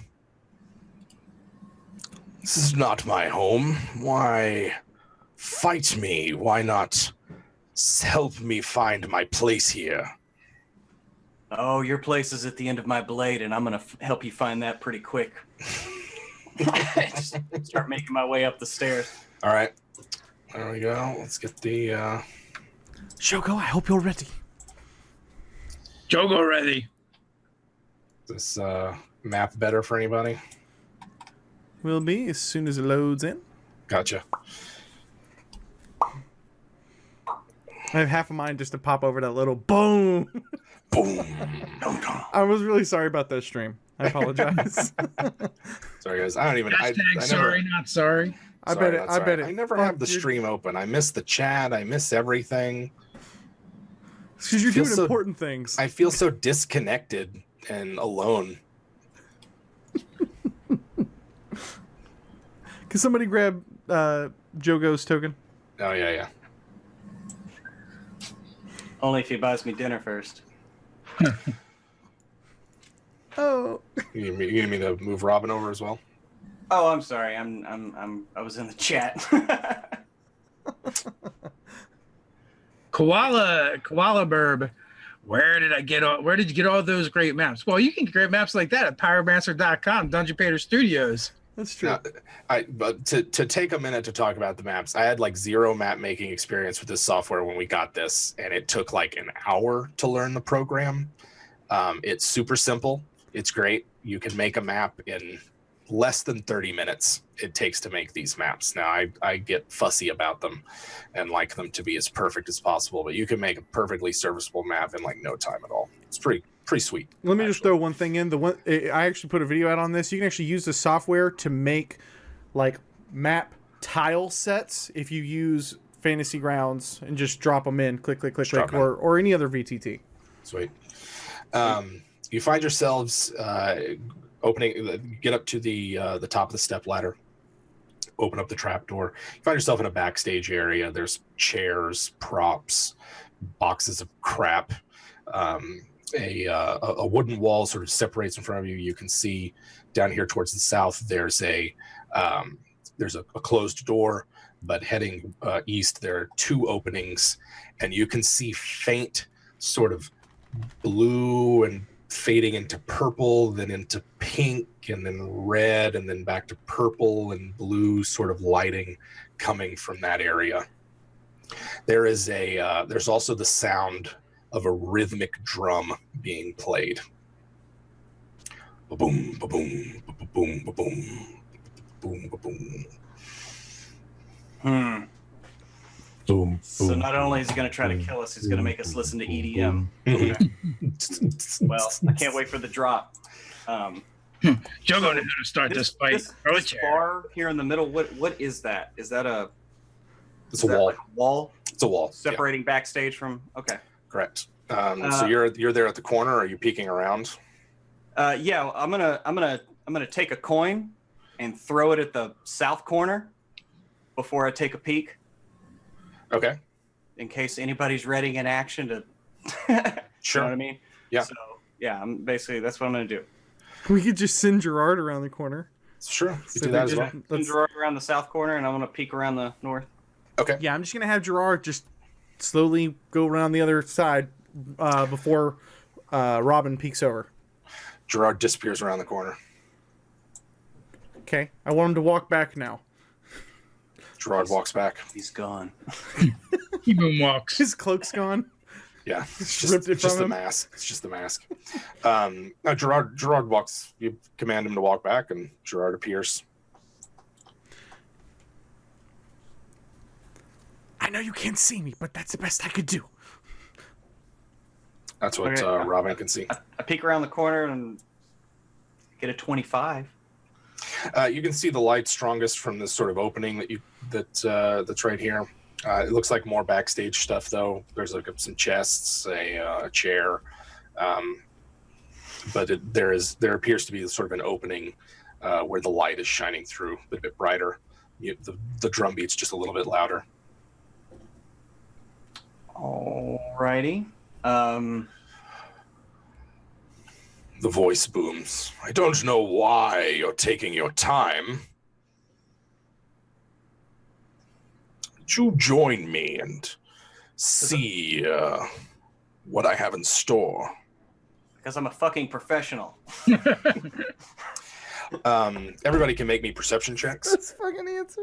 This is not my home. Why fight me? Why not help me find my place here? Oh, your place is at the end of my blade, and I'm gonna help you find that pretty quick. Just start making my way up the stairs. All right. There we go. Let's get the. Joego, I hope you're ready. Jogo ready. This map better for anybody? Will be as soon as it loads in. Gotcha. I have half of mine just to pop over that little boom. Boom. I was really sorry about that stream. I apologize. Sorry, guys. I don't even. Hashtag sorry, not sorry. I bet it. I never have the stream open. I miss the chat. I miss everything. Because you're Feel doing so- important things. I feel so disconnected and alone. Can somebody grab Jogo's token? Oh yeah. Only if he buys me dinner first. Oh. You need me to move Robin over as well? Oh, I'm sorry. I was in the chat. Koala Burb. Where did you get all those great maps? Well, you can get great maps like that at pyromancer.com, Dungeon Painter Studios. That's true. But to take a minute to talk about the maps, I had like zero map making experience with this software when we got this, and it took like an hour to learn the program. It's super simple. It's great. You can make a map in less than 30 minutes it takes to make these maps. Now, I get fussy about them and like them to be as perfect as possible, but you can make a perfectly serviceable map in like no time at all. It's pretty sweet. Let me just throw one thing in. I actually put a video out on this. You can actually use the software to make like map tile sets if you use Fantasy Grounds and just drop them in, click, Drop in. or any other VTT. Sweet. You find yourselves get up to the top of the step ladder, open up the trapdoor. You find yourself in a backstage area. There's chairs, props, boxes of crap. A wooden wall sort of separates in front of you. You can see down here towards the south, there's a closed door, but heading east, there are 2 openings, and you can see faint sort of blue and fading into purple, then into pink, and then red, and then back to purple and blue sort of lighting coming from that area. There's also the sound of a rhythmic drum being played. Ba-boom, ba-boom, ba-boom, ba-boom, boom, ba-boom. Boom, So not only is he going to try to kill us, he's going to make us listen to EDM. Well, I can't wait for the drop. Joego knows how to start this fight. This bar here in the middle, what is that? Is that a... It's a wall. Like a wall? It's a wall. Separating backstage from... Okay. Correct. So you're there at the corner. Are you peeking around? Yeah, I'm gonna take a coin and throw it at the south corner before I take a peek. Okay. In case anybody's ready in action to. Sure. You know what I mean? Yeah. So yeah, that's what I'm gonna do. We could just send Gerard around the corner. Sure. You So do that as well. Send Gerard around the south corner, and I'm gonna peek around the north. Okay. Yeah, I'm just gonna have Gerard just slowly go around the other side before Robin peeks over. Gerard disappears around the corner. Okay, I want him to walk back now. Gerard walks back. He's gone. He moonwalks. His cloak's gone. Yeah, it's Ripped it just from the him. mask. It's just the mask. Now Gerard walks. You command him to walk back, and Gerard appears. I know you can't see me, but that's the best I could do. That's what Okay. Robin can see. I peek around the corner and get a 25. You can see the light strongest from this sort of opening that's right here. It looks like more backstage stuff, though. There's like some chests, a chair, but there appears to be sort of an opening where the light is shining through a bit brighter. The drum beat's just a little bit louder. Alrighty. The voice booms. I don't know why you're taking your time. Would you join me and see what I have in store? Because I'm a fucking professional. Everybody can make me perception checks. That's fucking answer.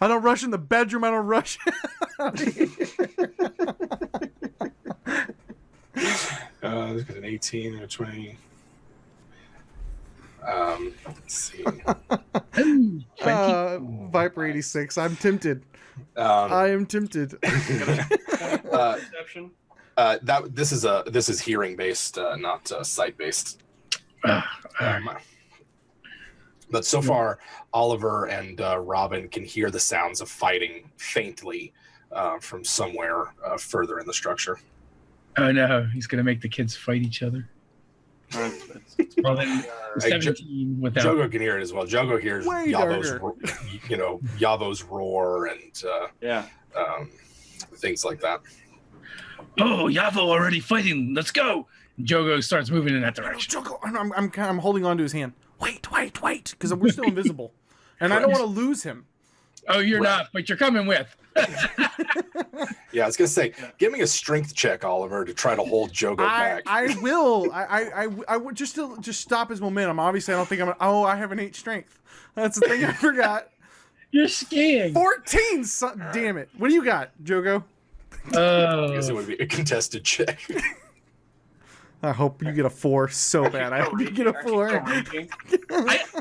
I don't rush in the bedroom. I don't rush. Let's get an 18 and a 20. Let's see. Viper 86. I'm tempted. I am tempted. Perception. This is hearing based, not sight based. But so far, Oliver and Robin can hear the sounds of fighting faintly from somewhere further in the structure. Oh no, he's gonna make the kids fight each other. Well, then, 17 without. Joego can hear it as well. Joego hears Way Yavo's roar and things like that. Oh, Yavo already fighting. Let's go. Joego starts moving in that direction. Jogo, I'm holding on to his hand. Wait, because we're still invisible, and I don't want to lose him. Oh, you're not, but you're coming with. Yeah, I was gonna say, give me a strength check, Oliver, to try to hold Joego back. I will. I would just stop his momentum. Obviously, I don't think I'm. Oh, I have an 8 strength. That's the thing I forgot. You're skiing. 14. Damn it. What do you got, Joego? I guess it would be a contested check. I hope you get a 4 so bad. I hope you get a 4.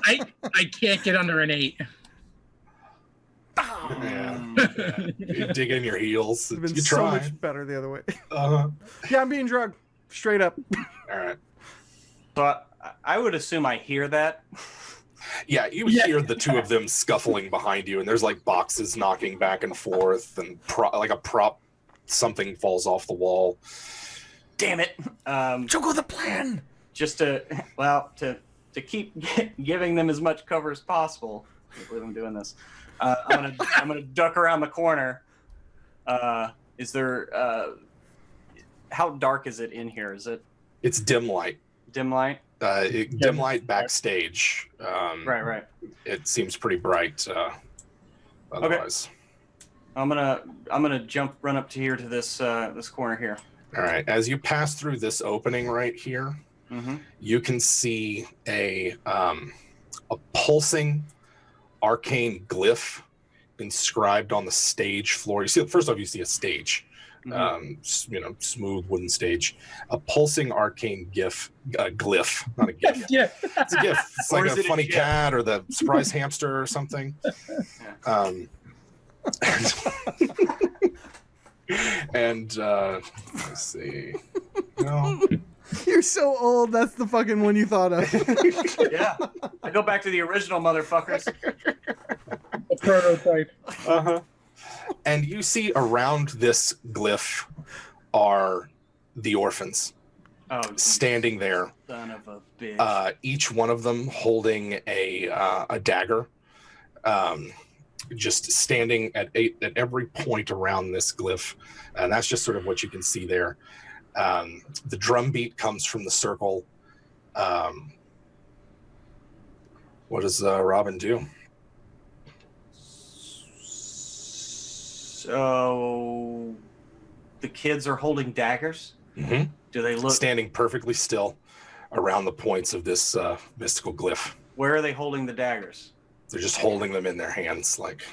I can't get under an 8. Yeah. You dig in your heels. It's been You so try. much better the other way. Uh-huh. Yeah, I'm being drugged. Straight up. All right. So I would assume I hear that. Yeah, you hear the two of them scuffling behind you, and there's like boxes knocking back and forth, and like a prop something falls off the wall. Damn it! Joego, the plan. Just to keep giving them as much cover as possible. I can't believe I'm doing this. I'm gonna duck around the corner. Is there? How dark is it in here? Is it? It's dim light. Dim light. Dim light backstage. Right. It seems pretty bright. Otherwise. Okay. I'm gonna run up to here to this corner here. All right. As you pass through this opening right here, you can see a pulsing arcane glyph inscribed on the stage floor. You see, first off, you see a stage, smooth wooden stage, a pulsing arcane glyph, not a gif. Yeah. It's a gif. It's like a funny cat or the surprise hamster or something. And let's see. No. You're so old. That's the fucking one you thought of. Yeah, I go back to the original motherfuckers. A prototype. And you see around this glyph are the orphans standing there. Son of a bitch. Each one of them holding a dagger. Just standing at every point around this glyph, and that's just sort of what you can see there. The drum beat comes from the circle. What does Robin do? So the kids are holding daggers. Mm-hmm. Do they look standing perfectly still around the points of this mystical glyph? Where are they holding the daggers? They're just holding them in their hands like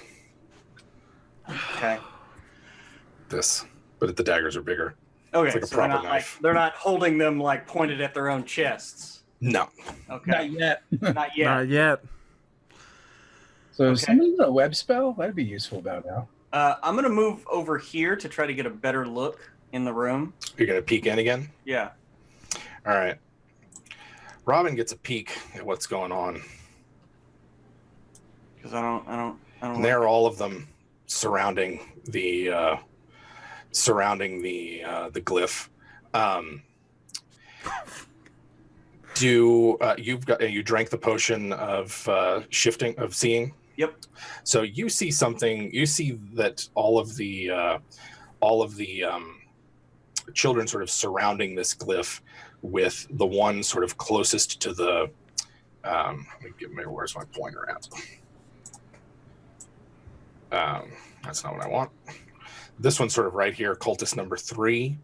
this, but the daggers are bigger. Okay, it's like a so they're proper not knife. they're not holding them like pointed at their own chests. No. Okay. Not yet. Not yet. Not yet. So Okay. somebody got a web spell? That'd be useful about now. I'm gonna move over here to try to get a better look in the room. You're gonna peek in again? Yeah. All right. Robin gets a peek at what's going on. Because I don't. And there are all of them surrounding the glyph. You drank the potion of seeing? Yep. So you see something. You see that all of the children sort of surrounding this glyph, with the one sort of closest to the. Let me get where's my pointer at? That's not what I want. This one sort of right here, cultist number 3,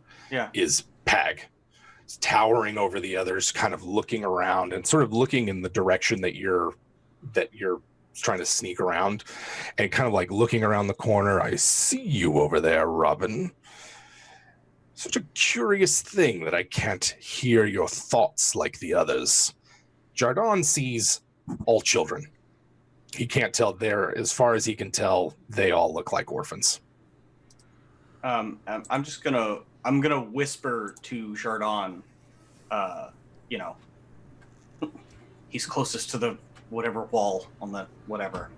is Pag. It's towering over the others, kind of looking around and sort of looking in the direction that you're trying to sneak around, and kind of like looking around the corner. I see you over there, Robin. Such a curious thing that I can't hear your thoughts like the others. Jardon sees all children. He can't tell as far as he can tell, they all look like orphans. I'm gonna whisper to Jardon. He's closest to the whatever wall on the whatever,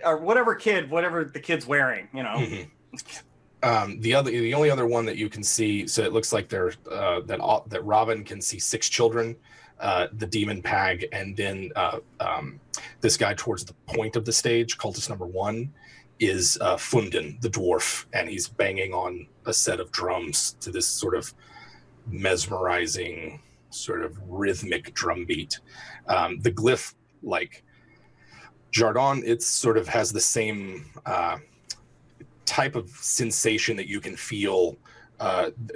or whatever the kid's wearing. Mm-hmm. The only other one that you can see, so it looks like that Robin can see 6 children. The demon Pag, and then this guy towards the point of the stage, cultist number 1, is Fundin, the dwarf, and he's banging on a set of drums to this sort of mesmerizing, sort of rhythmic drum beat. The glyph, like Jardon, it sort of has the same type of sensation that you can feel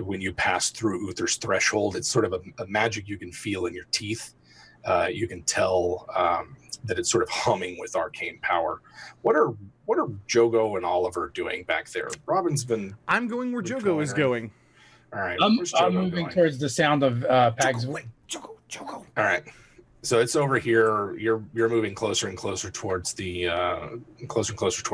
when you pass through Uther's threshold. It's sort of a magic you can feel in your teeth. You can tell that it's sort of humming with arcane power. What are Joego and Oliver doing back there? Robin's been. I'm going where Joego is going. All right. I'm Joego moving going? towards the sound of Pag's. Joego, wait, Joego. All right. So it's over here. You're moving closer and closer towards the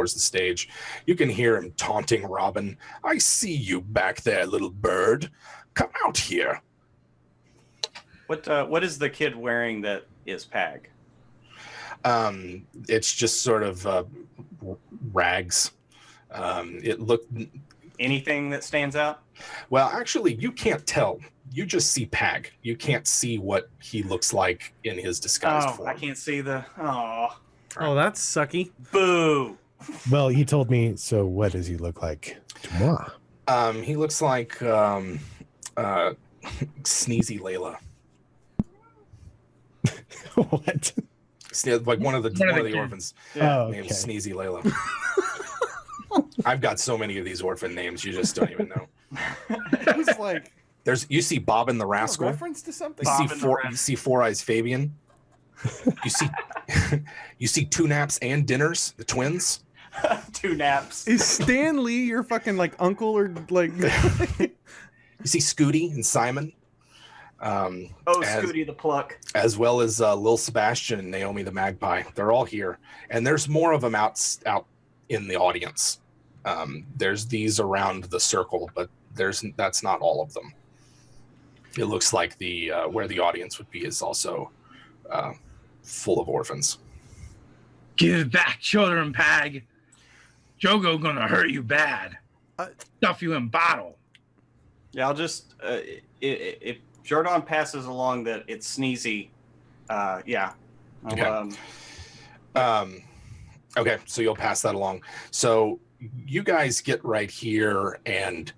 stage. You can hear him taunting Robin. I see you back there, little bird. Come out here. What is the kid wearing that is Pag? It's just sort of rags. It looked Anything that stands out? Well, actually, you can't tell. You just see Pag. You can't see what he looks like in his disguised form. I can't see the. Oh, that's sucky. boo! Well, he told me. So, what does he look like to moi? He looks like Sneezy Layla. What? Like one of the orphans Oh, named okay. Sneezy Layla. I've got so many of these orphan names, you just don't even know. It was like You see Bob and the a Rascal. reference to something. You see Four Eyes Fabian. You see Two Naps and Dinners, the twins. 2 naps. Is Stan Lee your fucking like uncle or like? You see Scooty and Simon. Scooty the Pluck. As well as Lil Sebastian and Naomi the Magpie. They're all here, and there's more of them out in the audience. There's these around the circle, but that's not all of them. It looks like the where the audience would be is also full of orphans. Give back, children, Pag. Joego gonna hurt you bad. Stuff you in bottle. Yeah, I'll just if Jardon passes along that it's Sneezy, yeah. Okay, so you'll pass that along. So you guys get right here, and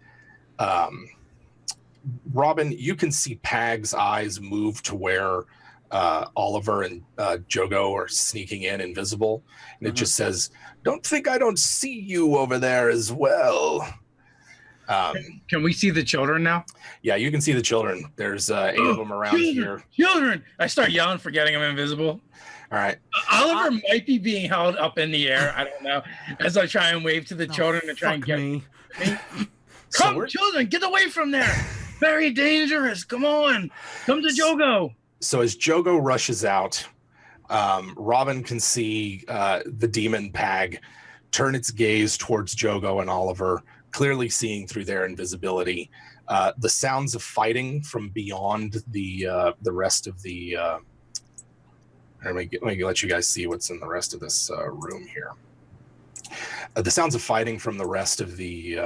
Robin, you can see Pag's eyes move to where Oliver and Joego are sneaking in invisible, and it just says, "Don't think I don't see you over there as well." Can we see the children now? Yeah, you can see the children. There's 8 of them around here. Children! I start yelling, forgetting I'm invisible. All right. Oliver might be being held up in the air. I don't know. As I try and wave to the children to try and get me. Come, children, get away from there. Very dangerous. Come on. Come to Joego. So as Joego rushes out, Robin can see the demon Pag turn its gaze towards Joego and Oliver, clearly seeing through their invisibility. The sounds of fighting from beyond the rest of the. Let me let you guys see what's in the rest of this room here. The sounds of fighting from the rest of the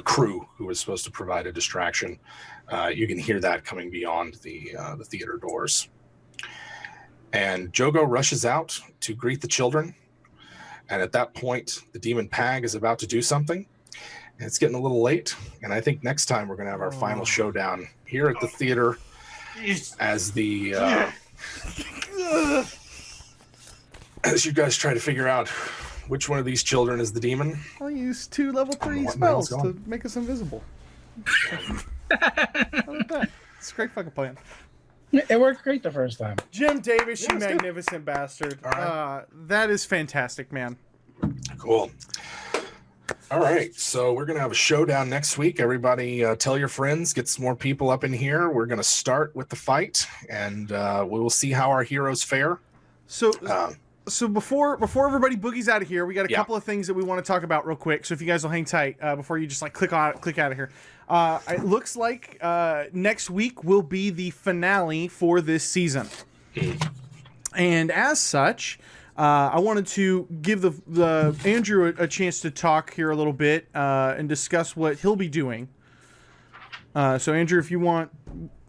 crew who was supposed to provide a distraction. You can hear that coming beyond the theater doors. And Joego rushes out to greet the children. And at that point, the demon Pag is about to do something. And it's getting a little late. And I think next time we're going to have our final showdown here at the theater as the... as you guys try to figure out which one of these children is the demon. I'll use 2 level 3 spells to make us invisible. How about that? It's a great fucking plan. It worked great the first time. Jim Davis, you magnificent bastard. Right. That is fantastic, man. Cool. All right, so we're going to have a showdown next week. Everybody tell your friends, get some more people up in here. We're going to start with the fight, and we will see how our heroes fare. So before everybody boogies out of here, we got a couple of things that we want to talk about real quick. So if you guys will hang tight before you just like click out of here. It looks like next week will be the finale for this season. And as such, I wanted to give the Andrew a chance to talk here a little bit and discuss what he'll be doing. So Andrew, if you want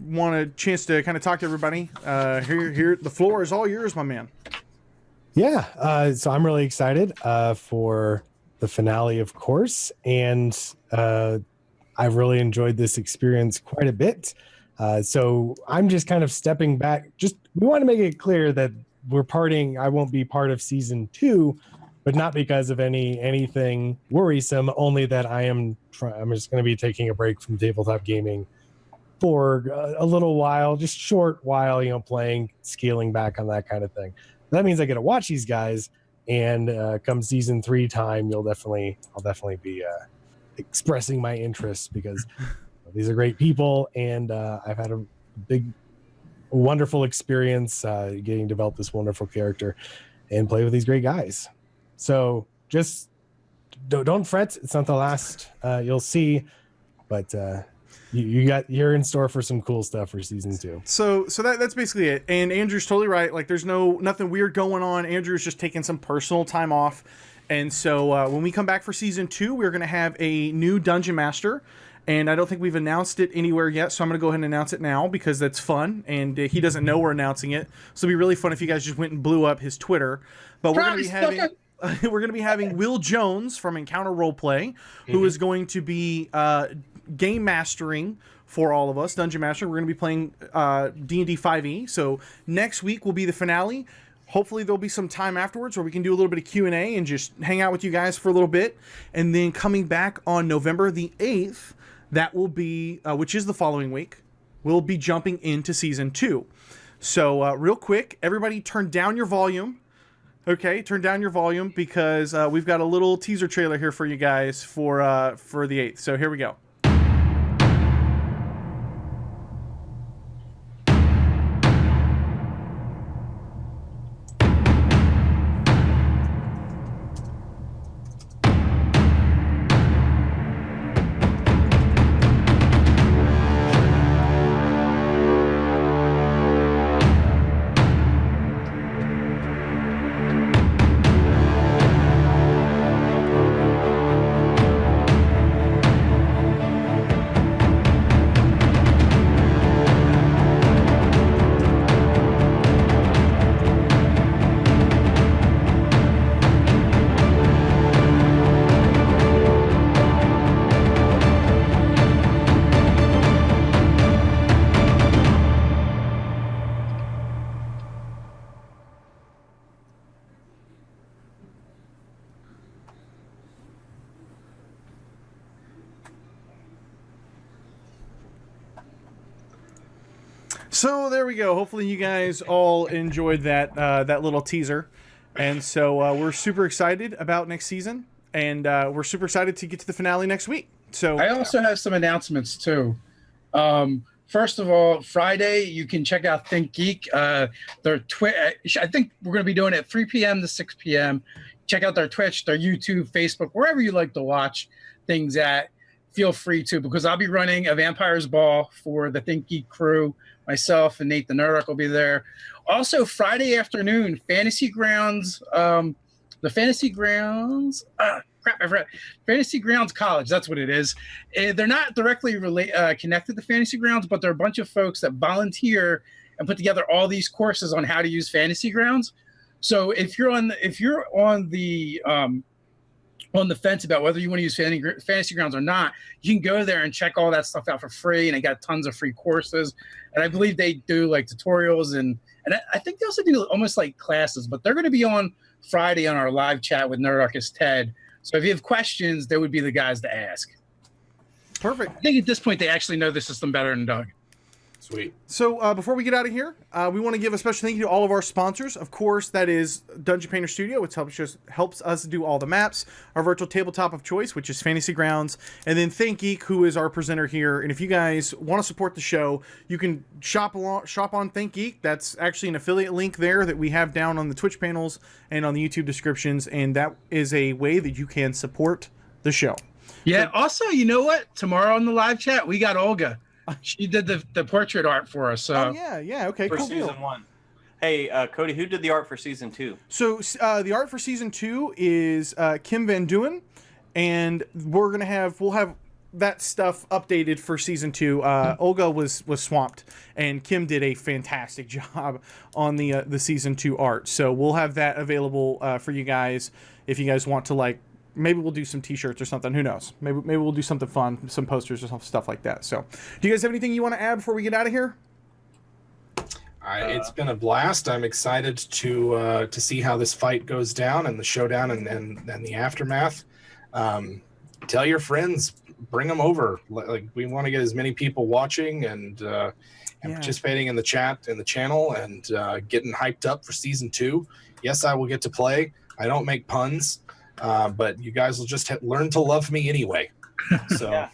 a chance to kind of talk to everybody, here the floor is all yours, my man. Yeah, so I'm really excited for the finale, of course, and I've really enjoyed this experience quite a bit. So I'm just kind of stepping back. We want to make it clear that we're parting. I won't be part of season 2, but not because of anything worrisome. Only that I'm just going to be taking a break from tabletop gaming for a little while, just short while, playing, scaling back on that kind of thing. That means I get to watch these guys, and come season 3 time, I'll definitely be expressing my interest because these are great people, and I've had a big, wonderful experience getting to develop this wonderful character and play with these great guys. So just don't fret; it's not the last you'll see, but you're in store for some cool stuff for season 2. So that's basically it. And Andrew's totally right. Like, there's nothing weird going on. Andrew's just taking some personal time off, And so when we come back for season 2, we're going to have a new dungeon master. And I don't think we've announced it anywhere yet, so I'm going to go ahead and announce it now because that's fun, and he doesn't know we're announcing it. So it'd be really fun if you guys just went and blew up his Twitter. But we're going to be having Will Jones from Encounter Roleplay, who is going to be game mastering for all of us, Dungeon Master. We're going to be playing D&D 5e. So next week will be the finale. Hopefully there'll be some time afterwards where we can do a little bit of Q&A and just hang out with you guys for a little bit. And then coming back on November the 8th, that will be, which is the following week, we'll be jumping into season 2. So real quick, everybody turn down your volume. Okay, turn down your volume because we've got a little teaser trailer here for you guys for the 8th. So here we go. So there we go. Hopefully you guys all enjoyed that that little teaser. And so we're super excited about next season. And we're super excited to get to the finale next week. So I also have some announcements too. First of all, Friday, you can check out ThinkGeek. Their Twitch, I think we're going to be doing it 3 p.m. to 6 p.m. Check out their Twitch, their YouTube, Facebook, wherever you like to watch things at. Feel free to, because I'll be running a Vampire's Ball for the ThinkGeek crew. Myself and Nate the Nerdarchy will be there. Also, Friday afternoon, Fantasy Grounds, the Fantasy Grounds, I forgot. Fantasy Grounds College, that's what it is. They're not directly connected to Fantasy Grounds, but they're a bunch of folks that volunteer and put together all these courses on how to use Fantasy Grounds. So if you're on the fence about whether you want to use Fantasy Grounds or not, you can go there and check all that stuff out for free, and they got tons of free courses. And I believe they do like tutorials, and I think they also do almost like classes, but they're going to be on Friday on our live chat with Nerdarchy Ted. So if you have questions, they would be the guys to ask. Perfect. I think at this point they actually know the system better than Doug. Sweet. So before we get out of here, we want to give a special thank you to all of our sponsors. Of course, that is Dungeon Painter Studio, which helps us do all the maps. Our virtual tabletop of choice, which is Fantasy Grounds. And then ThinkGeek, who is our presenter here. And if you guys want to support the show, you can shop on ThinkGeek. That's actually an affiliate link there that we have down on the Twitch panels and on the YouTube descriptions. And that is a way that you can support the show. Yeah. Also, you know what? Tomorrow on the live chat, we got Olga. She did the portrait art for us. So. Oh, yeah. Okay, for cool season deal. 1. Hey, Cody, who did the art for season 2? So the art for season 2 is Kim Van Duyn, and we'll have that stuff updated for season 2. Olga was swamped, and Kim did a fantastic job on the season 2 art. So we'll have that available for you guys if you guys want to Maybe we'll do some T-shirts or something. Who knows? Maybe we'll do something fun, some posters or stuff like that. So, do you guys have anything you want to add before we get out of here? It's been a blast. I'm excited to see how this fight goes down and the showdown and the aftermath. Tell your friends, bring them over. We want to get as many people watching and participating in the chat and the channel and getting hyped up for season 2. Yes, I will get to play. I don't make puns. But you guys will just learn to love me anyway. So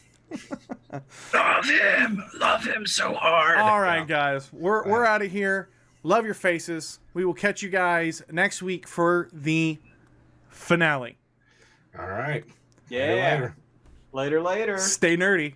love him so hard. All right, guys, we're out of here. Love your faces. We will catch you guys next week for the finale. All right. Yeah. Later. Later. Stay nerdy.